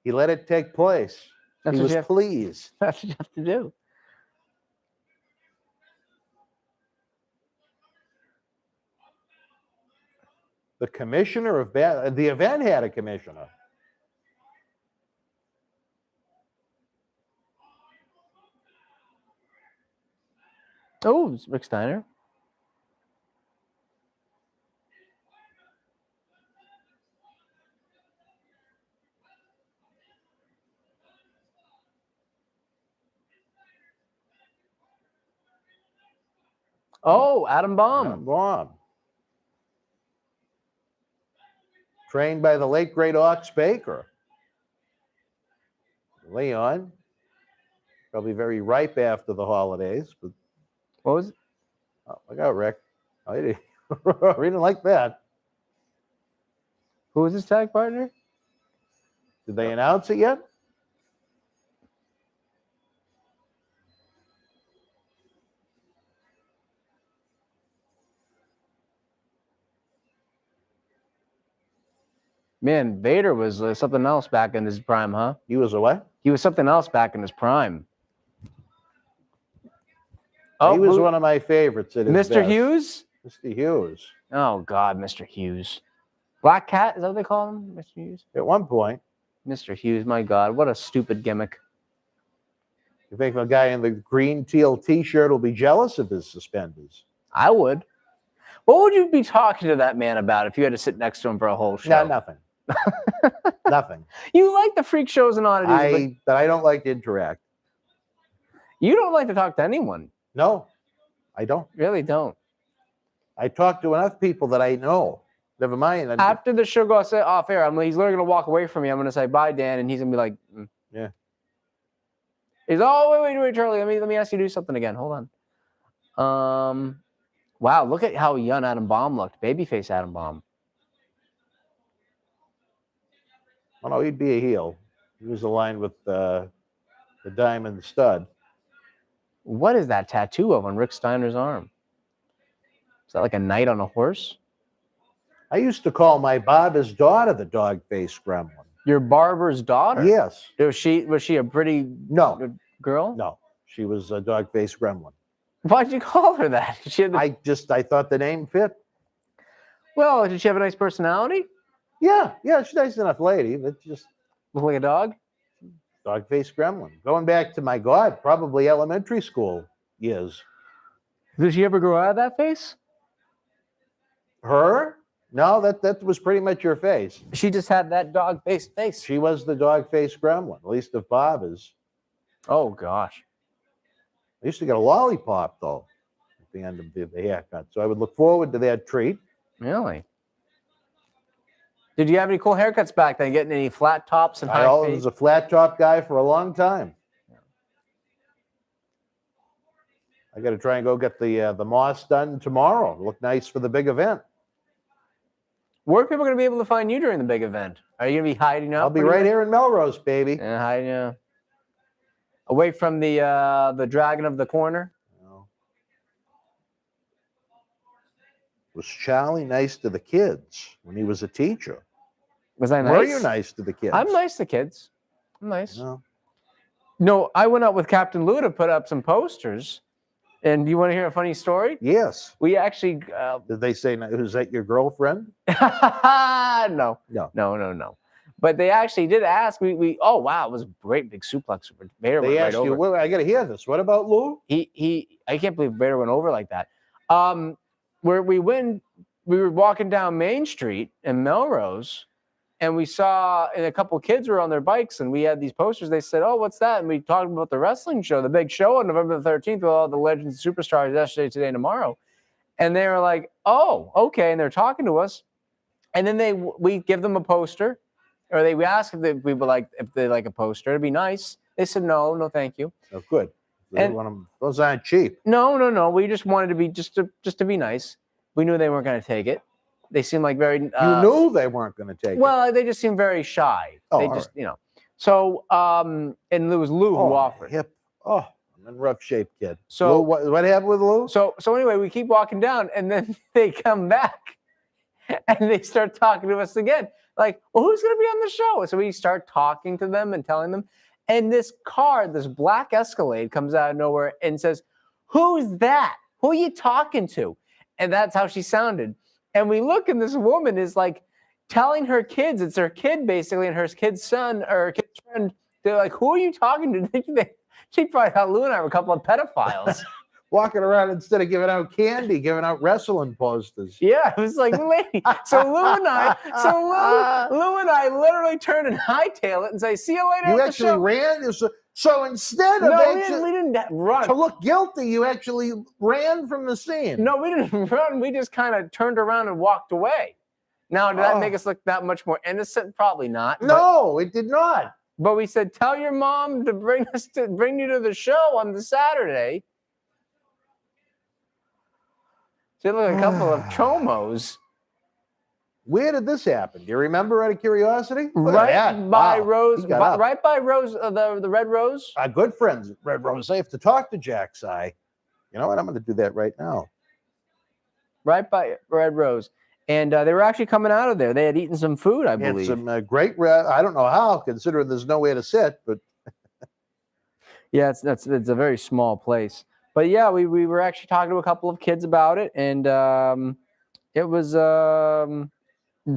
He let it take place. That's He what was you have. pleased. That's what you have to do. The commissioner of the event had a commissioner. Oh, it's Rick Steiner. Oh, Adam Bomb. Bomb. Trained by the late great Ox Baker. Leon. Probably very ripe after the holidays. But What was it? oh, look out, Rick. I didn't like that. Who was his tag partner? Did they announce it yet? Man, Vader was something else back in his prime, huh? He was a what? He was something else back in his prime. He was one of my favorites. At his Mr. best. Hughes? Mr. Hughes. Oh, God, Mr. Hughes. Black Cat, is that what they call him? Mr. Hughes? At one point, Mr. Hughes, my God, what a stupid gimmick. you think a guy in the green teal T-shirt will be jealous of his suspenders? I would. What would you be talking to that man about if you had to sit next to him for a whole show? No, nothing. Nothing. You like the freak shows and oddities, But I don't like to interact. you don't like to talk to anyone. No, I don't. Really don't. I talk to enough people that I know. Never mind. After the show goes off air, he's literally going to walk away from me. I'm going to say, bye, Dan. And he's going to be like, Yeah. He's, wait, Charlie. Let me ask you to do something again. Hold on. Wow, look at how young Adam Bomb looked. Babyface Adam Bomb. Oh, no, he'd be a heel. He was aligned with the Diamond Stud. What is that tattoo of on Rick Steiner's arm? Is that like a knight on a horse? I used to call my barber's daughter the dog-faced gremlin. Your barber's daughter? Yes. Was she a pretty No. girl? No. She was a dog-faced gremlin. Why'd you call her that? She had I thought the name fit. Well, did she have a nice personality? Yeah, she's a nice enough lady, but just Look like a dog? dog-faced gremlin. Going back to my God, probably elementary school years. Did she ever grow out of that face? Her? No, that was pretty much her face. She just had that dog-faced face. She was the dog-faced gremlin, at least of Barbara's. Oh, gosh. I used to get a lollipop, though, at the end of the haircut. So I would look forward to that treat. Really? Did you have any cool haircuts back then? Getting any flat tops and I high was fades? a flat top guy for a long time. I got to try and go get the moss done tomorrow. Look nice for the big event. Where are people going to be able to find you during the big event? Are you going to be hiding out? I'll be right here in Melrose, baby. Yeah, hiding out. Away from the dragon of the corner? Was Charlie nice to the kids when he was a teacher? Was I nice? Were you nice to the kids? I'm nice to kids. I'm nice. No. No, I went out with Captain Lou to put up some posters. And do you want to hear a funny story? Yes. We actually... Did they say, was that your girlfriend? No. No. But they actually did ask. Oh, wow, it was a great big suplex. Vader went They right asked over. you, well, I got to hear this. What about Lou? I can't believe Vader went over like that. Where we were walking down Main Street in Melrose, and we saw a couple kids were on their bikes, and we had these posters. They said, "Oh, what's that?" And we talked about the wrestling show, the big show on November the 13th with all the legends and superstars yesterday, today, and tomorrow. And they were like, "Oh, okay." And they're talking to us, and then we give them a poster, or we ask if they like a poster. It'd be nice. They said, "No, thank you." Oh, good. And- Those aren't cheap. No. We just wanted to be just to be nice. We knew they weren't going to take it. They seemed like very. You knew they weren't going to take it. Well, they just seemed very shy. Oh, They all just, So, and it was Lou who offered. Hip. Oh, I'm in rough shape, kid. So- Lou, what happened with Lou? So anyway, we keep walking down, and then they come back, and they start talking to us again. Like, well, who's going to be on the show? So we start talking to them and telling them. And this car, this black Escalade, comes out of nowhere and says, "Who's that? Who are you talking to?" And that's how she sounded. And we look, and this woman is like telling her kids, it's her kid basically, and her kid's son or her kid's friend. They're like, "Who are you talking to?" She probably thought Lou and I were a couple of pedophiles. Walking around instead of giving out candy, giving out wrestling posters. Yeah, it was like, lady. So Lou and I literally turn and hightail it and say, "See you later." You at the actually show." ran. So instead of No, actually, we didn't run. to look guilty, you actually ran from the scene. No, we didn't run. We just kind of turned around and walked away. Now, did that make us look that much more innocent? Probably not. No, it did not. But we said, "Tell your mom to bring you to the show on the Saturday." So look like a couple of chomos. Where did this happen? Do you remember, out of curiosity? Look at Right that. by Wow. Rose, He got up. right by Rose, the Red Rose. Our good friends at Red Rose. I have to talk to Jack Si. You know what? I'm going to do that right now. Right by Red Rose. And they were actually coming out of there. They had eaten some food, I believe. It's some great. I don't know how, considering there's nowhere to sit, but Yeah, it's a very small place. But yeah, we were actually talking to a couple of kids about it, and it was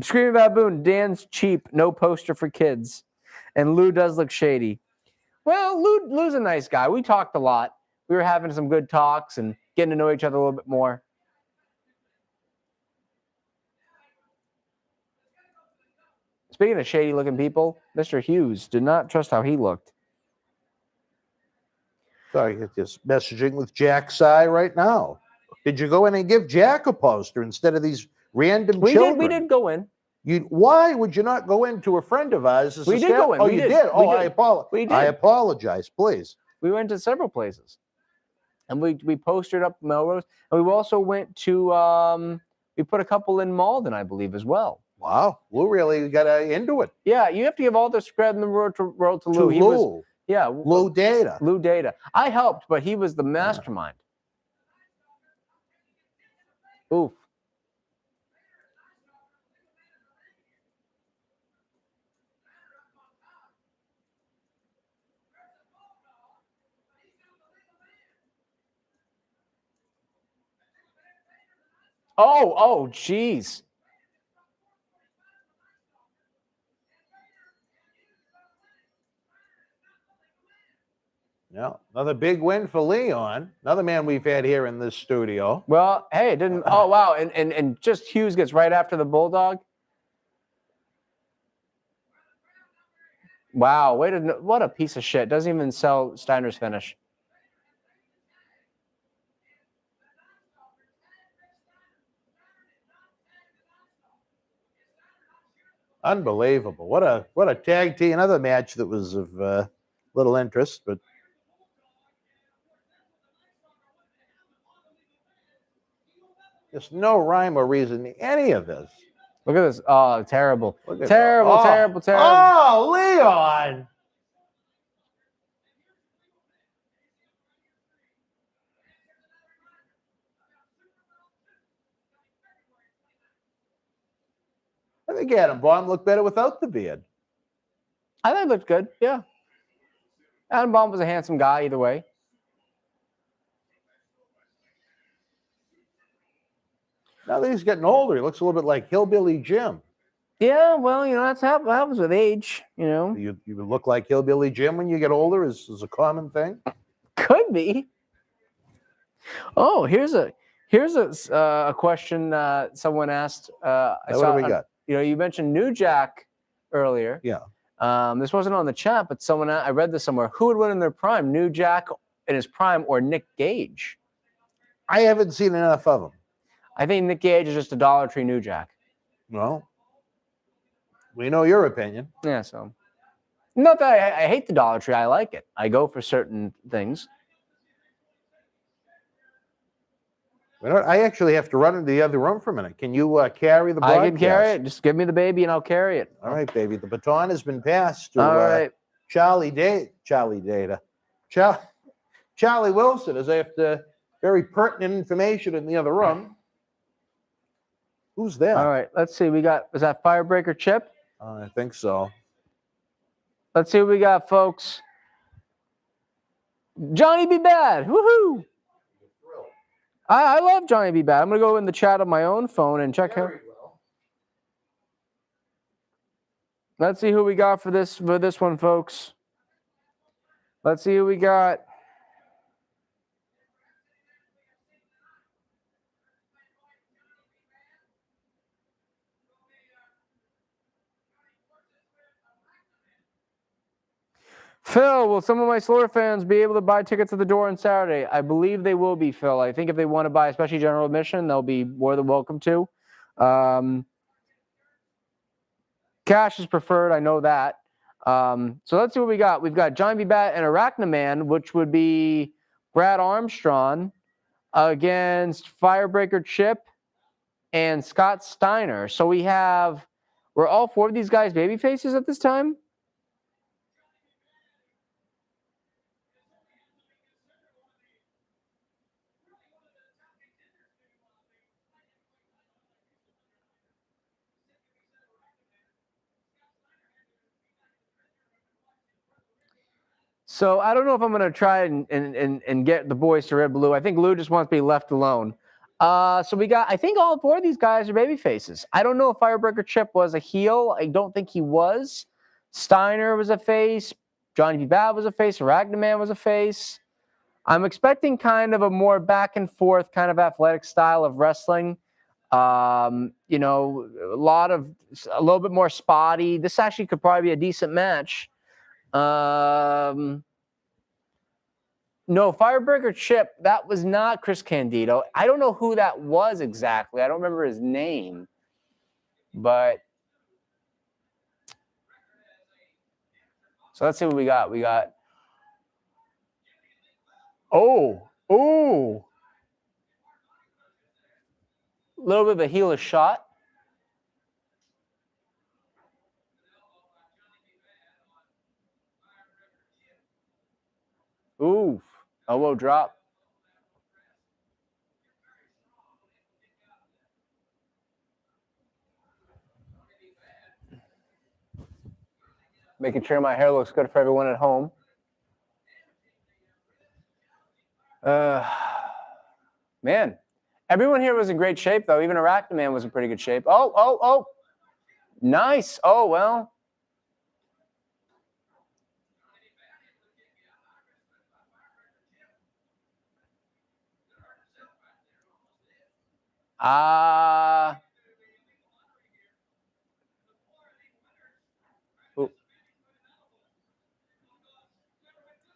Screaming Baboon. Dan's cheap, no poster for kids, and Lou does look shady. Well, Lou's a nice guy. We talked a lot. We were having some good talks and getting to know each other a little bit more. Speaking of shady-looking people, Mr. Hughes did not trust how he looked. sorry, just messaging with Jack Si right now. Did you go in and give Jack a poster instead of these random children? We did go in. Why would you not go into a friend of ours? We did go in. Oh, We you did. did? Oh, We I did. apologize. We did. I apologize, please. We went to several places, and we postered up Melrose, and we also went to we put a couple in Malden, I believe, as well. Wow, Lou really got into it. Yeah, you have to give all the spread in the road to Lou. To He Lou. was, yeah, Lou Data. Lou Data. I helped, but he was the mastermind. Oof. Oh, jeez. Yeah, another big win for Leon. Another man we've had here in this studio. Well, hey, it didn't. Oh, wow. And just Hughes gets right after the Bulldog. Wow. What a piece of shit. Doesn't even sell Steiner's finish. Unbelievable. What a tag team. Another match that was of little interest, but there's no rhyme or reason to any of this. Look at this. Oh, terrible. Look at Terrible, that. terrible, terrible. Oh, Leon. I think Adam Bomb looked better without the beard. I think it looked good. Yeah. Adam Bomb was a handsome guy either way. Now that he's getting older, he looks a little bit like Hillbilly Jim. Yeah, well, that's what happens with age, You look like Hillbilly Jim when you get older is a common thing. Could be. Oh, here's a question someone asked. What do we got? You mentioned New Jack earlier. Yeah. This wasn't on the chat, but I read this somewhere. Who would win in their prime, New Jack in his prime or Nick Gage? I haven't seen enough of him. I think Nick Gage is just a Dollar Tree New Jack. Well, we know your opinion. Yeah, so. Not that I hate the Dollar Tree. I like it. I go for certain things. You know what? I actually have to run into the other room for a minute. Can you carry the broadcast? I can carry it. Just give me the baby and I'll carry it. All right, baby. The baton has been passed to All right. Charlie Wilson, as I have to very pertinent information in the other room. Who's there? All right. Let's see. Was that Firebreaker Chip? I think so. Let's see what we got, folks. Johnny Be Bad. Woohoo! I love Johnny B. Bad. I'm going to go in the chat on my own phone and check him. Very well. Let's see who we got for this one, folks. Let's see who we got. Phil, will some of my Slaughter fans be able to buy tickets at the door on Saturday? I believe they will be, Phil. I think if they want to buy, especially general admission, they'll be more than welcome to. Cash is preferred. I know that. So let's see what we got. We've got Johnny B. Bat and Arachnaman, which would be Brad Armstrong against Firebreaker Chip and Scott Steiner. So were all four of these guys baby faces at this time? So I don't know if I'm going to try and get the boys to Red Blue. I think Lou just wants to be left alone. So I think all four of these guys are baby faces. I don't know if Firebreaker Chip was a heel. I don't think he was. Steiner was a face. Johnny B. Bad was a face. Arachnaman was a face. I'm expecting kind of a more back and forth kind of athletic style of wrestling. You know, a little bit more spotty. This actually could probably be a decent match. No, Firebreaker Chip, that was not Chris Candido. I don't know who that was exactly. I don't remember his name. But so let's see what we got. We got a little bit of a heelish shot. Ooh, elbow drop. Making sure my hair looks good for everyone at home. Man, everyone here was in great shape, though. Even Arachnaman was in pretty good shape. Oh. Nice. Oh, well.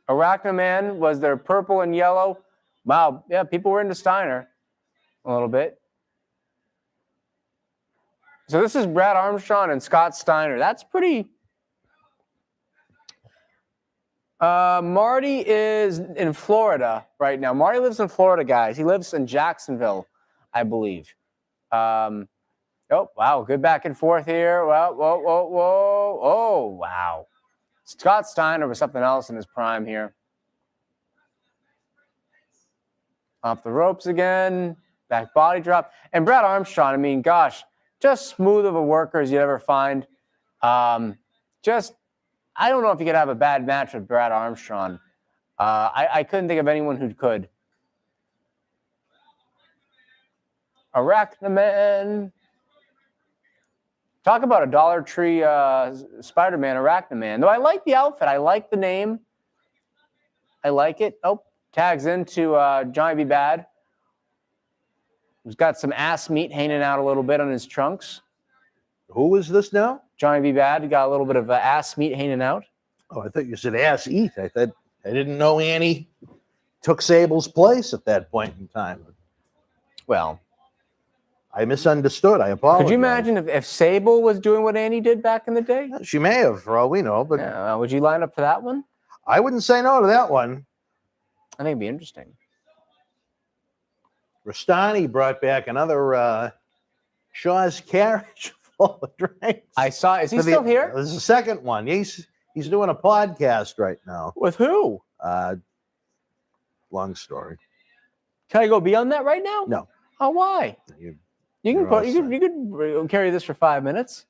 Arachnaman was their purple and yellow. Wow, yeah, people were into Steiner a little bit. So this is Brad Armstrong and Scott Steiner. That's pretty... Marty is in Florida right now. Marty lives in Florida, guys. He lives in Jacksonville, I believe. Oh, wow. Good back and forth here. Whoa. Oh, wow. Scott Steiner was something else in his prime here. Off the ropes again. Back body drop. And Brad Armstrong, I mean, gosh, just smooth of a worker as you'd ever find. I don't know if you could have a bad match with Brad Armstrong. I couldn't think of anyone who could. Arachnaman. Talk about a Dollar Tree Spider-Man, Arachnaman. Though I like the outfit. I like the name. I like it. Oh, tags into Johnny B. Bad. He's got some ass meat hanging out a little bit on his trunks. Who is this now? Johnny B. Bad. He got a little bit of ass meat hanging out. Oh, I thought you said ass eat. I didn't know Annie took Sable's place at that point in time. Well, I misunderstood. I apologize. could you imagine if Sable was doing what Annie did back in the day? She may have, for all we know, but Yeah, would you line up for that one? I wouldn't say no to that one. I think it'd be interesting. Rastani brought back another Shaw's carriage full of drinks. I saw. Is he still here? There's a second one. He's doing a podcast right now. With who? Long story. Can I go be on that right now? No. Oh, why? You You're all set. could carry this for 5 minutes.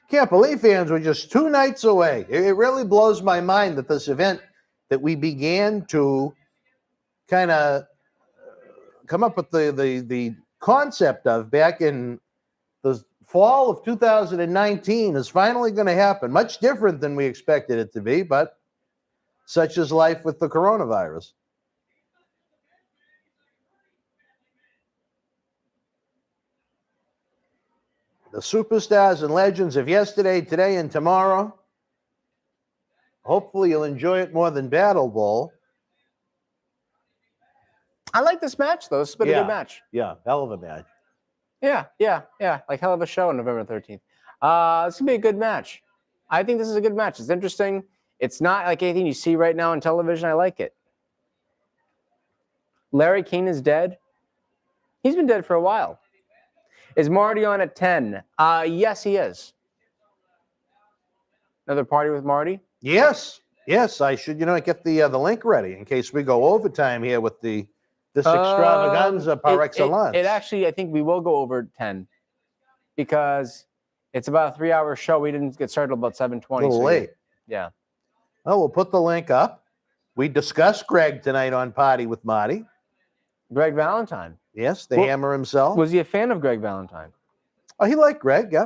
Can't believe fans were just 2 nights away. It really blows my mind that this event that we began to kind of come up with the concept of back in the fall of 2019 is finally going to happen. Much different than we expected it to be, but such is life with the coronavirus. The superstars and legends of yesterday, today, and tomorrow. Hopefully you'll enjoy it more than Battle Bowl. I like this match, though. It's been a Yeah. good match. Yeah, hell of a match. Yeah. Like hell of a show on November 13th. It's going to be a good match. I think this is a good match. It's interesting. It's not like anything you see right now on television. I like it. Larry King is dead. He's been dead for a while. Is Marty on at 10? Yes, he is. Another party with Marty? Yes. I should, get the link ready in case we go overtime here with this extravaganza par excellence. It actually, I think we will go over 10 because it's about a 3-hour show. We didn't get started about 7:20. A little late. Yeah. Well, we'll put the link up. We discussed Greg tonight on Party with Marty. Greg Valentine. Yes, the hammer himself. Was he a fan of Greg Valentine? Oh, he liked Greg, yeah.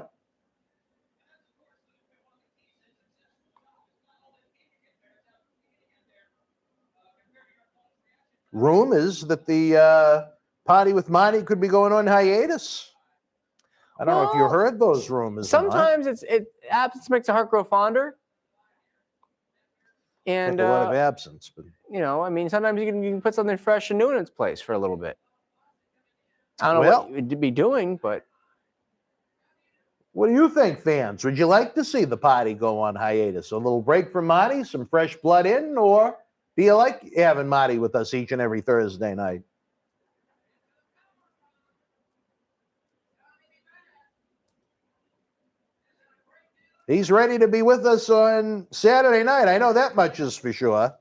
Room is that the Party with Marty could be going on hiatus. I don't know if you heard those rumors. Sometimes absence makes the heart grow fonder. And a lot of absence, but sometimes you can put something fresh and new in its place for a little bit. I don't know what you'd be doing, but what do you think, fans? Would you like to see the Party go on hiatus? A little break from Marty, some fresh blood in, or do you like having Marty with us each and every Thursday night? He's ready to be with us on Saturday night. I know that much is for sure.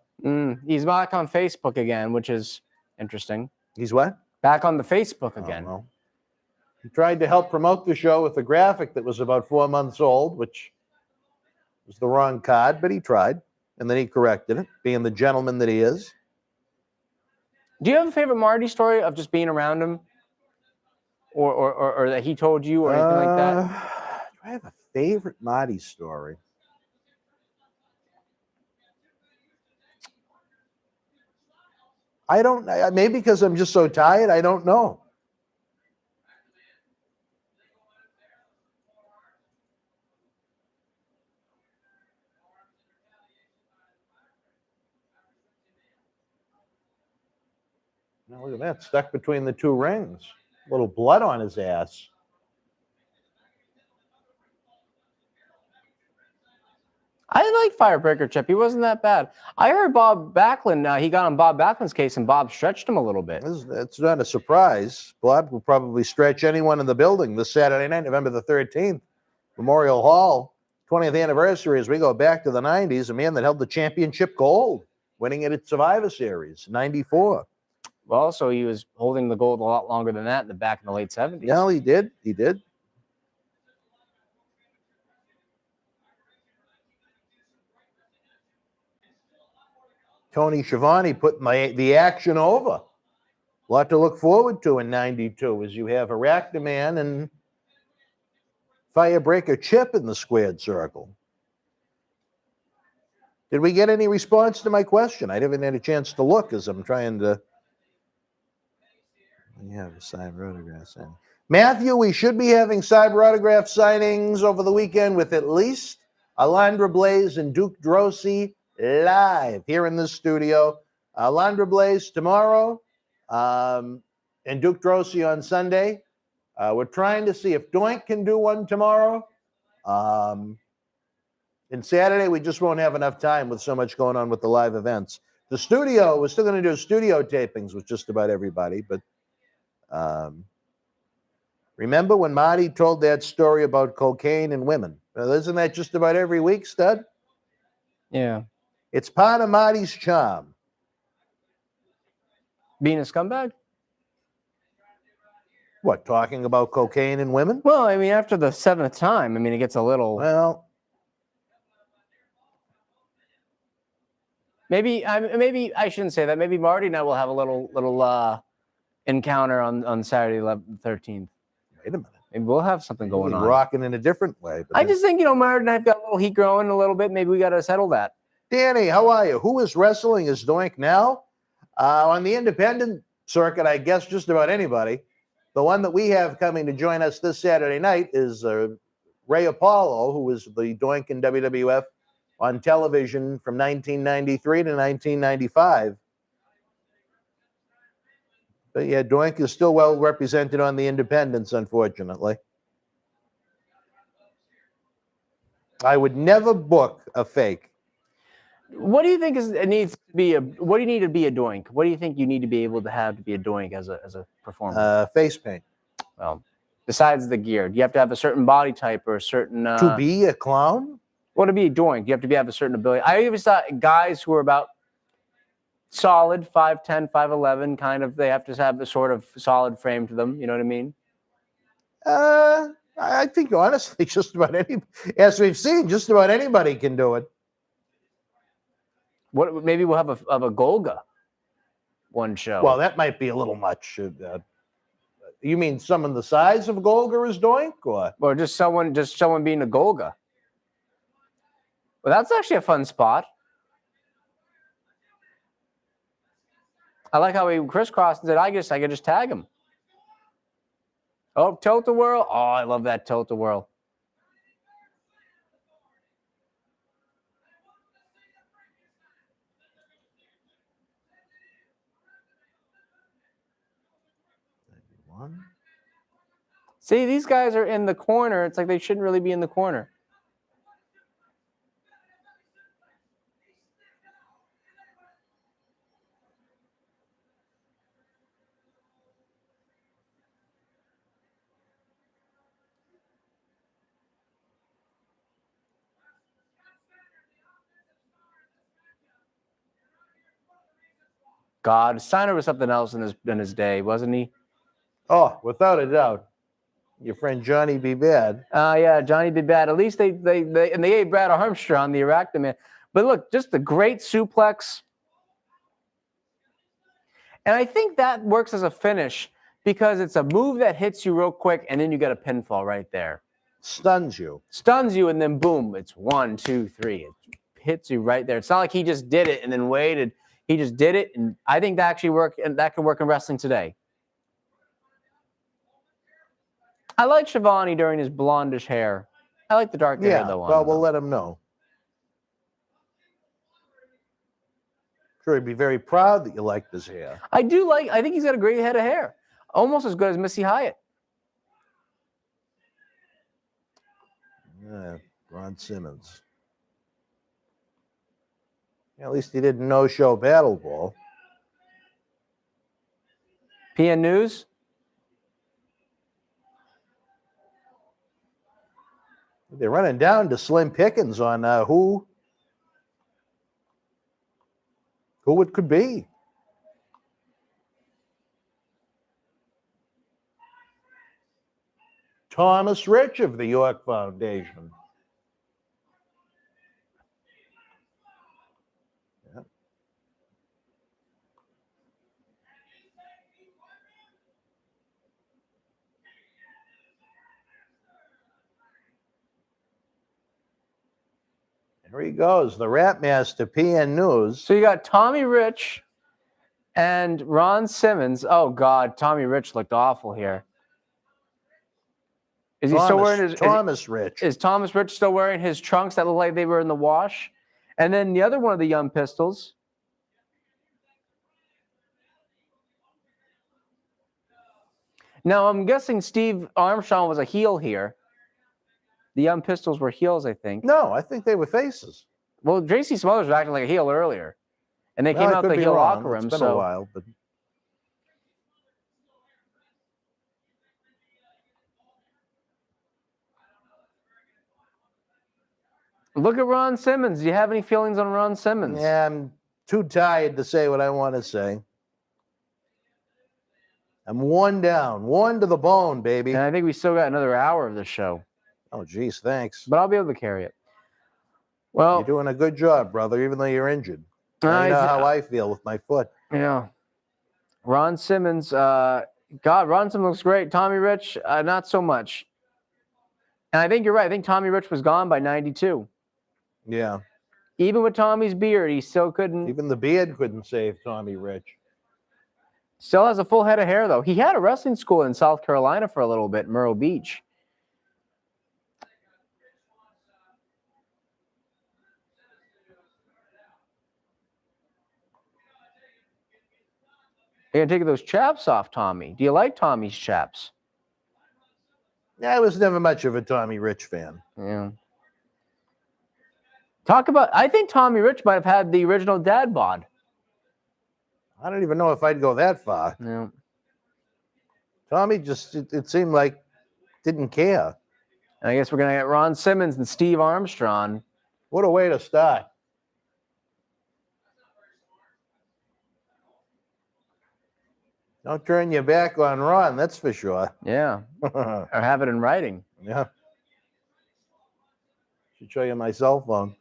He's back on Facebook again, which is interesting. He's what? Back on the Facebook again. Well, he tried to help promote the show with a graphic that was about 4 months old, which was the wrong card, but he tried. And then he corrected it, being the gentleman that he is. Do you have a favorite Marty story of just being around him? Or that he told you or anything like that? Do I have a favorite Marty story? I don't, maybe because I'm just so tired, I don't know. Now look at that, stuck between the two rings. A little blood on his ass. I like Firebreaker Chip. He wasn't that bad. I heard Bob Backlund, he got on Bob Backlund's case and Bob stretched him a little bit. It's not a surprise. Bob will probably stretch anyone in the building this Saturday night, November the 13th. Memorial Hall, 20th anniversary as we go back to the 90s. A man that held the championship gold, winning it at Survivor Series, 94. Well, so he was holding the gold a lot longer than that back in the late 70s. Yeah, he did. He did. Tony Schiavone putting the action over. A lot to look forward to in 92 as you have Arachnaman and Firebreaker Chip in the squared circle. Did we get any response to my question? I haven't had a chance to look as I'm trying to. Yeah, the cyber autograph signing. Matthew, we should be having cyber autograph signings over the weekend with at least Alundra Blaze and Duke Droese live here in the studio. Alundra Blaze tomorrow and Duke Droese on Sunday. We're trying to see if Doink can do one tomorrow. And Saturday, we just won't have enough time with so much going on with the live events. The studio, we're still going to do studio tapings with just about everybody, but remember when Marty told that story about cocaine and women? Isn't that just about every week, stud? Yeah. It's part of Marty's charm. Being a scumbag? What, talking about cocaine and women? Well, I mean, after the 7th time, I mean, it gets a little... Well... Maybe I shouldn't say that. Maybe Marty and I will have a little encounter on Saturday, 13th. Wait a minute. Maybe we'll have something going We'll be on. rocking in a different way. But I just think, Marty and I've got a little heat growing a little bit. Maybe we got to settle that. Danny, how are you? Who is wrestling as Doink now? On the independent circuit, I guess just about anybody. The one that we have coming to join us this Saturday night is Ray Apollo, who was the Doink in WWF on television from 1993 to 1995. But yeah, Doink is still well represented on the independents, unfortunately. I would never book a fake. What do you think it needs to be what do you need to be a Doink? What do you think you need to be able to have to be a Doink as a performer? Face paint. Well, besides the gear, do you have to have a certain body type or a certain To be a clown? Well, to be a Doink, you have to have a certain ability. I always thought guys who are about solid 5'10", 5'11", kind of, they have to have a sort of solid frame to them. You know what I mean? I think honestly, just about as we've seen, just about anybody can do it. What maybe we'll have a Golga one show. Well, that might be a little much. You mean someone the size of Golga is Doink, or just someone being a Golga. Well, that's actually a fun spot. I like how he crisscrossed and said, I guess I could just tag him. Oh, tilt-a-whirl. Oh, I love that tilt-a-whirl. See, these guys are in the corner. It's like they shouldn't really be in the corner. God, Steiner was something else in his day, wasn't he? Oh, without a doubt. Your friend Johnny B. Bad. Yeah, Johnny B. Bad. At least they gave Brad Armstrong the Arachnoman. But look, just the great suplex. And I think that works as a finish because it's a move that hits you real quick, and then you get a pinfall right there. Stuns you. Stuns you, and then boom, it's 1, 2, 3. It hits you right there. It's not like he just did it and then waited. He just did it, and I think that actually worked, and that could work in wrestling today. I like Shivani during his blondish hair. I like the dark hair, though. Well, we'll let him know. Sure, he'd be very proud that you liked his hair. I think he's got a great head of hair. Almost as good as Missy Hyatt. Yeah, Ron Simmons. At least he didn't no-show Battle Ball. PN News? They're running down to Slim Pickens on who it could be. Thomas Rich of the York Foundation. Yeah. There he goes, the Rat Master, PN News. So you got Tommy Rich and Ron Simmons. Oh, God, Tommy Rich looked awful here. Is he still wearing his Thomas Rich? Is Thomas Rich still wearing his trunks that look like they were in the wash? And then the other one of the Young Pistols. Now I'm guessing Steve Armstrong was a heel here. The Young Pistols were heels, I think. No, I think they were faces. Well, JC Smothers was acting like a heel earlier, and they came out the heel locker room. It's been a while, but. Look at Ron Simmons. Do you have any feelings on Ron Simmons? Yeah, I'm too tired to say what I want to say. I'm worn down, worn to the bone, baby. And I think we still got another hour of this show. Oh, geez, thanks. But I'll be able to carry it. Well, You're doing a good job, brother, even though you're injured. I know how I feel with my foot. Yeah. Ron Simmons, God, Ron Simmons looks great. Tommy Rich, not so much. And I think you're right. I think Tommy Rich was gone by 92. Yeah. Even with Tommy's beard, he still couldn't. Even the beard couldn't save Tommy Rich. Still has a full head of hair, though. He had a wrestling school in South Carolina for a little bit, Myrtle Beach. You're going to take those chaps off, Tommy. Do you like Tommy's chaps? Yeah, I was never much of a Tommy Rich fan. Yeah. Talk about, I think Tommy Rich might have had the original dad bod. I don't even know if I'd go that far. Yeah. Tommy just, it seemed like, didn't care. And I guess we're going to get Ron Simmons and Steve Armstrong. What a way to start. Don't turn your back on Ron, that's for sure. Yeah. Or have it in writing. Yeah. Should show you my cell phone.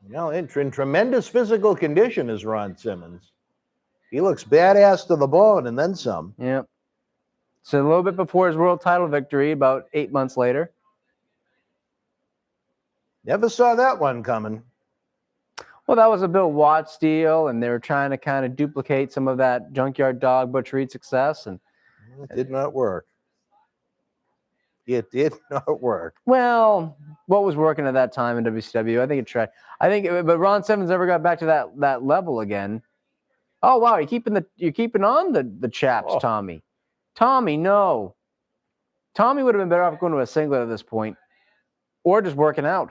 You know, in tremendous physical condition is Ron Simmons. He looks badass to the bone and then some. Yeah. So a little bit before his world title victory, about 8 months later. Never saw that one coming. Well, that was a Bill Watts deal, and they were trying to kind of duplicate some of that Junkyard Dog Butch Reed success. And it did not work. It did not work. Well, what was working at that time in WCW? I think it tried. But Ron Simmons never got back to that level again. Oh wow, you're keeping on the chaps, Tommy. Tommy, no. Tommy would have been better off going to a singlet at this point, or just working out.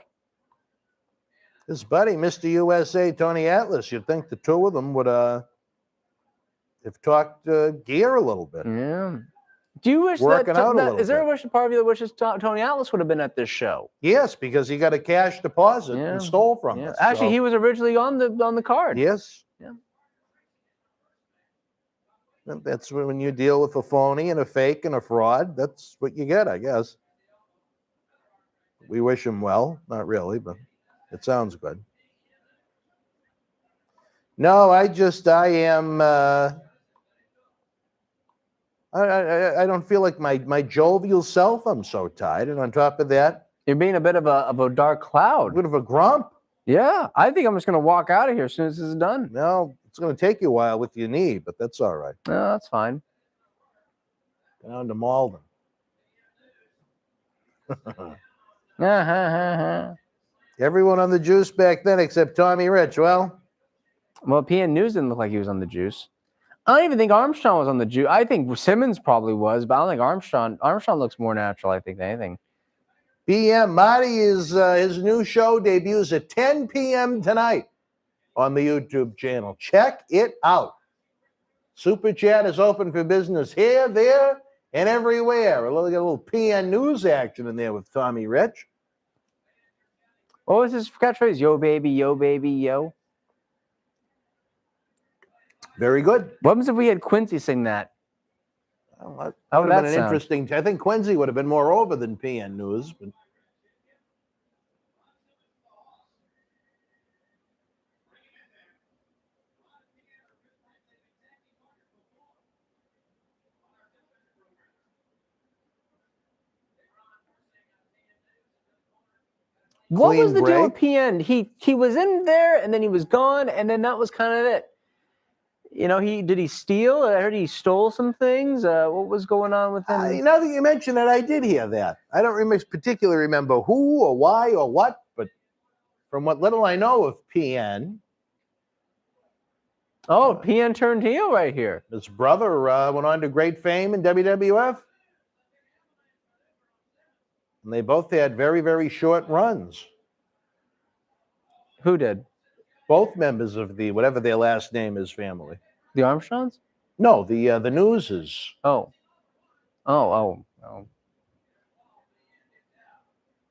His buddy, Mr. USA, Tony Atlas, you'd think the two of them would have talked gear a little bit. Yeah. Do you wish Working out a little is there a bit. wish part of you that wishes Tony Atlas would have been at this show? Yes, because he got a cash deposit Yeah. and stole from Yeah. us. Actually, so- he was originally on the card. Yes. Yeah. And that's when you deal with a phony and a fake and a fraud. That's what you get, I guess. We wish him well. Not really, but it sounds good. No, I am. I don't feel like my jovial self. I'm so tired, and on top of that, You're being a bit of a dark a cloud. bit of a grump. Yeah, I think I'm just going to walk out of here as soon as this is done. No, it's going to take you a while with your knee, but that's all right. No, that's fine. Down to Malden. Everyone on the juice back then except Tommy Rich. Well, PN News didn't look like he was on the juice. I don't even think Armstrong was on the juice. I think Simmons probably was, but I don't think Armstrong looks more natural, I think, than anything. PM Marty is his new show debuts at 10 p.m. tonight on the YouTube channel. Check it out. Super Chat is open for business here, there, and everywhere. We'll get a little PN News action in there with Tommy Rich. What was his catchphrase? Yo, baby, yo, baby, yo. Very good. What happens if we had Quincy sing that? Well, that How would would have that been an sound? interesting. I think Quincy would have been more over than PN News. But What was Clean the deal with break. PN? He was in there and then he was gone, and then that was kind of it. You know, did he steal? I heard he stole some things. What was going on with him? now that you mention it, I did hear that. I don't particularly remember who or why or what, but from what little I know of PN, Oh, PN turned heel right here. his brother went on to great fame in WWF. And they both had very, very short runs. Who did? Both members of the, whatever their last name is, family. The Armstrongs? No, the Newses. Oh.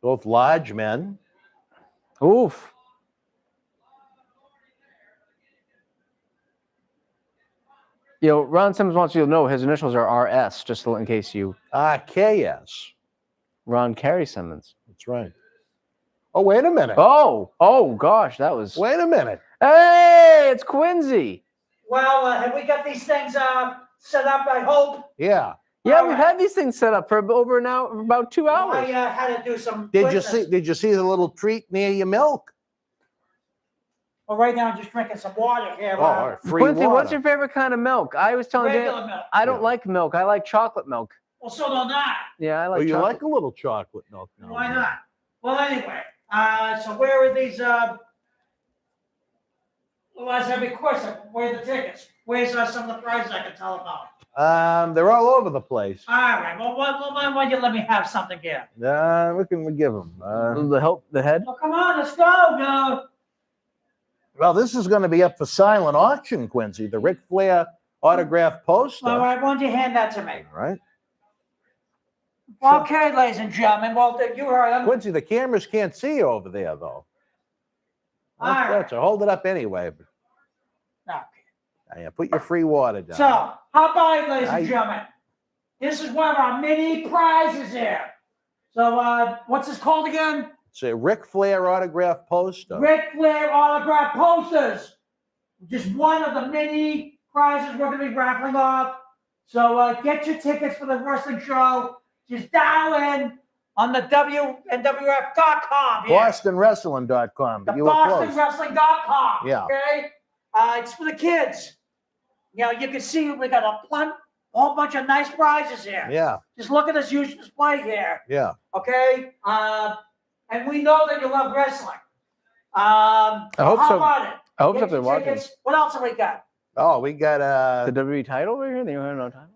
Both large men. Oof. You know, Ron Simmons wants you to know his initials are RS, just in case you. KS. Ron Carey Simmons. That's right. Oh, wait a minute. Oh gosh, that was. Wait a minute. Hey, it's Quincy. Well, have we got these things set up, I hope? Yeah. Yeah, All we've right. had these things set up for over an hour, about 2 Well, hours. I had to do some. Did you business. see the little treat near your milk? Well, right now I'm just drinking some water here. Oh, all right. Free Quincy, water. what's your favorite kind of milk? I was telling regular Janet, milk. I don't Yeah. like milk. I like chocolate milk. Well, so don't I. Yeah, I Oh, like you chocolate. like a little chocolate milk now? Why not? Well, anyway, so where are these? Well, that's every question. Where are the tickets? Where's some of the prizes I can tell about? They're all over the place. All right. Well, why don't you let me have something here? What can we give them? the head? Well, come on, let's go. Well, this is going to be up for silent auction, Quincy. The Ric Flair autograph poster. All right, why don't you hand that to me? All right. Okay, ladies and gentlemen. Well, you heard him. Quincy, the cameras can't see you over there, though. All right. So hold it up anyway. Okay. Yeah, put your free water down. So, how about it, ladies I- and gentlemen? This is one of our mini prizes here. So, what's this called again? It's a Ric Flair autograph poster. Ric Flair autograph posters. Just one of the many prizes we're going to be raffling off. So, get your tickets for the wrestling show. Just dial in on the WNWF.com. Here. BostonWrestling.com. The You were close. BostonWrestling.com. Yeah. Okay. It's for the kids. You know, you can see we got a whole bunch of nice prizes here. Yeah, Just look at this huge display here. yeah. Okay. And we know that you love wrestling. I hope how so. about it? I hope Get so. They're your watching. tickets. What else have we got? Oh, we got The WWE title over here? They don't have no title.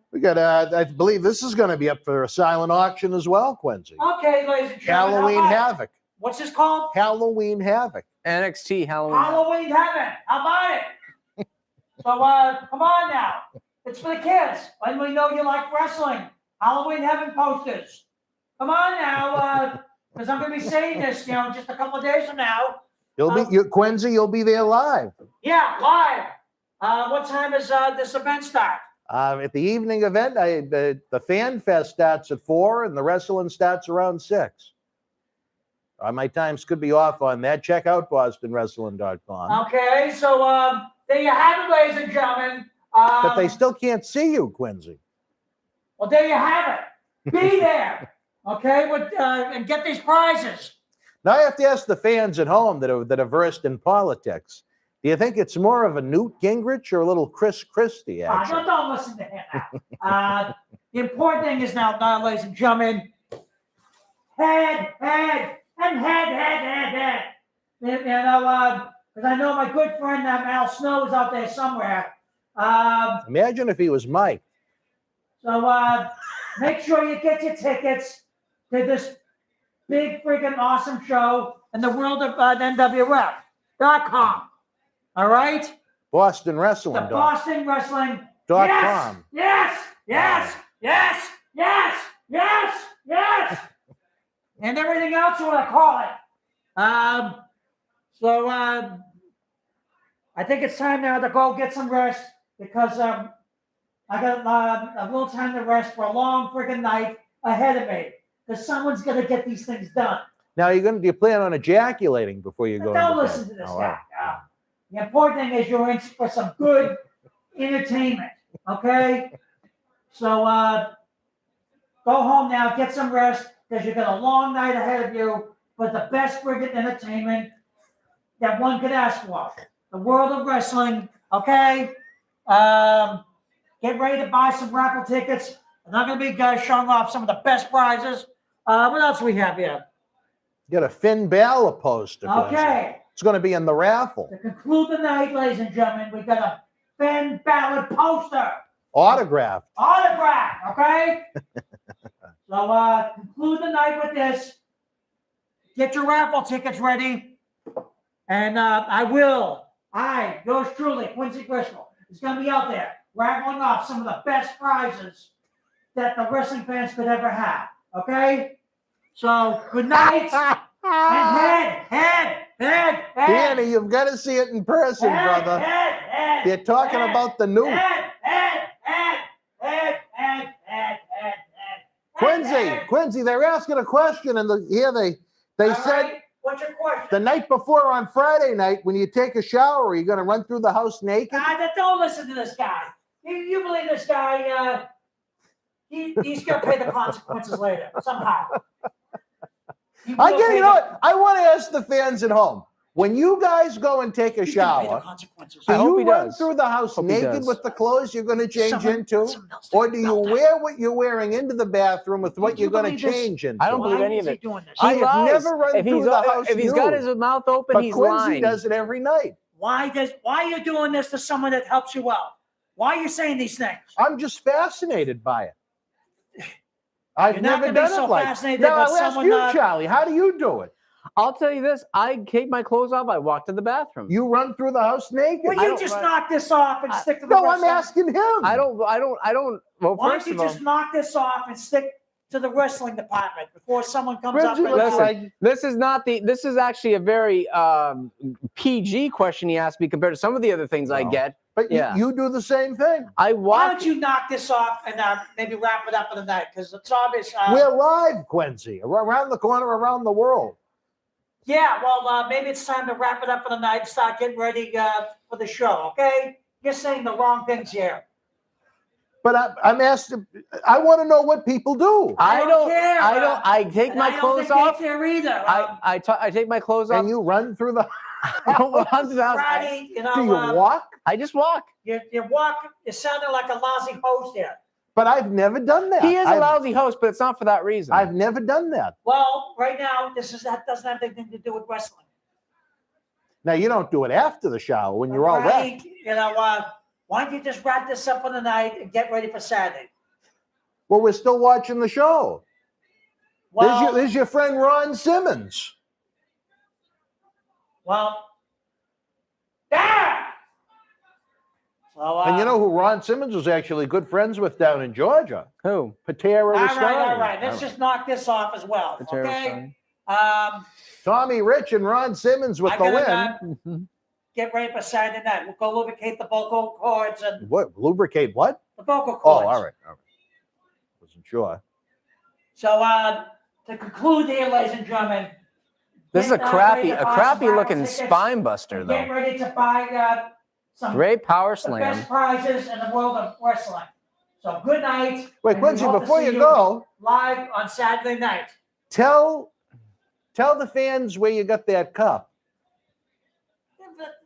I believe this is going to be up for a silent auction as well, Quincy. Okay, ladies and gentlemen. Halloween how about it? Havoc. What's this called? Halloween Havoc. NXT Halloween. Halloween Heaven. How about it? So, come on now. It's for the kids. And we know you like wrestling. Halloween Heaven posters. Come on now, because I'm going to be saying this, just a couple of days from now. Quincy, you'll be there live. Yeah, live. What time is this event start? At the evening event, the Fan Fest starts at 4 and the wrestling starts around 6. My times could be off on that. Check out BostonWrestling.com. Okay, so there you have it, ladies and gentlemen. But they still can't see you, Quincy. Well, there you have it. Be there, okay, and get these prizes. Now I have to ask the fans at home that are versed in politics. Do you think it's more of a Newt Gingrich or a little Chris Christie action? Don't listen to him now. The important thing is now, ladies and gentlemen, head. Because I know my good friend Al Snow is out there somewhere. Imagine if he was Mike. So make sure you get your tickets to this big freaking awesome show in the world of NWF.com. All right? Boston Wrestling. The Boston Wrestling. .com. Yes. And everything else you want to call it. So I think it's time now to go get some rest because I got a little time to rest for a long freaking night ahead of me. Because someone's going to get these things done. Now do you plan on ejaculating before you go? Don't into listen bed? to this All guy. right. The important thing is you're in for some good entertainment. Okay? So go home now, get some rest, because you've got a long night ahead of you for the best friggin' entertainment that one could ask for. The world of wrestling. Okay? Get ready to buy some raffle tickets. And I'm going to be showing off some of the best prizes. What else do we have here? You got a Finn Balor poster. Quincy. Okay. It's going to be in the raffle. To conclude the night, ladies and gentlemen, we've got a Finn Balor poster. Autographed. Autograph, okay? So conclude the night with this. Get your raffle tickets ready. And yours truly, Quincy Crystal, is going to be out there raffling off some of the best prizes that the wrestling fans could ever have. Okay? So, good night. And head. Danny, you've got to see it in person, brother. Head. You're talking about the new. Head. Quincy, they're asking a question, and they All said right, what's your question? the night before on Friday night, when you take a shower, are you going to run through the house naked? Don't listen to this guy. You believe this guy? He's gonna pay the consequences later somehow. You know what? I want to ask the fans at home. When you guys go and take a shower, do you run through the house naked with the clothes you're going to change into? Or do you wear what you're wearing into the bathroom with what you're going to change into? I don't believe any of it. I have never run through the house if he's got his mouth open, but he's Quincy lying. does it every night. Why are you doing this to someone that helps you out? Why are you saying these things? I'm just fascinated by it. I've You're not never gonna be done so it like fascinated now. about I'll ask someone you, not- Charlie. How do you do it? I'll tell you this. I take my clothes off. I walk to the bathroom. You run through the house naked. Well, you just knock this off and stick to the No, I'm wrestling. asking him. I don't. Well, Why first don't of you all, just knock this off and stick to the wrestling department before someone comes up and listen, this is actually a very PG question he asked me compared to some of the other things I get. But yeah, you do the same thing. Why don't you knock this off and maybe wrap it up for the night? Because it's obvious. We're live, Quincy, around the corner, around the world. Yeah, well, maybe it's time to wrap it up for the night and start getting ready for the show, okay? You're saying the wrong things here. But I'm asking, I want to know what people do. I don't care. I take my clothes off. I don't think they care either. I take my clothes off. And you run through the I don't run through the house. Friday, do you walk? I just walk. You walk, you're sounding like a lousy host here. But I've never done that. He is a lousy host, but it's not for that reason. I've never done that. Well, right now, that doesn't have anything to do with wrestling. Now, you don't do it after the shower when you're all wrecked. You know, why don't you just wrap this up for the night and get ready for Saturday? Well, we're still watching the show. Well, there's your friend Ron Simmons. Well, there! So, And you know who Ron Simmons was actually good friends with down in Georgia? Who? Patera all Rastani. right. Let's just knock this off as well, okay? Tommy Rich and Ron Simmons with the win. Get ready for Saturday night. We'll go lubricate the vocal cords and What? Lubricate what? the vocal Oh, cords. all right. Wasn't sure. So to conclude here, ladies and gentlemen, This is a get crappy ready to buy some looking raffle tickets spine buster, and Get though. ready to buy some Great power the slam. best prizes in the world of wrestling. So good night. Wait, and we Quincy, hope to before see you go, live on Saturday night. tell the fans where you got that cup.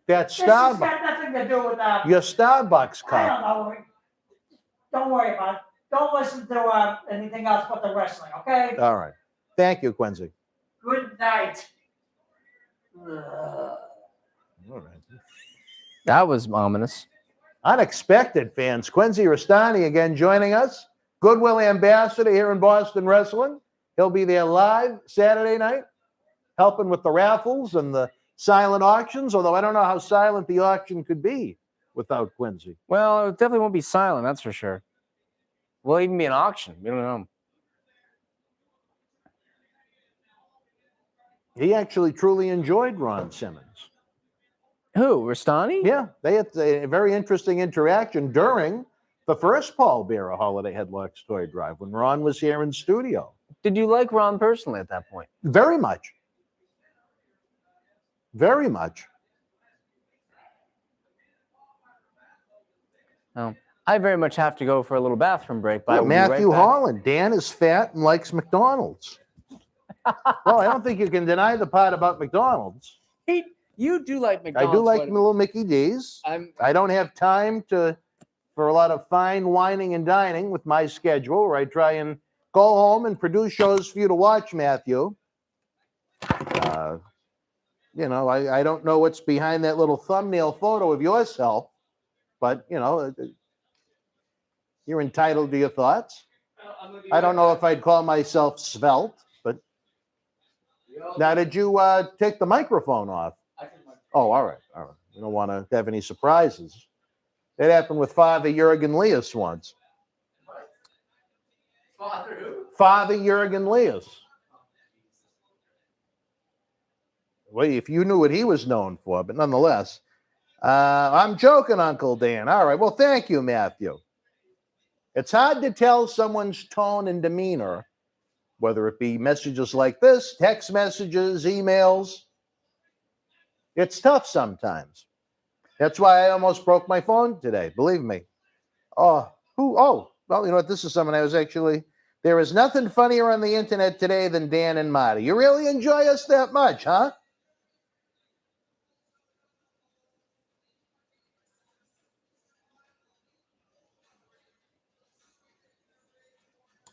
That This has Starbucks. got nothing to do with Your Starbucks I cup. don't know. Don't worry about it. Don't listen to anything else but the wrestling, okay? All right. Thank you, Quincy. Good night. All right. That was ominous. Unexpected fans. Quincy Rastani again joining us. Goodwill ambassador here in Boston Wrestling. He'll be there live Saturday night, helping with the raffles and the silent auctions, although I don't know how silent the auction could be without Quincy. Well, it definitely won't be silent, that's for sure. Will even be an auction. We don't know. He actually truly enjoyed Ron Simmons. Who? Rastani? Yeah, they had a very interesting interaction during the first Paul Bearer Holiday Headlocks Toy Drive when Ron was here in studio. Did you like Ron personally at that point? Very much. Very much. Oh, I very much have to go for a little bathroom break. But I Yeah, will be right Matthew back. Holland. Dan is fat and likes McDonald's. Well, I don't think you can deny the part about McDonald's. Hey, you do like I McDonald's. do like but little Mickey D's. I don't have time for a lot of fine wining and dining with my schedule where I try and go home and produce shows for you to watch, Matthew. You know, I don't know what's behind that little thumbnail photo of yourself, but, you know, you're entitled to your thoughts. I don't know if I'd call myself svelte, but now did you take the microphone off? Oh, all right. All right. We don't want to have any surprises. It happened with Father Jurgen Leas once. Father who? Father Jurgen Leas. Well, if you knew what he was known for, but nonetheless, I'm joking, Uncle Dan. All right. Well, thank you, Matthew. It's hard to tell someone's tone and demeanor whether it be messages like this, text messages, emails. It's tough sometimes. That's why I almost broke my phone today, believe me. Well, you know what? This is someone I was actually, there is nothing funnier on the internet today than Dan and Marty. You really enjoy us that much, huh?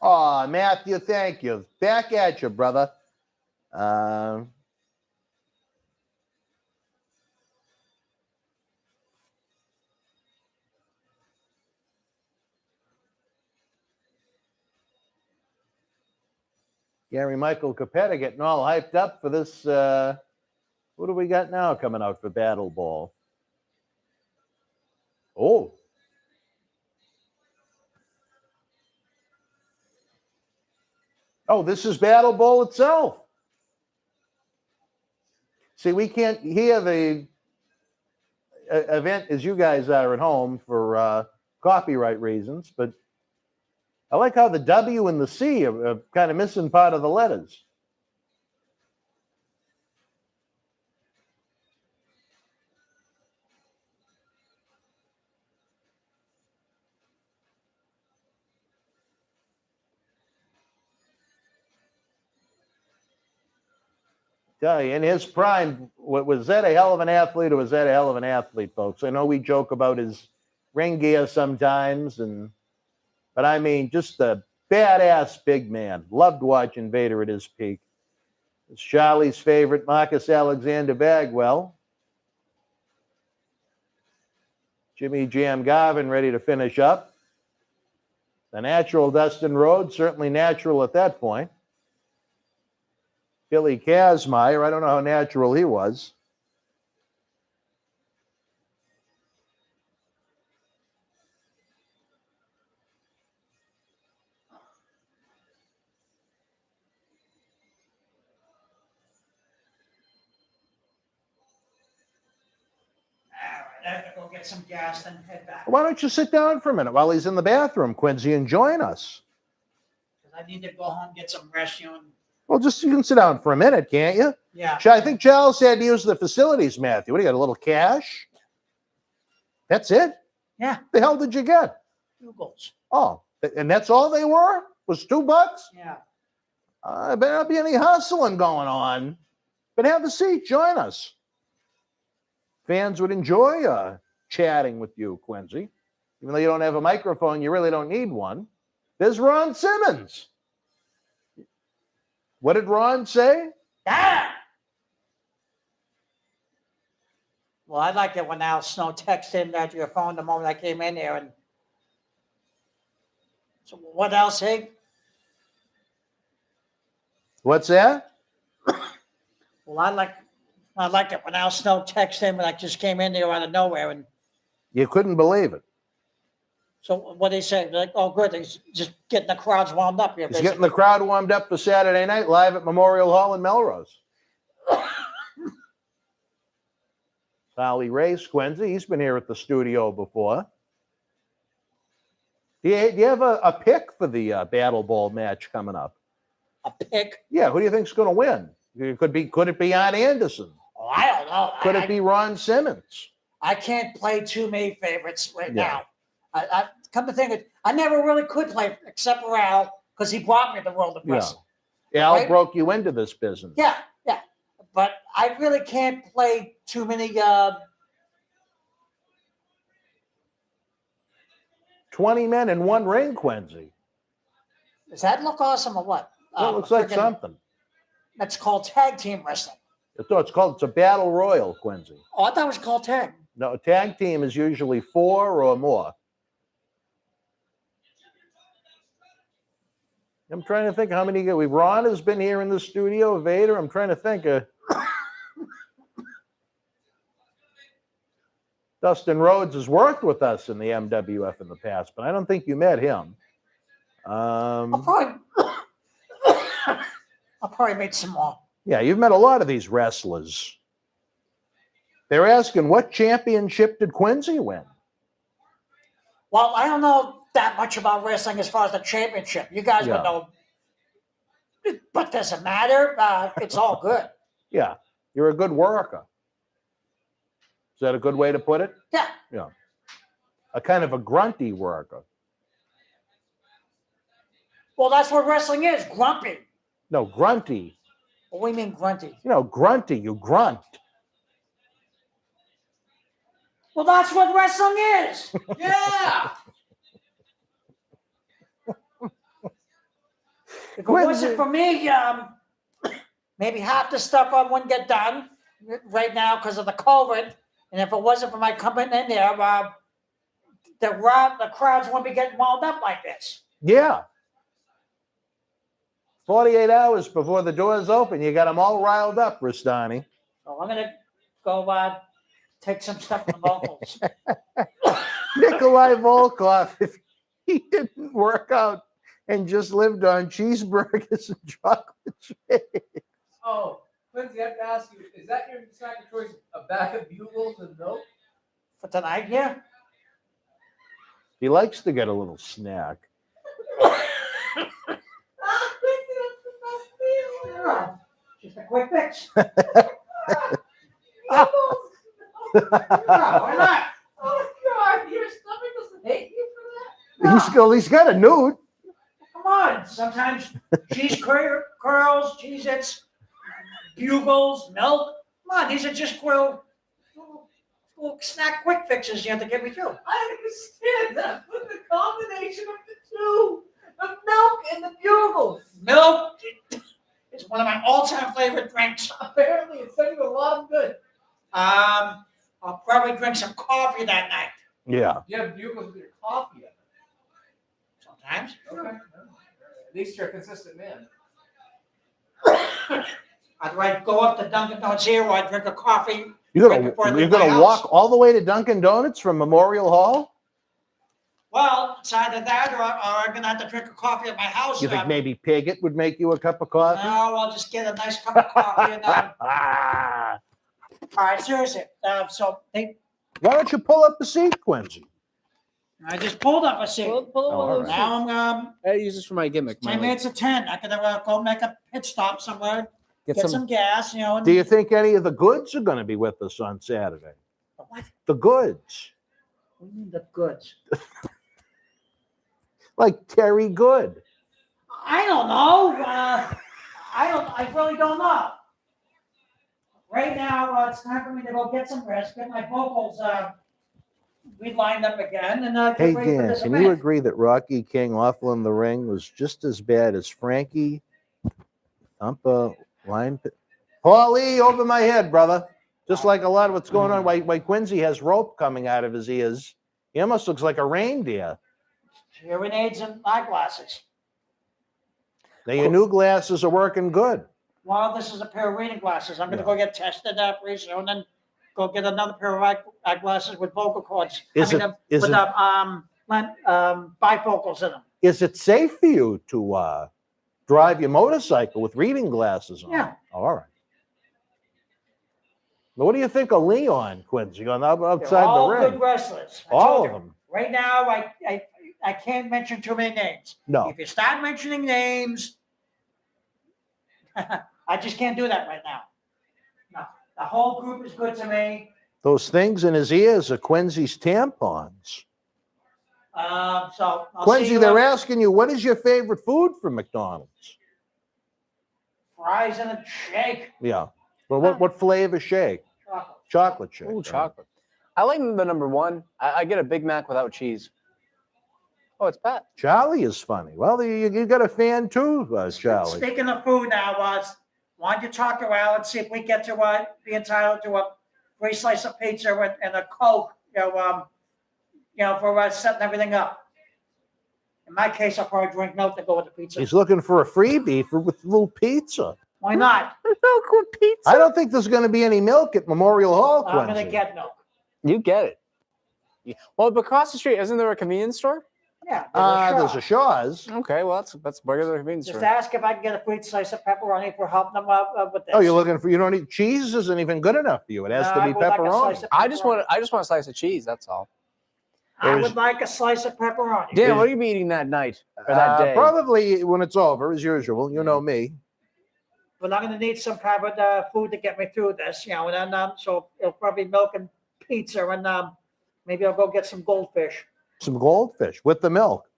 Oh, Matthew, thank you. Back at you, brother. Gary Michael Capetta getting all hyped up for this. What do we got now coming out for Battle Ball? Oh. Oh, this is Battle Ball itself. See, we can't hear the event as you guys are at home for copyright reasons, but I like how the W and the C are kind of missing part of the letters. Tell you, in his prime, was that a hell of an athlete or was that a hell of an athlete, folks? I know we joke about his ring gear sometimes, but I mean, just a badass big man. Loved watching Vader at his peak. It's Charlie's favorite, Marcus Alexander Bagwell. Jimmy Jam Garvin ready to finish up. The natural Dustin Rhodes, certainly natural at that point. Billy Kazmaier, I don't know how natural he was. I have to go get some gas, then head back. Why don't you sit down for a minute while he's in the bathroom, Quincy, and join us? Because I need to go home, get some rest, you know. Well, you can sit down for a minute, can't you? Yeah. I think Charles had to use the facilities, Matthew. What do you got, a little cash? That's it? Yeah. The hell did you get? Googles. Oh, and that's all they were? Was $2? Yeah. Better not be any hustling going on. But have a seat. Join us. Fans would enjoy chatting with you, Quincy. Even though you don't have a microphone, you really don't need one. There's Ron Simmons. What did Ron say? Ah! Well, I liked it when Al Snow texted him that your phone the moment I came in there. And so what else, Hig? What's that? Well, I liked it when Al Snow texted him and I just came in there out of nowhere. And You couldn't believe it. so what did he say? Like, oh, good. He's just getting the crowds wound up here. He's getting the crowd warmed up for Saturday night live at Memorial Hall in Melrose. Sally Race, Quincy, he's been here at the studio before. Do you have a pick for the Battle Ball match coming up? A pick? Yeah, who do you think's going to win? Could it be Arn Anderson? Oh, I don't know. Could it be Ron Simmons? I can't play too many favorites right now. I come to think of it, I never really could play except for Al because he brought me the world of wrestling. Al Right? broke you into this business. Yeah. But I really can't play too many. 20 men in one ring, Quincy. Does that look awesome or what? That looks like something. That's called tag team wrestling. It's a battle royal, Quincy. Oh, I thought it was called tag. No, a tag team is usually 4 or more. I'm trying to think how many. Ron has been here in the studio. Vader. I'm trying to think. Dustin Rhodes has worked with us in the MWF in the past, but I don't think you met him. I'll probably make some more. Yeah, you've met a lot of these wrestlers. They're asking, what championship did Quincy win? Well, I don't know that much about wrestling as far as the championship. You guys would know. But does it matter? It's all good. Yeah, you're a good worker. Is that a good way to put it? Yeah. Yeah. A kind of a grunty worker. Well, that's what wrestling is, grumpy. No, grunty. What do you mean grunty? You know, grunty, you grunt. Well, that's what wrestling is. Yeah. If it wasn't for me, maybe half the stuff I wouldn't get done right now because of the COVID. And if it wasn't for my coming in there, the crowds wouldn't be getting wound up like this. Yeah. 48 hours before the doors open, you got them all riled up, Rustani. So I'm going to go take some stuff from the locals. Nikolai Volkov, if he didn't work out and just lived on cheeseburgers and chocolate shakes. Oh, Quincy, I have to ask you, is that your snack of choice? A bag of bugles and milk? For tonight, yeah. He likes to get a little snack. Just a quick fix. Why not? Oh, God, your stomach doesn't hate you for that? He's got a newt. Come on. Sometimes cheese curls, Cheez-Its, bugles, milk. Come on, these are just little snack quick fixes you have to get me through. I understand that, but the combination of the two, the milk and the bugles. Milk is one of my all-time favorite drinks. Apparently, it's done you a lot of good. I'll probably drink some coffee that night. Yeah. You have bugles with your coffee. Sometimes. Okay. At least you're a consistent man. I'd like go up to Dunkin' Donuts here or I'd drink a coffee. You're right before I gonna leave my house. walk all the way to Dunkin' Donuts from Memorial Hall? Well, it's either that or I'm going to have to drink a coffee at my house. You think maybe Piggott would make you a cup of coffee? No, I'll just get a nice cup of coffee. And, Ah. all right, seriously. Why don't you pull up the seat, Quincy? I just pulled up a seat. Pull Oh, all right. Now I'm I use this for my gimmick. 10 minutes to 10. I gotta go make a pit stop somewhere, Get get some. some gas, you know. And Do you think any of the goods are going to be with us on Saturday? what? The goods. What do you mean the goods? Like Terry Good. I don't know. I really don't know. Right now, it's time for me to go get some rest, get my vocals lined up again, and get Hey, ready for Dan, this can you event. agree that Rocky King Awful in the Ring was just as bad as Frankie Thumper Line? Paulie, over my head, brother. Just like a lot of what's going on. Why Quincy has rope coming out of his ears. He almost looks like a reindeer. Hearing aids and eyeglasses. Now, your new glasses are working good. Well, this is a pair of reading glasses. I'm going to go get tested pretty soon, and then go get another pair of eyeglasses with vocal cords. Is it bifocals in them. Is it safe for you to drive your motorcycle with reading glasses on? Yeah. All right. Now, what do you think of Leon, Quincy, on the They're outside all the good ring? wrestlers. I All told of you. them. Right now, I can't mention too many names. No. If you start mentioning names, I just can't do that right now. No, the whole group is good to me. Those things in his ears are Quincy's tampons. So I'll see Quincy, you they're at asking you, what is your favorite food from McDonald's? fries and a shake. Yeah. Well, what flavor shake? Chocolate. Chocolate shake. Ooh, right? chocolate. I like the number one. I get a Big Mac without cheese. Oh, it's Pat. Charlie is funny. Well, you got a fan too, Charlie. Speaking of food now, why don't you talk to Al and see if we get to be entitled to a free slice of pizza and a Coke, for setting everything up. In my case, I'll probably drink milk to go with the pizza. He's looking for a freebie with a little pizza. Why not? Milk with pizza. I don't think there's going to be any milk at Memorial Hall, Quincy. I'm going to get milk. You get it. Yeah. Well, but across the street, isn't there a convenience store? Yeah. There's a Shaw's. Okay, well, that's regular convenience Just store. ask if I can get a free slice of pepperoni for helping them out with this. Oh, you don't need cheese isn't even good enough for you. It has No, to I be would like a pepperoni. slice of I just pepperoni. want a slice of cheese. That's all. I There's- would like a slice of pepperoni. Dan, what are you be eating that night or that day? Probably when it's over, as usual. You know me. But I'm going to need some kind of food to get me through this, and then so it'll probably be milk and pizza, and maybe I'll go get some goldfish. Some goldfish with the milk.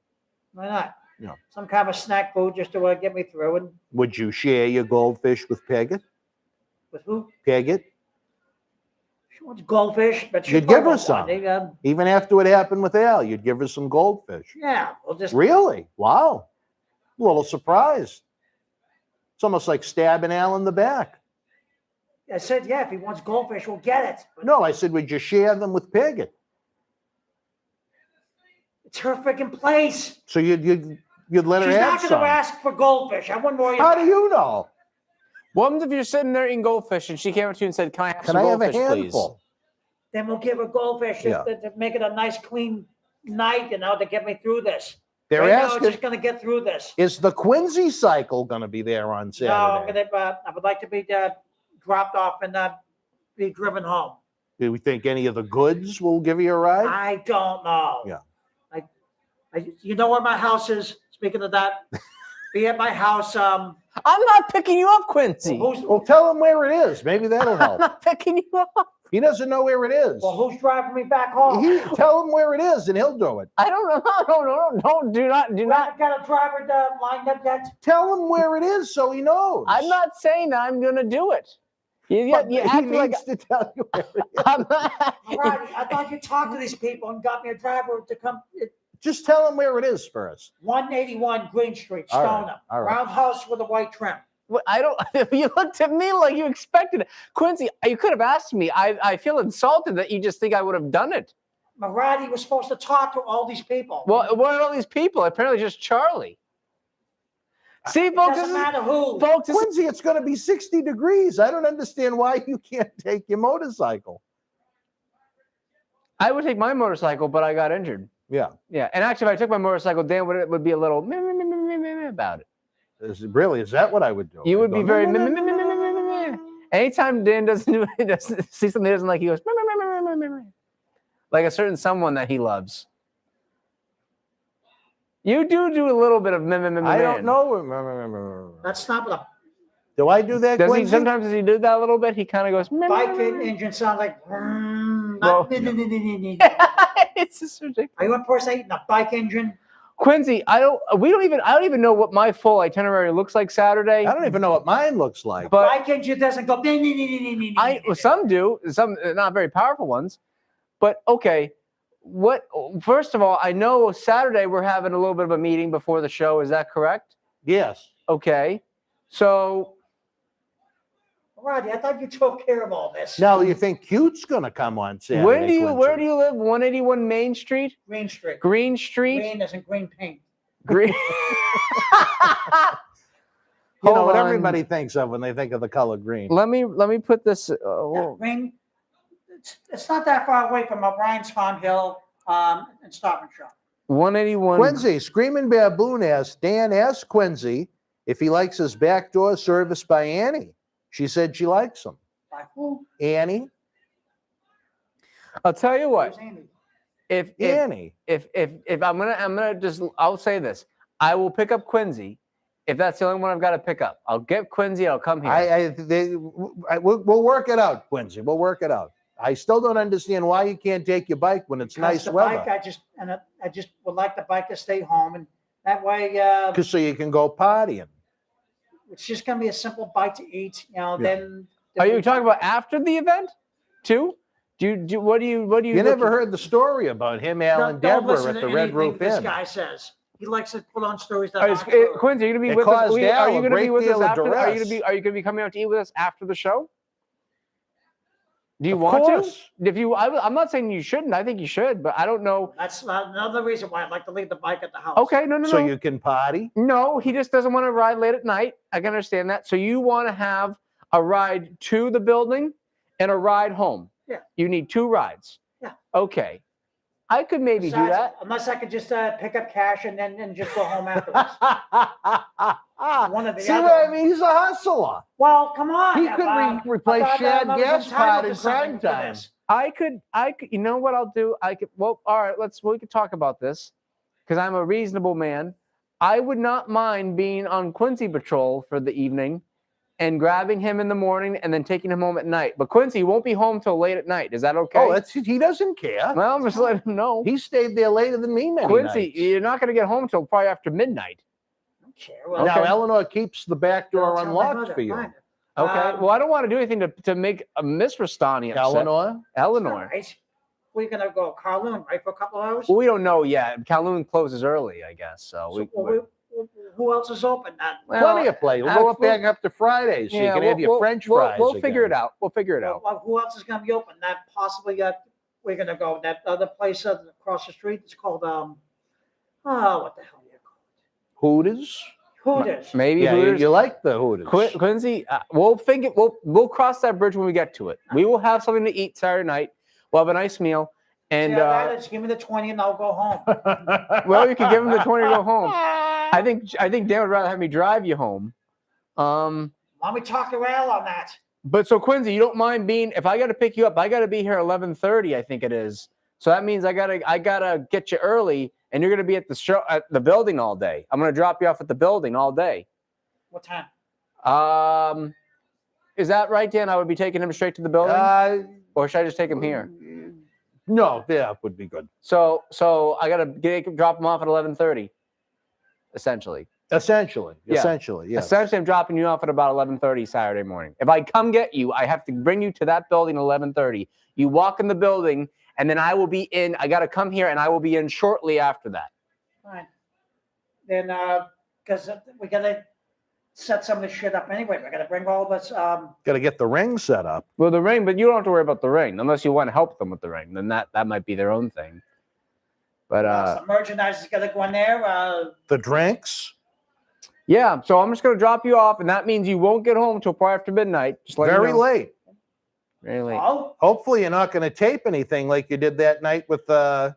Why not? Yeah. Some kind of snack food just to get me through. And Would you share your goldfish with Peggy? with who? Peggy? She wants goldfish, but You'd give her some. Even after what happened with Al, you'd give her some goldfish. Yeah, we'll just. Really? Wow. A little surprised. It's almost like stabbing Al in the back. I said, yeah, if he wants goldfish, we'll get it. But No, I said, would you share them with Peggy? it's her freaking place. So you'd let her She's have not going some. to ask for goldfish. I wouldn't worry How about do you know? What happens if you're sitting there eating goldfish and she came up to you and said, "Can I have Can some I have a goldfish, please?" handful? Then we'll give her goldfish Yeah. to make it a nice, clean night, to get me through this. They're Right now, I'm asking, just going to get through this. is the Quincy cycle going to be there on No, I'm Saturday? gonna. I would like to be dropped off and be driven home. Do we think any of the goods will give you a ride? I don't know. Yeah. You know where my house is. Speaking of that, be at my house. I'm not picking you up, Quincy. Well, tell him where it is. Maybe that'll I'm help. not picking you up. He doesn't know where it is. who's driving me back home? Tell him where it is, and he'll do it. I don't know. Don't do not. We haven't got a driver lined up yet. Tell him where it is so he knows. I'm not saying that I'm gonna do it. You But he act like needs to tell you where it is. I'm not. Alrighty, I thought you talked to these people and got me a driver to come. Just tell him where it is first. 181 Green Street, All right, Stoneham. all right. Roundhouse with a white trim. I don't. You looked at me like you expected it, Quincy. You could have asked me. I feel insulted that you just think I would have done it. Marty was supposed to talk to all these people. Well, what are all these people? Apparently, just Charlie. See, it folks, doesn't matter who. folks, this- Quincy, it's going to be 60 degrees. I don't understand why you can't take your motorcycle. I would take my motorcycle, but I got injured. Yeah. Yeah, and actually, if I took my motorcycle, Dan would be a little meh, meh, meh, meh, meh, meh about it. Is that what I would do? You I'd would go, be very "No, meh, no, meh, no, meh, meh, no, meh, no, meh, no, meh." Anytime Dan doesn't see something he doesn't like, he goes meh, meh, meh, meh, meh, meh, meh. Like a certain someone that he loves. You do a little bit of meh, meh, meh, meh. I don't know. That's not what Do I do that, Does he Quincy? sometimes does he do that a little bit? He kind of goes meh, a meh, bike meh, meh, meh. engine sounds like. Well- It's just ridiculous. Are you impersonating a bike engine? Quincy, I don't even know what my full itinerary looks like Saturday. I don't even know what mine looks like. But Bike engine doesn't go. Some do, some not very powerful ones. But okay, first of all, I know Saturday we're having a little bit of a meeting before the show. Is that correct? Yes. Okay. So Roddy, I thought you took care of all this. Now, you think Cute's going to come on Saturday? where do you Quincy? live? 181 Main Street? Green Street. Green Street? Green isn't green paint. Green. You know Hold what on. everybody thinks of when they think of the color green. Let me put this. Yeah, green. It's not that far away from O'Brien's Farm Hill and Stop and Shop. 181. Quincy, Screaming Baboon asked, Dan asked Quincy if he likes his backdoor service by Annie. She said she likes him. By who? Annie? I'll tell you what. Who's Amy? If Annie. I'm gonna just I'll say this. I will pick up Quincy if that's the only one I've got to pick up. I'll get Quincy. I'll come here. We'll work it out, Quincy. We'll work it out. I still don't understand why you can't take your bike when it's Because nice the weather. bike, I just would like the bike to stay home, and that way Because so you can go partying. it's just gonna be a simple bite to eat. Yeah. Then. Are you talking about after the event, too? What do you? You never heard the story about him, Al, and Don't Deborah listen at to the Red anything Roof this Inn. guy says. He likes to put on stories that All aren't right, true. Quincy, are you gonna be It with us? caused Al Are you a gonna be great with us deal of after? Are you duress. gonna be coming out to eat with us after the show? Do you Of want course. to? I'm not saying you shouldn't. I think you should, but I don't know. That's another reason why I'd like to leave the bike at the house. Okay, no. So you can party? No, he just doesn't want to ride late at night. I can understand that. So you want to have a ride to the building and a ride home. Yeah. You need 2 rides. Yeah. Okay. I could maybe do Besides, that. unless I could just pick up cash and just go home afterwards. One or the See other. what I mean? He's a hustler. Well, come on. He could replace I thought Shad I was Gaspard entitled in to something Prime for Time. this. I could, you know what I'll do? Well, all right, we could talk about this because I'm a reasonable man. I would not mind being on Quincy patrol for the evening and grabbing him in the morning and then taking him home at night. But Quincy won't be home till late at night. Is that okay? Oh, he doesn't care. Well, I'm just letting him know. He stayed there later than me many Quincy, nights. you're not going to get home till probably after midnight. Okay. Now, Okay. Eleanor keeps the back door I'll tell my unlocked mother, for you. fine. Okay. Well, I don't want to do anything to make a Miss Rastani upset. Eleanor? Eleanor. Right. We're gonna go Kowloon, right, for a couple hours. Well, we don't know yet. Kowloon closes early, I guess. So Who else is open then? Plenty of places. We'll go up back up to Fridays so you can have your French fries. We'll figure again. it out. We'll figure it out. Well, who else is gonna be open? That possibly we're gonna go. That other place across the street is called what the hell do you call Hooters? it? Hooters. Maybe Yeah, Hooters. you like the Hooters. Quincy, we'll cross that bridge when we get to it. We will have something to eat Saturday night. We'll have a nice meal. And Just give me the 20 and I'll go home. well, you can give him the 20 to go home. I think Dan would rather have me drive you home. Let me talk to Al on that. But so Quincy, you don't mind being, if I got to pick you up, I got to be here 11:30, I think it is. So that means I gotta get you early, and you're gonna be at the building all day. I'm gonna drop you off at the building all day. What time? Is that right, Dan? I would be taking him straight to the building, or should I just take him here? No, yeah, would be good. So I gotta drop him off at 11:30, essentially. Essentially, Yeah. yeah. Essentially, I'm dropping you off at about 11:30 Saturday morning. If I come get you, I have to bring you to that building at 11:30. You walk in the building, and then I will be in. I got to come here, and I will be in shortly after that. Fine. Then, because we gotta set some of this shit up anyway. We gotta bring all of us. Got to get the ring set up. Well, the ring, but you don't have to worry about the ring unless you want to help them with the ring. Then that might be their own thing. But some merchandise is gonna go in there. The drinks. yeah. So I'm just gonna drop you off, and that means you won't get home till probably after midnight. Just let you Very know. late. Very late. Oh, Hopefully, you're not going to tape anything like you did that night with Al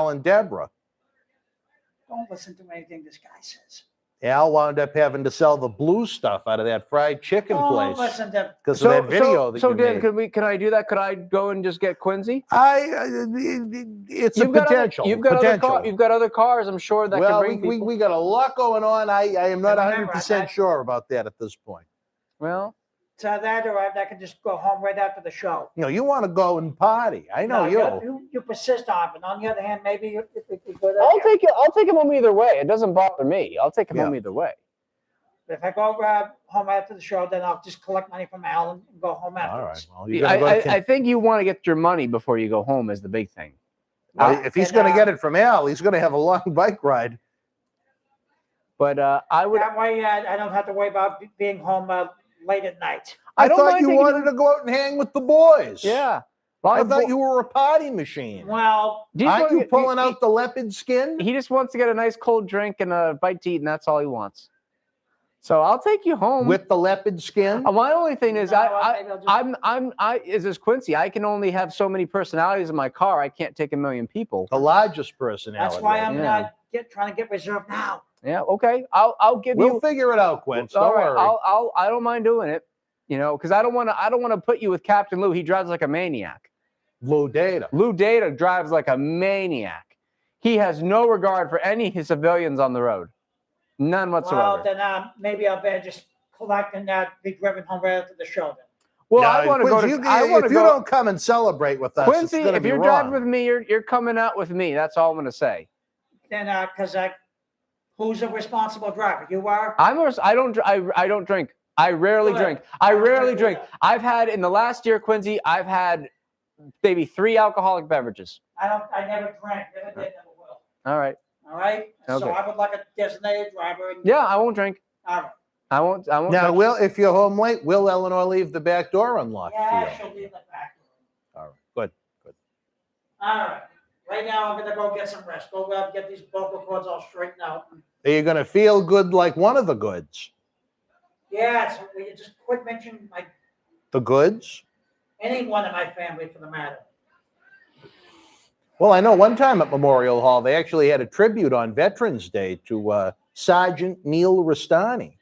and Deborah. don't listen to anything this guy says. Al wound up having to sell the blue stuff out of that fried chicken Don't place listen to. because of that video that you Dan, made. can I do that? Could I go and just get Quincy? It's a You've got potential. You've got potential. you've got other cars, I'm sure that Well, can bring people. we got a lot going on. I am not And remember, 100% sure about that at this point. Well, To that, or I can just go home right after the show. You know, you want to go and party. I know you. You persist on, but on the other hand, maybe if we could go there. I'll take him home either way. It doesn't bother me. I'll take him Yeah. home either way. If I go home after the show, then I'll just collect money from Al and go home All right. afterwards. Well, you gotta go to I think you want to get your money before you go home is the big thing. Well, if he's And, going to get it from Al, he's going to have a long bike ride. But I would. That way, I don't have to worry about being home late at night. I don't thought mind you taking wanted to go out and hang with the boys. Yeah. I thought you were a party machine. Well, Aren't you pulling out the leopard skin? He just wants to get a nice cold drink and a bite to eat, and that's all he wants. So I'll take you home. With the leopard skin? My only thing is, maybe I'll just- is as Quincy. I can only have so many personalities in my car. I can't take a million people. The largest personality. that's why I'm Yeah. trying to get reserved now. Yeah. Okay. I'll give We'll you. figure it out, Quince. All Don't right. worry. I don't mind doing it. You know, because I don't want to put you with Captain Lou. He drives like a maniac. Blue Data. Lou Data drives like a maniac. He has no regard for any of his civilians on the road. None whatsoever. Well, then maybe I'll better just collect and be driven home right after the show. Then. Well, No, I want to go Quince, to. I want if to you go. don't come and celebrate with us, Quincy, it's gonna if be you're wrong. driving with me, you're coming out with me. That's all I'm going to say. Then, because who's a responsible driver? You are. I don't drink. I rarely Good. drink. I rarely drink. I've had in the last year, Quincy. I've had maybe 3 alcoholic beverages. I never drank. Never did. Never will. All right. All right. Okay. So I would like a designated driver. And, Yeah, I won't drink. All right. I won't. Now, if you're home late, will Eleanor leave the back door unlocked Yeah, for you? she'll leave the back. All right, good. All right. Right now, I'm gonna go get some rest. Go get these vocal cords all straightened out. Are you going to feel good like one of the goods? Yeah. So will you just quit mentioning The goods? any one of my family for the matter? Well, I know one time at Memorial Hall, they actually had a tribute on Veterans Day to Sergeant Neil Rastani.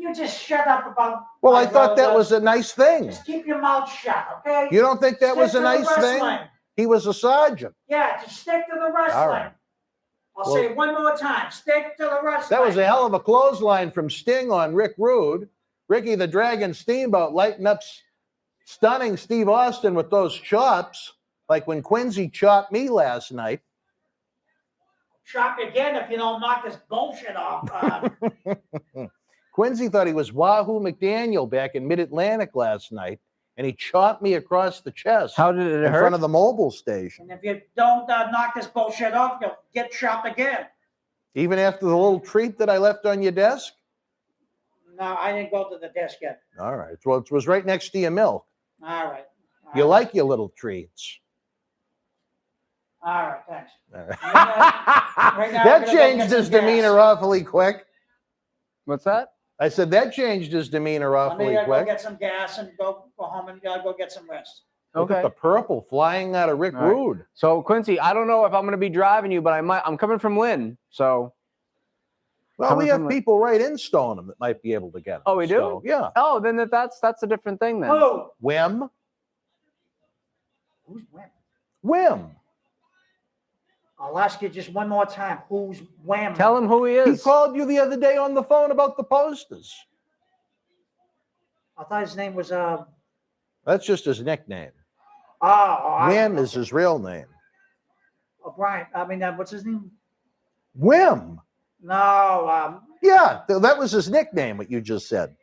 You just shut up about. Well, my I thought that relatives. was a nice thing. Just keep your mouth shut, okay? You don't think that Stick was to a the nice thing? wrestling. He was a sergeant. Yeah, just stick to the wrestling. All right. I'll Well, say it one more time. Stick to the wrestling. That was a hell of a clothesline from Sting on Rick Rude. Ricky the Dragon Steamboat lighting up, stunning Steve Austin with those chops, like when Quincy chopped me last night. Chop again if you don't knock this bullshit off. Quincy thought he was Wahoo McDaniel back in Mid-Atlantic last night, and he chopped me across the chest How did it in hurt? front of the mobile station. And if you don't knock this bullshit off, you'll get chopped again. Even after the little treat that I left on your desk? No, I didn't go to the desk yet. All right. Well, it was right next to your milk. All right. You like your little treats. All right, thanks. All right. Right now, I'm That gonna go changed get some his demeanor gas. awfully quick. What's that? I said that changed his demeanor Let me awfully go quick. get some gas and go home and go get some rest. Look at the purple flying out of Rick All right. Rude. So Quincy, I don't know if I'm going to be driving you, but I'm coming from Lynn, so. Well, Coming we have from people right in Stoneham that might be able to get him. Oh, we do? So, yeah. Oh, then that's a different thing then. Who? Whim. Who's Wham? Whim. I'll ask you just one more time. Who's Wham? Tell him who he He is. called you the other day on the phone about the posters. I thought his name was That's just his nickname. Wham Whim is his real name. Brian. I mean, what's his name? Whim. No. Yeah, that was his nickname, what you just said.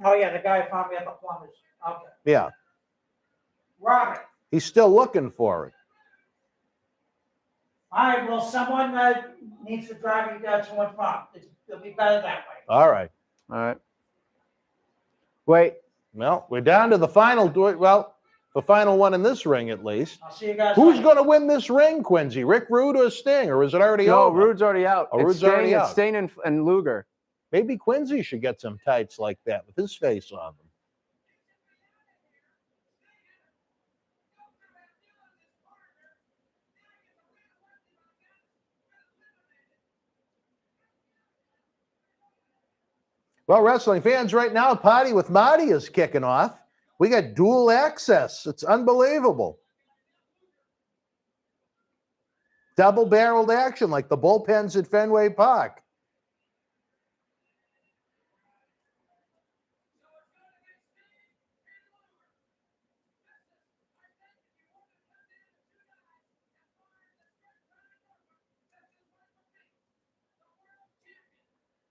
Oh yeah, the guy who found me at the plumbers. Okay. Yeah, Robert. he's still looking for it. All right. Well, someone needs to drive me to and from. It'll be better that way. All right. All right. Wait. Well, we're down to the final. Well, the final one in this ring, at least. I'll see you guys. Who's later. going to win this ring, Quincy? Rick Rude or Sting, or is it already No, over? Rude's already out. Oh, It's Rude's Sting, already it's out. Sting and Luger. Maybe Quincy should get some tights like that with his face on them. Well, wrestling fans, right now, Party with Marty is kicking off. We got dual access. It's unbelievable. Double-barreled action like the bullpens at Fenway Park.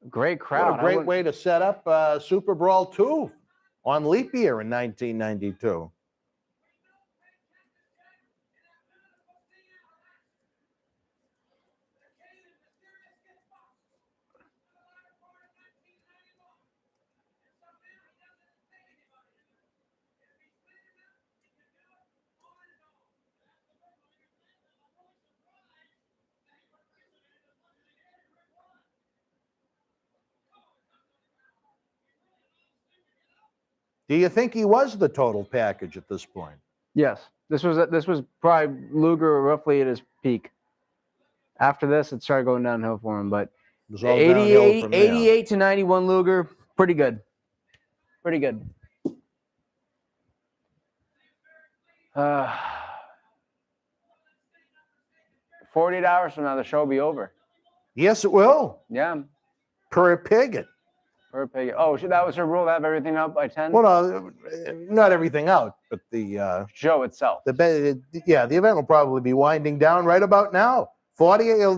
Great What crowd. a great way to set up Super Brawl 2 on leap year in 1992. Do you think he was the total package at this point? Yes. This was probably Luger roughly at his peak. After this, it started going downhill for him. But It was all downhill from there. 88 to 91 Luger, pretty good. Pretty good. 48 hours from now, the show will be over. Yes, it will. Yeah. Per Piggott. Per pig. Oh, that was her rule. Have everything up by 10. Well, no, not everything out, but the Show itself. the event will probably be winding down right about now. 48. It'll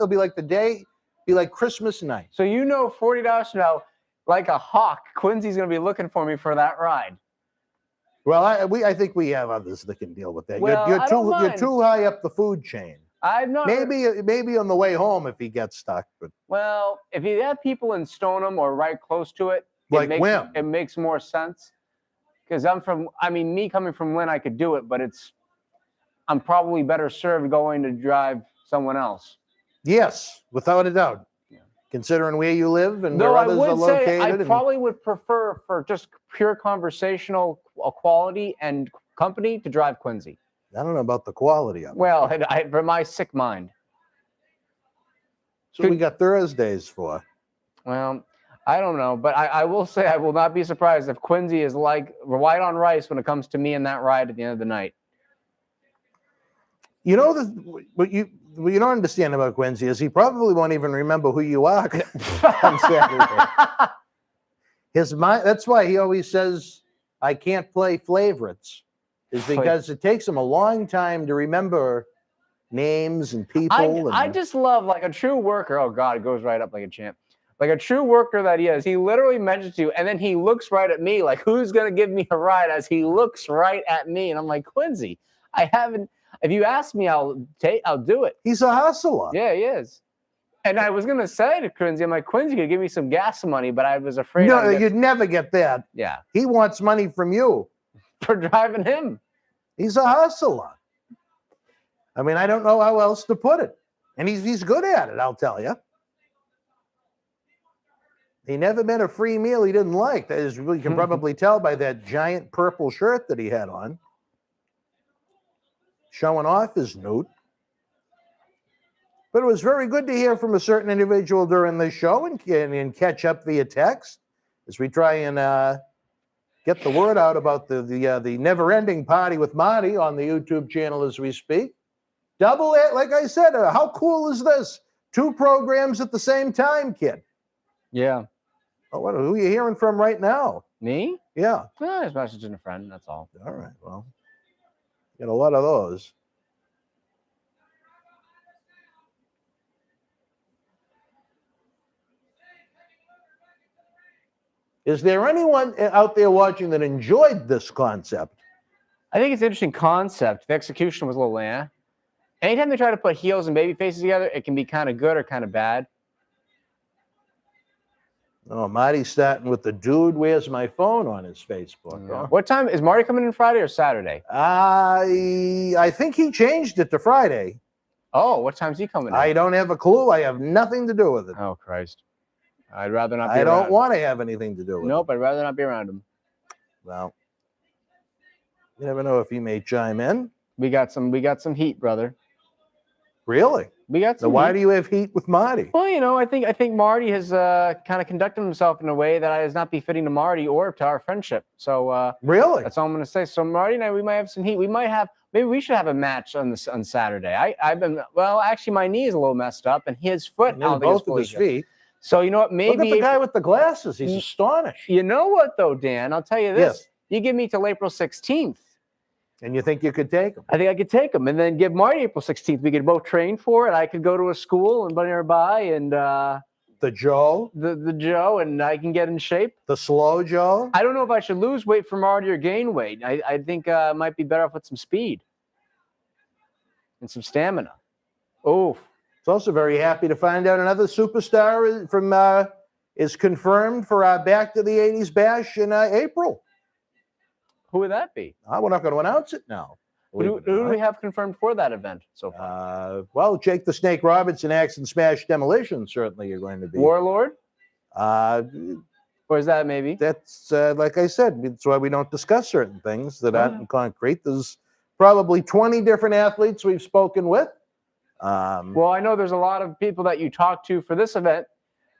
be like the day, be like Christmas night. So 40 hours from now, like a hawk, Quincy's going to be looking for me for that ride. Well, I think we have others that can deal with that. Well, you're I don't you're mind. too high up the food chain. I'm not. Maybe on the way home if he gets stuck, but Well, if you have people in Stoneham or right close to it, Like Wim. it makes more sense. Because me coming from Lynn, I could do it, but I'm probably better served going to drive someone else. yes, without a doubt. Yeah. Considering where you live and Though where I others are would say located. I probably would prefer for just pure conversational quality and company to drive Quincy. I don't know about the quality of it. Well, for my sick mind. So we got Thursdays for. Well, I don't know, but I will say I will not be surprised if Quincy is like white on rice when it comes to me and that ride at the end of the night. You know, what you don't understand about Quincy is he probably won't even remember who you are on Saturday. His mind. That's why he always says, "I can't play favorites," is because it takes him a long time to remember names and people. I just love like a true worker. Oh God, it goes right up like a champ. Like a true worker that he is. He literally mentions you, and then he looks right at me like, who's gonna give me a ride? As he looks right at me, and I'm like, Quincy, I haven't. If you ask me, I'll do it. He's a hustler. Yeah, he is. And I was gonna say to Quincy, I'm like, Quincy could give me some gas money, but I was afraid. No, you'd never get that. Yeah. He wants money from you for driving him. He's a hustler. I mean, I don't know how else to put it. And he's good at it, I'll tell you. He never met a free meal he didn't like. That is, you can probably tell by that giant purple shirt that he had on. Showing off his nude. But it was very good to hear from a certain individual during the show and catch up via text as we try and get the word out about the never-ending party with Marty on the YouTube channel as we speak. Double it, like I said, how cool is this? 2 programs at the same time, kid. Yeah. Oh, who are you hearing from right now? Me? Yeah. I was messaging a friend, that's all. All right, well, get a lot of those. Is there anyone out there watching that enjoyed this concept? I think it's an interesting concept. The execution was a little anytime they try to put heels and baby faces together, it can be kind of good or kind of bad. Oh, Marty's starting with the dude, where's my phone on his Facebook. Yeah. What time is Marty coming in, Friday or Saturday? I think he changed it to Friday. Oh, what time's he coming in? I don't have a clue. I have nothing to do with it. Oh, Christ. I'd rather not be I around. don't want to have anything to do with it. Nope, I'd rather not be around him. Well, you never know if he may chime in. We got some heat, brother. Really? We got some. So why do you have heat with Marty? Well, you know, I think Marty has kind of conducted himself in a way that is not befitting to Marty or to our friendship. So really, that's all I'm going to say. So Marty and I, we might have some heat. Maybe we should have a match on Saturday. Actually, my knee is a little messed up, and his foot. And both of his feet. So you know what? Maybe look at the guy with the glasses. He's astonished. You know what, though, Dan? I'll tell you this. Yes. You give me till April 16th. And you think you could take him? I think I could take him, and then give Marty April 16th. We could both train for it. I could go to a school and nearby, and the Joe, the Joe, and I can get in shape. The slow Joe. I don't know if I should lose weight for Marty or gain weight. I think I might be better off with some speed and some stamina. Oh. It's also very happy to find out another superstar is confirmed for our Back to the 80s Bash in April. Who would that be? We're not going to announce it now. Who do we have confirmed for that event so far? Well, Jake the Snake Roberts and Axe and Smash Demolition certainly are going to be. Warlord? Or is that maybe? That's, like I said, that's why we don't discuss certain things that aren't in concrete. There's probably 20 different athletes we've spoken with. Well, I know there's a lot of people that you talked to for this event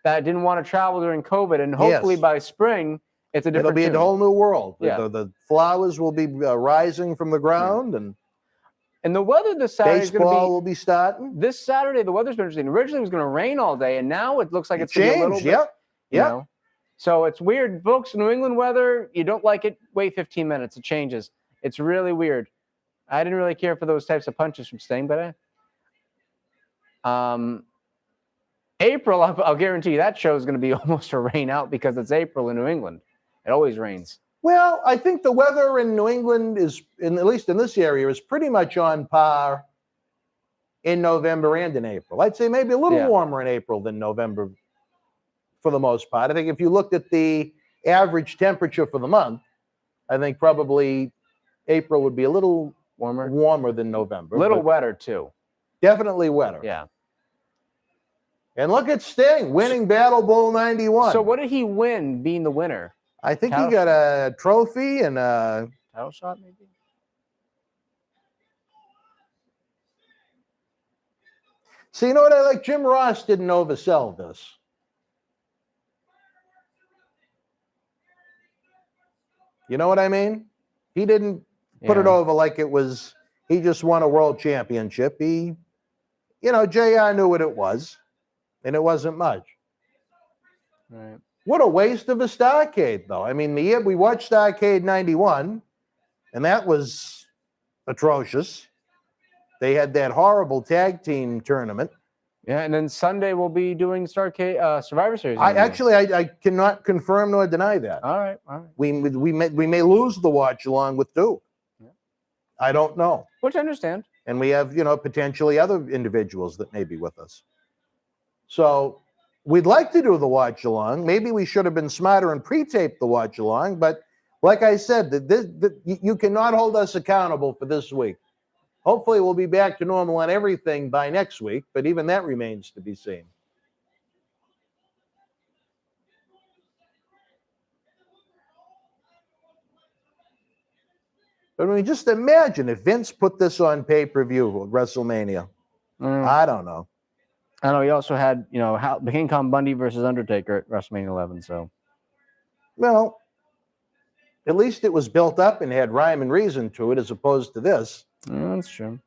that didn't want to travel during COVID, and hopefully by spring, it's a different. It'll be a whole new world. Yeah. The flowers will be rising from the ground, and the weather this Saturday is going to be. Baseball will be starting. This Saturday, the weather's been interesting. Originally, it was going to rain all day, and now it looks like it's going to be a little bit. Yep. You know? So it's weird, folks. New England weather, you don't like it, wait 15 minutes. It changes. It's really weird. I didn't really care for those types of punches from Sting, but April, I'll guarantee you that show is going to be almost a rain out because it's April in New England. It always rains. Well, I think the weather in New England is, at least in this area, is pretty much on par in November and in April. I'd say maybe a little warmer in April than November for the most part. I think if you looked at the average temperature for the month, I think probably April would be a little warmer than November. A little wetter, too. Definitely wetter. Yeah. And look at Sting winning Battle Bowl 91. So what did he win being the winner? I think he got a trophy and a title shot, maybe. So you know what I like? Jim Ross didn't oversell this. You know what I mean? He didn't put it Yeah. over like it was, he just won a world championship. He, you know, JR knew what it was, and it wasn't much. Right. What a waste of a Starrcade, though. I mean, the year we watched Starrcade 91, and that was atrocious. They had that horrible tag team tournament. Yeah, and then Sunday we'll be doing Starrcade Survivor Series. I cannot confirm nor deny that. All right, all right. We may lose the watch along with Duke. Yeah. I don't know. Which I understand. And we have, you know, potentially other individuals that may be with us. So we'd like to do the watch along. Maybe we should have been smarter and pre-taped the watch along. But like I said, you cannot hold us accountable for this week. Hopefully we'll be back to normal on everything by next week, but even that remains to be seen. But I mean, just imagine if Vince put this on pay-per-view at WrestleMania. I don't know. I know he also had, you know, the King Kong Bundy versus Undertaker at WrestleMania 11. So, Well, at least it was built up and had rhyme and reason to it as opposed to this. yeah, that's true.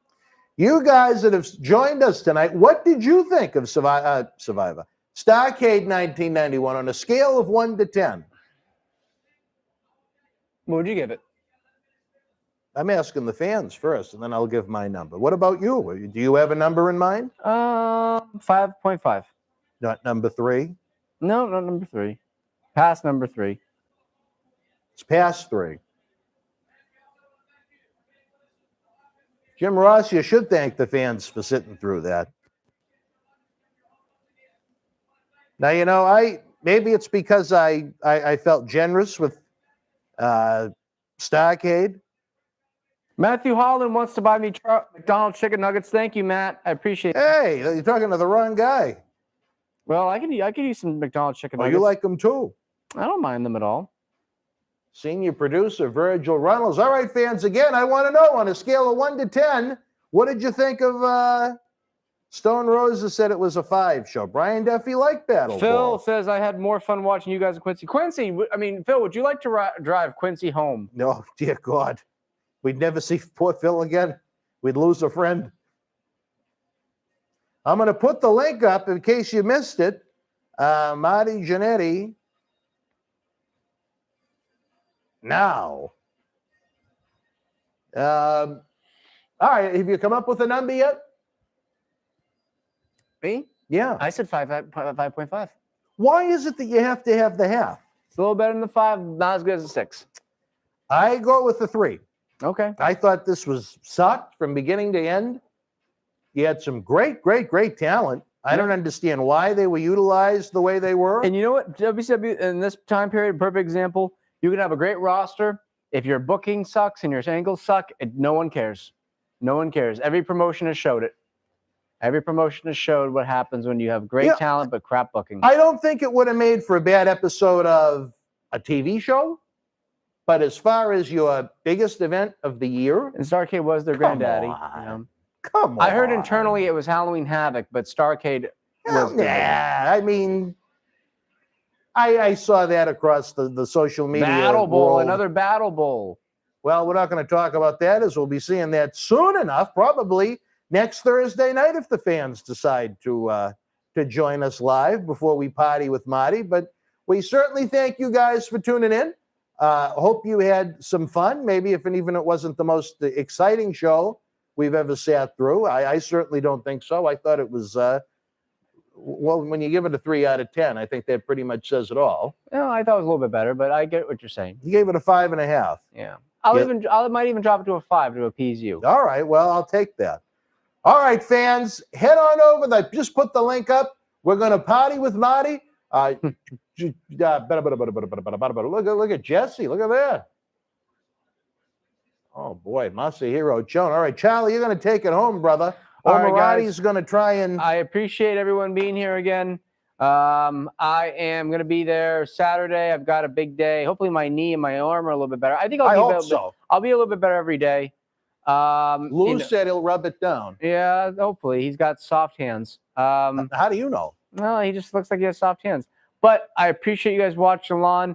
You guys that have joined us tonight, what did you think of Survivor? Starrcade 1991 on a scale of 1 to 10? What would you give it? I'm asking the fans first, and then I'll give my number. What about you? Do you have a number in mind? 5.5. Not number 3? No, not number 3. Past number 3. It's past 3. Jim Ross, you should thank the fans for sitting through that. Now, you know, maybe it's because I felt generous with Starrcade. Matthew Holland wants to buy me McDonald's chicken nuggets. Thank you, Matt. I appreciate it. Hey, you're talking to the wrong guy. Well, I could use some McDonald's chicken nuggets. You like them too. I don't mind them at all. Senior producer Virgil Reynolds. All right, fans, again, I want to know on a scale of 1 to 10, what did you think of Stone Roses said it was a 5 show. Brian Duffy liked Battle Phil Ball. says, I had more fun watching you guys and Quincy. Quincy, I mean, Phil, would you like to drive Quincy home? No, dear God. We'd never see poor Phil again. We'd lose a friend. I'm going to put the link up in case you missed it. Marty Jannetty. Now. All right. Have you come up with a number yet? Me? Yeah. I said 5.5. Why is it that you have to have the half? It's a little better than the 5, not as good as a 6. I go with the 3. Okay. I thought this was sucked from beginning to end. You had some great talent. I don't understand why they were utilized the way they were. And you know what? WCW in this time period, perfect example. You can have a great roster. If your booking sucks and your angles suck, no one cares. No one cares. Every promotion has showed it. Every promotion has showed what happens when you have great talent but crap booking. I don't think it would have made for a bad episode of a TV show. But as far as your biggest event of the year, and Starrcade was their granddaddy. You know? Come on. I heard internally it was Halloween Havoc, but Starrcade was. Yeah, I mean, I saw that across the social media. Battle Bowl, world. another Battle Bowl. Well, we're not going to talk about that, as we'll be seeing that soon enough, probably next Thursday night if the fans decide to join us live before we party with Marty. But we certainly thank you guys for tuning in. Hope you had some fun. Maybe even it wasn't the most exciting show we've ever sat through. I certainly don't think so. I thought it was, well, when you give it a 3 out of 10, I think that pretty much says it all. No, I thought it was a little bit better, but I get what you're saying. You gave it a 5.5. Yeah. I might even drop it to a 5 to appease you. All right. Well, I'll take that. All right, fans, head on over. Just put the link up. We're going to party with Marty. Look at Jesse. Look at that. Oh, boy. Masahiro Joan. All right, Charlie, you're going to take it home, brother. All right, Marty's going to try and... I appreciate everyone being here again. I am going to be there Saturday. I've got a big day. Hopefully my knee and my arm are a little bit better. I think I hope so. I'll be a little bit better every day. Lou said he'll rub it down. Yeah, hopefully. He's got soft hands. How do you know? Well, he just looks like he has soft hands. But I appreciate you guys watching along.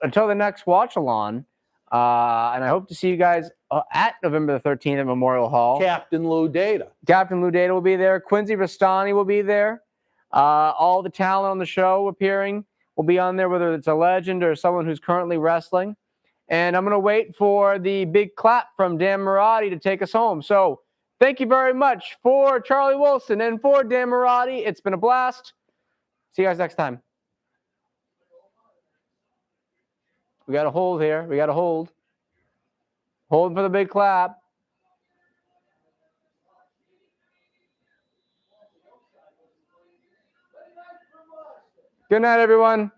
until the next watch-along, and I hope to see you guys at November the 13th at Memorial Hall. Captain Lou Data. Captain Lou Data will be there. Quincy Rastani will be there. All the talent on the show appearing will be on there, whether it's a legend or someone who's currently wrestling. And I'm going to wait for the big clap from Dan Marotti to take us home. So thank you very much for Charlie Wilson and for Dan Marotti. It's been a blast. See you guys next time. We got to hold here. We got to hold. Hold for the big clap. Good night, everyone.